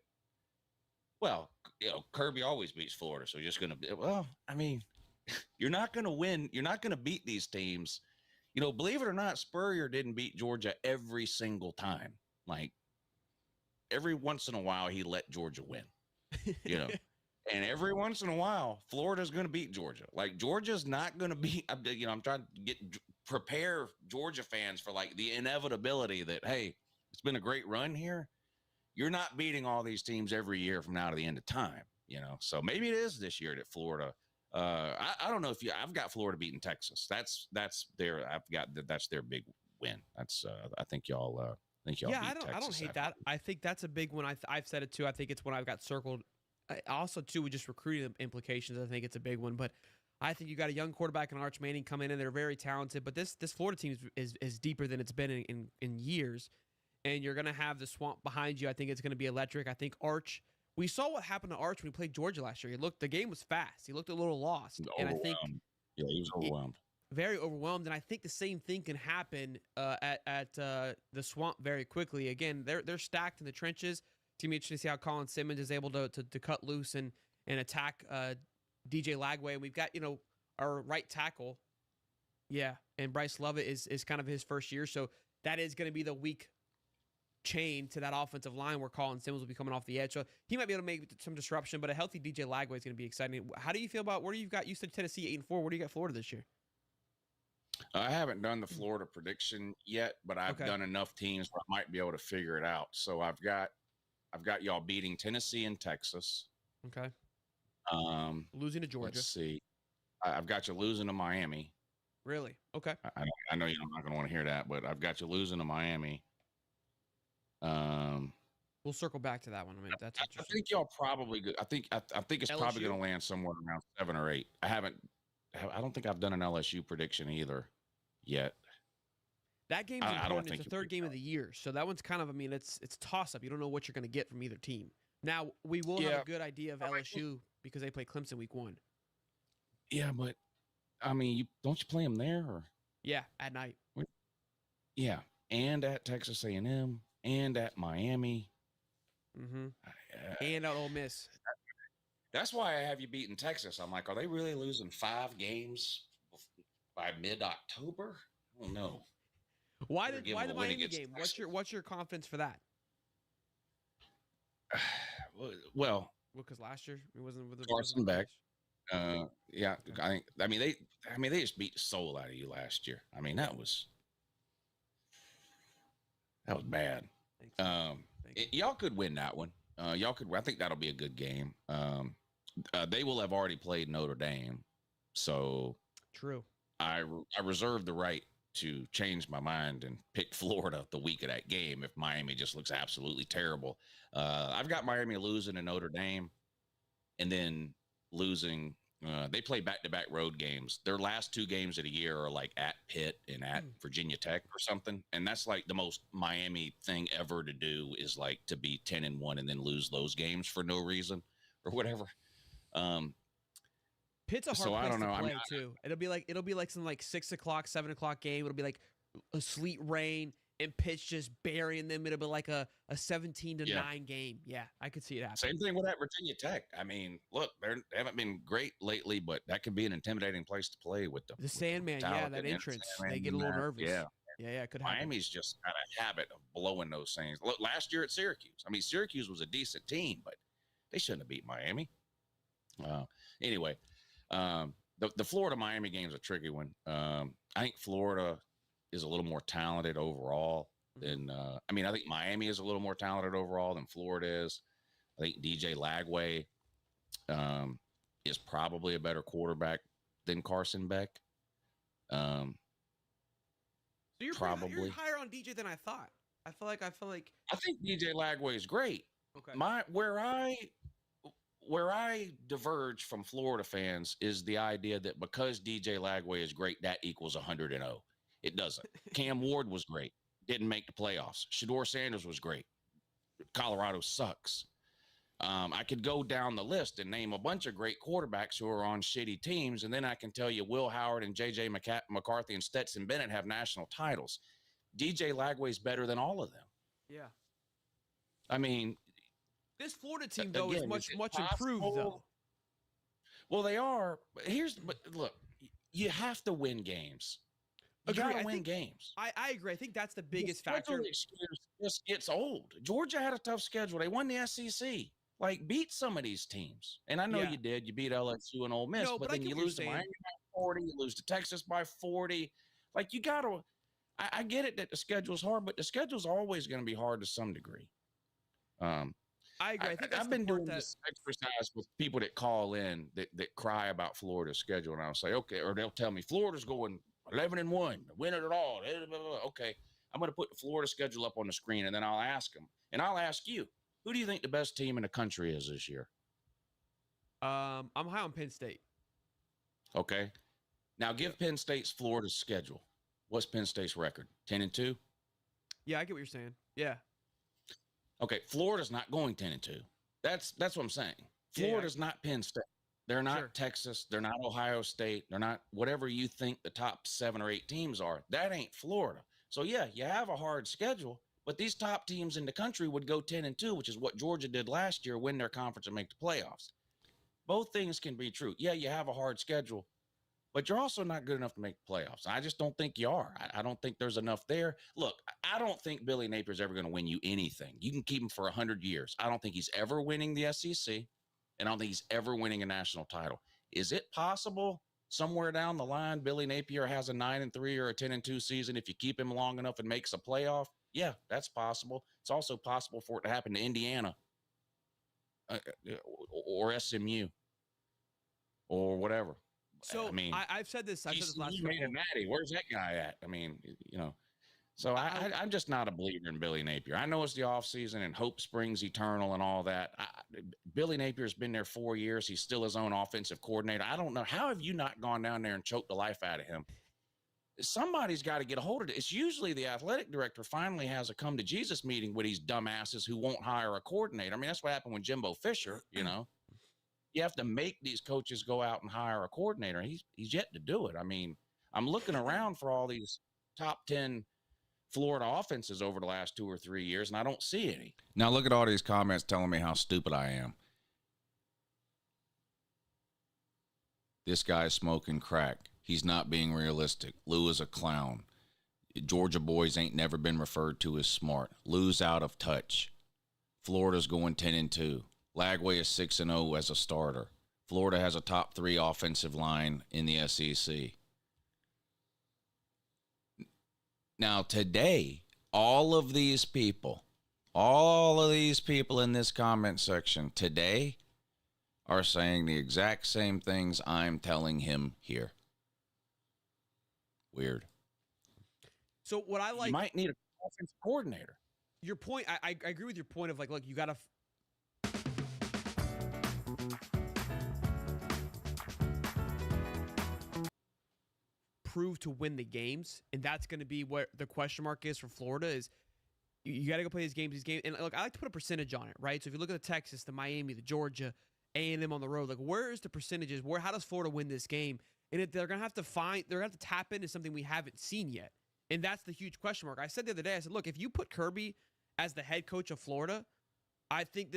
well, you know, Kirby always beats Florida, so you're just going to, well, I mean, you're not going to win. You're not going to beat these teams. You know, believe it or not, Spurrier didn't beat Georgia every single time. Like, every once in a while, he let Georgia win, you know, and every once in a while, Florida's going to beat Georgia. Like, Georgia's not going to be, you know, I'm trying to prepare Georgia fans for like the inevitability that, hey, it's been a great run here. You're not beating all these teams every year from now to the end of time, you know? So maybe it is this year that Florida, I don't know if I've got Florida beating Texas. That's their big win. That's, I think y'all Yeah, beat I don't Texas hate that. I think that's a big one. I've said it too. I think it's one I've got circled. Also, too, with just recruiting implications, I think it's a big one. But I think you got a young quarterback in Arch Manning coming in. They're very talented, but this Florida team is deeper than it's been in years. And you're going to have the Swamp behind you. I think it's going to be electric. I think Arch, we saw what happened to Arch when he played Georgia last year. The game was fast. He looked a little lost. And I think he was overwhelmed. Very overwhelmed. And I think the same thing can happen at the Swamp very quickly. Again, they're stacked in the trenches. It's going to be interesting to see how Colin Simmons is able to cut loose and attack DJ Lagway. And we've got, you know, our right tackle. Yeah. And Bryce Lovett is kind of his first year. So that is going to be the weak chain to that offensive line where Colin Simmons will be coming off the edge. So he might be able to make some disruption, but a healthy DJ Lagway is going to be exciting. How do you feel about where you've got? You said Tennessee 8-4. Where do you got Florida this year? I haven't done the Florida prediction yet, but I've done enough teams where I might be able to figure it out. So I've got y'all beating Tennessee and Texas. Okay. Losing to Georgia. Let's see. I've got you losing to Miami. Really? Okay. I know you're not going to want to hear that, but I've got you losing to Miami. We'll circle back to that one. I mean, that's interesting. I think y'all probably good. I think it's LSU? probably going to land somewhere around 7 or 8. I don't think I've done an LSU prediction either yet. That game's I don't important. think It's the third game of the year, so that one's kind of. I mean, it's toss up. You don't know what you're going to get from either team. Now we will have a good idea of LSU because they play Clemson week 1. Yeah, but I mean, don't you play them there? Or yeah, at night. Yeah, and at Texas A&M and at Miami. Mm-hmm. And at Ole Miss. That's why I have you beating Texas. I'm like, are they really losing 5 games by mid-October? I don't know. Why the Miami game? What's your confidence for that? Well, because last year it wasn't with the Carson Beck. Yeah, I mean they just beat the soul out of you last year. I mean that was bad. Y'all could win that one. Y'all could. I think that'll be a good game. They will have already played Notre Dame, so true. I reserve the right to change my mind and pick Florida the week of that game if Miami just looks absolutely terrible. I've got Miami losing to Notre Dame, and then losing. They play back-to-back road games. Their last 2 games of the year are like at Pitt and at Virginia Tech or something. And that's like the most Miami thing ever to do is like to be 10-1 and then lose those games for no reason or whatever. Pitt's a hard so place I don't know. to play too. It'll be like some like 6 o'clock, 7 o'clock game. It'll be like a sleet rain and Pitt's just burying them. It'll be like a 17-9 game. Yeah, I could see it happen. Same thing with that Virginia Tech. I mean, look, they haven't been great lately, but that could be an intimidating place to play with them. The Sandman, yeah, that entrance. They get a little nervous. Yeah. Yeah, it could happen. Miami's just got a habit of blowing those things. Look, last year at Syracuse. I mean, Syracuse was a decent team, but they shouldn't have beat Miami. Anyway, the Florida-Miami game is a tricky one. I think Florida is a little more talented overall than I think Miami is a little more talented overall than Florida is. I think DJ Lagway is probably a better quarterback than Carson Beck. So you're probably you're higher on DJ than I thought. I feel like I think DJ Lagway is great. Okay. Where I diverge from Florida fans is the idea that because DJ Lagway is great, that equals 100-0. It doesn't. Cam Ward was great, didn't make the playoffs. Shador Sanders was great. Colorado sucks. I could go down the list and name a bunch of great quarterbacks who are on shitty teams, and then I can tell you Will Howard and J.J. McCarthy and Stetson Bennett have national titles. DJ Lagway's better than all of them. Yeah. I mean, This Florida team, though, is again, much it improved, though. possible? Well, they are. But look, you have to win games. You Agree. gotta I win think- games. I agree. I think that's the The biggest schedule factor. excuse just gets old. Georgia had a tough schedule. They won the SEC. Like, beat some of these teams. And I know Yeah. you did. You beat LSU and Ole Miss, No, but but I then get you what you're lose to saying. Miami by 40. You lose to Texas by 40. Like, you got to – I get it that the schedule's hard, but the schedule's always going to be hard to some degree. I agree. I think that's I've been the part doing that, this exercise with people that call in that cry about Florida's schedule, and I'll say, okay, or they'll tell me Florida's going 11-1, win it all. Okay, I'm going to put the Florida schedule up on the screen, and then I'll ask them, and I'll ask you, who do you think the best team in the country is this year? I'm high on Penn State. Okay, now give Penn State's Florida's schedule. What's Penn State's record? 10-2. Yeah, I get what you're saying. Yeah. Okay, Florida's not going 10-2. That's what I'm saying. Yeah. Florida's not Penn State. They're not Sure. Texas. They're not Ohio State. They're not whatever you think the top 7 or 8 teams are. That ain't Florida. So yeah, you have a hard schedule, but these top teams in the country would go 10-2, which is what Georgia did last year, win their conference and make the playoffs. Both things can be true. Yeah, you have a hard schedule, but you're also not good enough to make the playoffs. I just don't think you are. I don't think there's enough there. Look, I don't think Billy Napier's ever going to win you anything. You can keep him for 100 years. I don't think he's ever winning the SEC, and I don't think he's ever winning a national title. Is it possible somewhere down the line Billy Napier has a 9-3 or a 10-2 season if you keep him long enough and makes a playoff? Yeah, that's possible. It's also possible for it to happen to Indiana or SMU or whatever. So I mean, I've said this. I've said this last TCU made a couple. natty. Where's that guy at? I mean, so I'm just not a believer in Billy Napier. I know it's the offseason and hope springs eternal and all that. Billy Napier's been there 4 years. He's still his own offensive coordinator. I don't know. How have you not gone down there and choked the life out of him? Somebody's got to get a hold of it. It's usually the athletic director finally has a come to Jesus meeting with these dumbasses who won't hire a coordinator. I mean, that's what happened with Jimbo Fisher, You have to make these coaches go out and hire a coordinator. He's yet to do it. I mean, I'm looking around for all these top 10 Florida offenses over the last 2 or 3 years, and I don't see any. Now look at all these comments telling me how stupid I am. This guy's smoking crack. He's not being realistic. Lou is a clown. Georgia boys ain't never been referred to as smart. Lou's out of touch. Florida's going 10-2. Lagway is 6-0 as a starter. Florida has a top 3 offensive line in the SEC. Now today, all of these people in this comment section today are saying the exact same things I'm telling him here. Weird. So what I like, You might need an offensive coordinator. your point, I agree with your point of like, look, you got to prove to win the games, and that's going to be what the question mark is for Florida is you got to go play these games. And look, I like to put a percentage on it, right? So if you look at the Texas, the Miami, the Georgia, A&M on the road, like where is the percentages? How does Florida win this game? And if they're going to have to tap into something we haven't seen yet. And that's the huge question mark. I said the other day, I said, look, if you put Kirby as the head coach of Florida, I think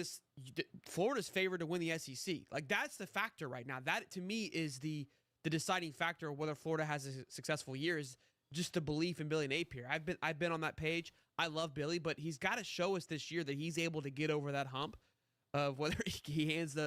Florida's favored to win the SEC. Like that's the factor right now. That to me is the deciding factor of whether Florida has a successful year is just the belief in Billy Napier. I've been on that page. I love Billy, but he's got to show us this year that he's able to get over that hump of whether he hands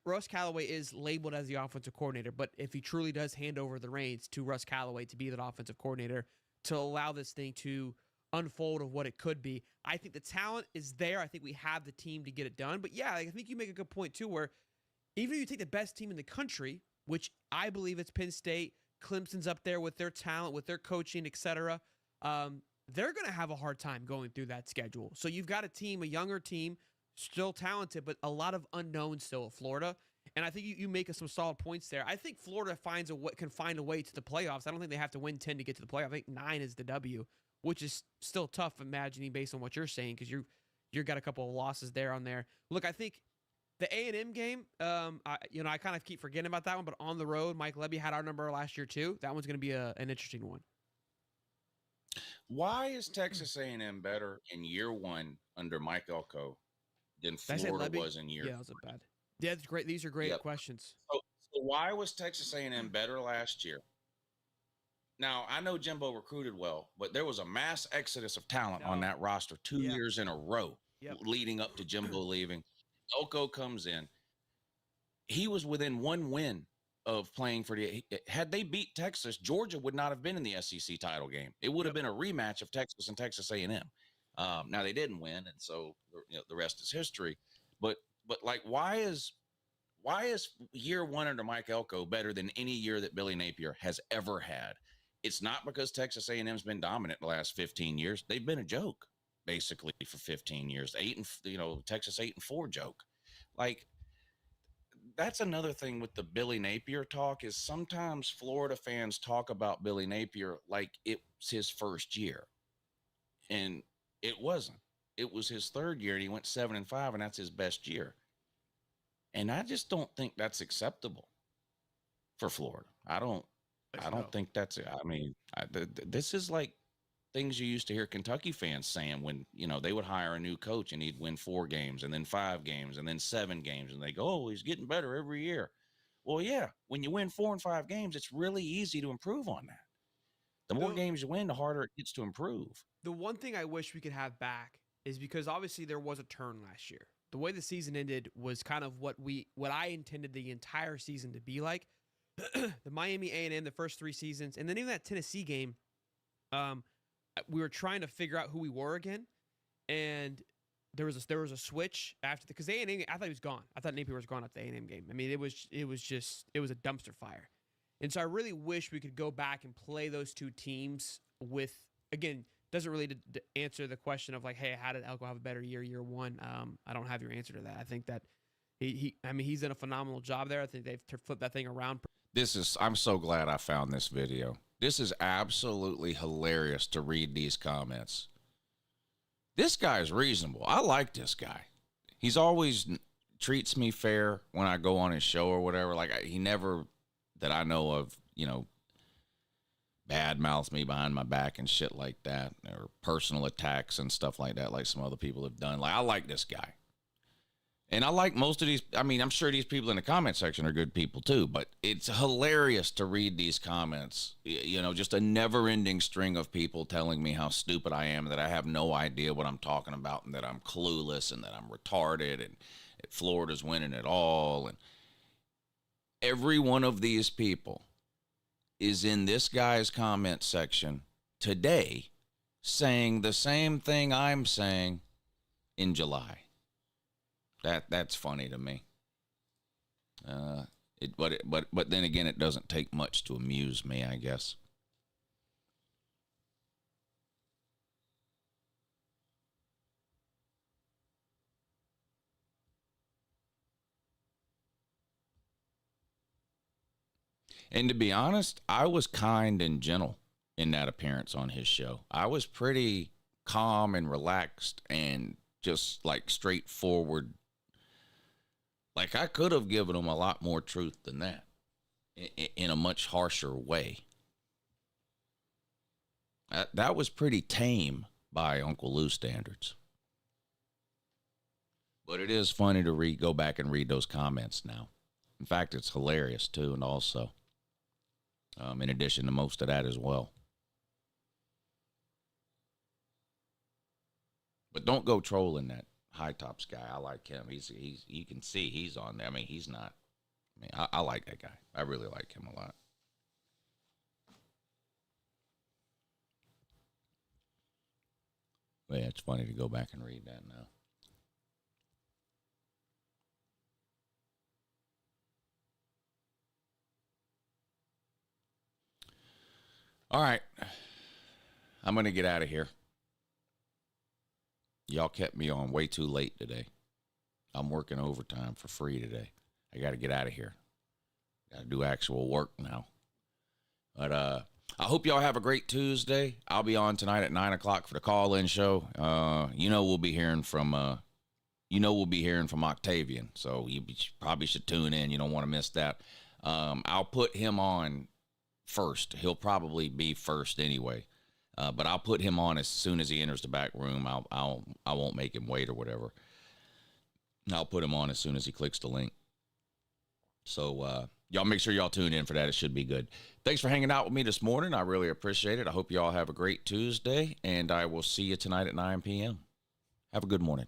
Russ Callaway is labeled as the offensive coordinator, but if he truly does hand over the reins to Russ Callaway to be that offensive coordinator to allow this thing to unfold of what it could be, I think the talent is there. I think we have the team to get it done. But yeah, I think you make a good point too, where even if you take the best team in the country, which I believe it's Penn State, Clemson's up there with their talent, with their coaching, etc. They're going to have a hard time going through that schedule. So you've got a younger team still talented, but a lot of unknowns still at Florida. And I think you make some solid points there. I think Florida can find a way to the playoffs. I don't think they have to win 10 to get to the playoff. I think 9 is the W, which is still tough imagining based on what you're saying, because you've got a couple of losses there on there. Look, I think the A&M game, I kind of keep forgetting about that one, but on the road, Mike Levy had our number last year too. That one's going to be an interesting one. Why is Texas A&M better in year one under Mike Elko than Florida was in year? Yeah, that was a bad. Yeah, that's great. These are great questions. So why was Texas A&M better last year? Now, I know Jimbo recruited well, but there was a mass exodus of talent on that roster 2 years in a row leading up to Jimbo leaving. Elko comes in. He was within one win of playing for had they beat Texas, Georgia would not have been in the SEC title game. It would have been a rematch of Texas and Texas A&M. Now they didn't win, and so the rest is history. But like, why is year one under Mike Elko better than any year that Billy Napier has ever had? It's not because Texas A&M's been dominant the last 15 years. They've been a joke basically for 15 years. Texas 8-4 joke. Like, that's another thing with the Billy Napier talk is sometimes Florida fans talk about Billy Napier like it's his first year. And it wasn't. It was his third year, and he went 7-5, and that's his best year. And I just don't think that's acceptable for Florida. I don't think that's it. I mean, this is like things you used to hear Kentucky fans saying when, they would hire a new coach and he'd win 4 games and then 5 games and then 7 games. And they go, oh, he's getting better every year. Well, yeah, when you win 4 and 5 games, it's really easy to improve on that. The more games you win, the harder it gets to improve. The one thing I wish we could have back is because obviously there was a turn last year. The way the season ended was kind of what I intended the entire season to be like. The Miami A&M, the first 3 seasons, and then even that Tennessee game, we were trying to figure out who we were again, and there was a switch after because A&M. I thought he was gone. I thought Napier was gone at the A&M game. I mean, it was a dumpster fire, and so I really wish we could go back and play those 2 teams with again. Doesn't really answer the question of like, hey, how did Elko have a better year one? I don't have your answer to that. I think that he's done a phenomenal job there. I think they've flipped that thing around. I'm so glad I found this video. This is absolutely hilarious to read these comments. This guy's reasonable. I like this guy. He's always treats me fair when I go on his show or whatever. Like he never, that I know of, bad mouths me behind my back and shit like that, or personal attacks and stuff like that, like some other people have done. Like, I like this guy. And I like most of these. I mean, I'm sure these people in the comment section are good people too, but it's hilarious to read these comments. Just a never ending string of people telling me how stupid I am, that I have no idea what I'm talking about, and that I'm clueless, and that I'm retarded, and Florida's winning it all. And every one of these people is in this guy's comment section today saying the same thing I'm saying in July. That's funny to me. But then again, it doesn't take much to amuse me, I guess. And to be honest, I was kind and gentle in that appearance on his show. I was pretty calm and relaxed and just like straightforward. Like I could have given him a lot more truth than that in a much harsher way. That was pretty tame by Uncle Lou standards. But it is funny to go back and read those comments now. In fact, it's hilarious too, and also. In addition to most of that as well. But don't go trolling that High Tops guy. I like him. He's you can see he's on there. I mean, he's not. I like that guy. I really like him a lot. But yeah, it's funny to go back and read that now. All right. I'm going to get out of here. Y'all kept me on way too late today. I'm working overtime for free today. I got to get out of here. Got to do actual work now. But I hope y'all have a great Tuesday. I'll be on tonight at 9 o'clock for the call-in show. We'll be hearing from Octavian, so you probably should tune in. You don't want to miss that. I'll put him on first. He'll probably be first anyway. But I'll put him on as soon as he enters the back room. I won't make him wait or whatever. I'll put him on as soon as he clicks the link. So y'all make sure y'all tune in for that. It should be good. Thanks for hanging out with me this morning. I really appreciate it. I hope y'all have a great Tuesday, and I will see you tonight at 9 p.m. Have a good morning.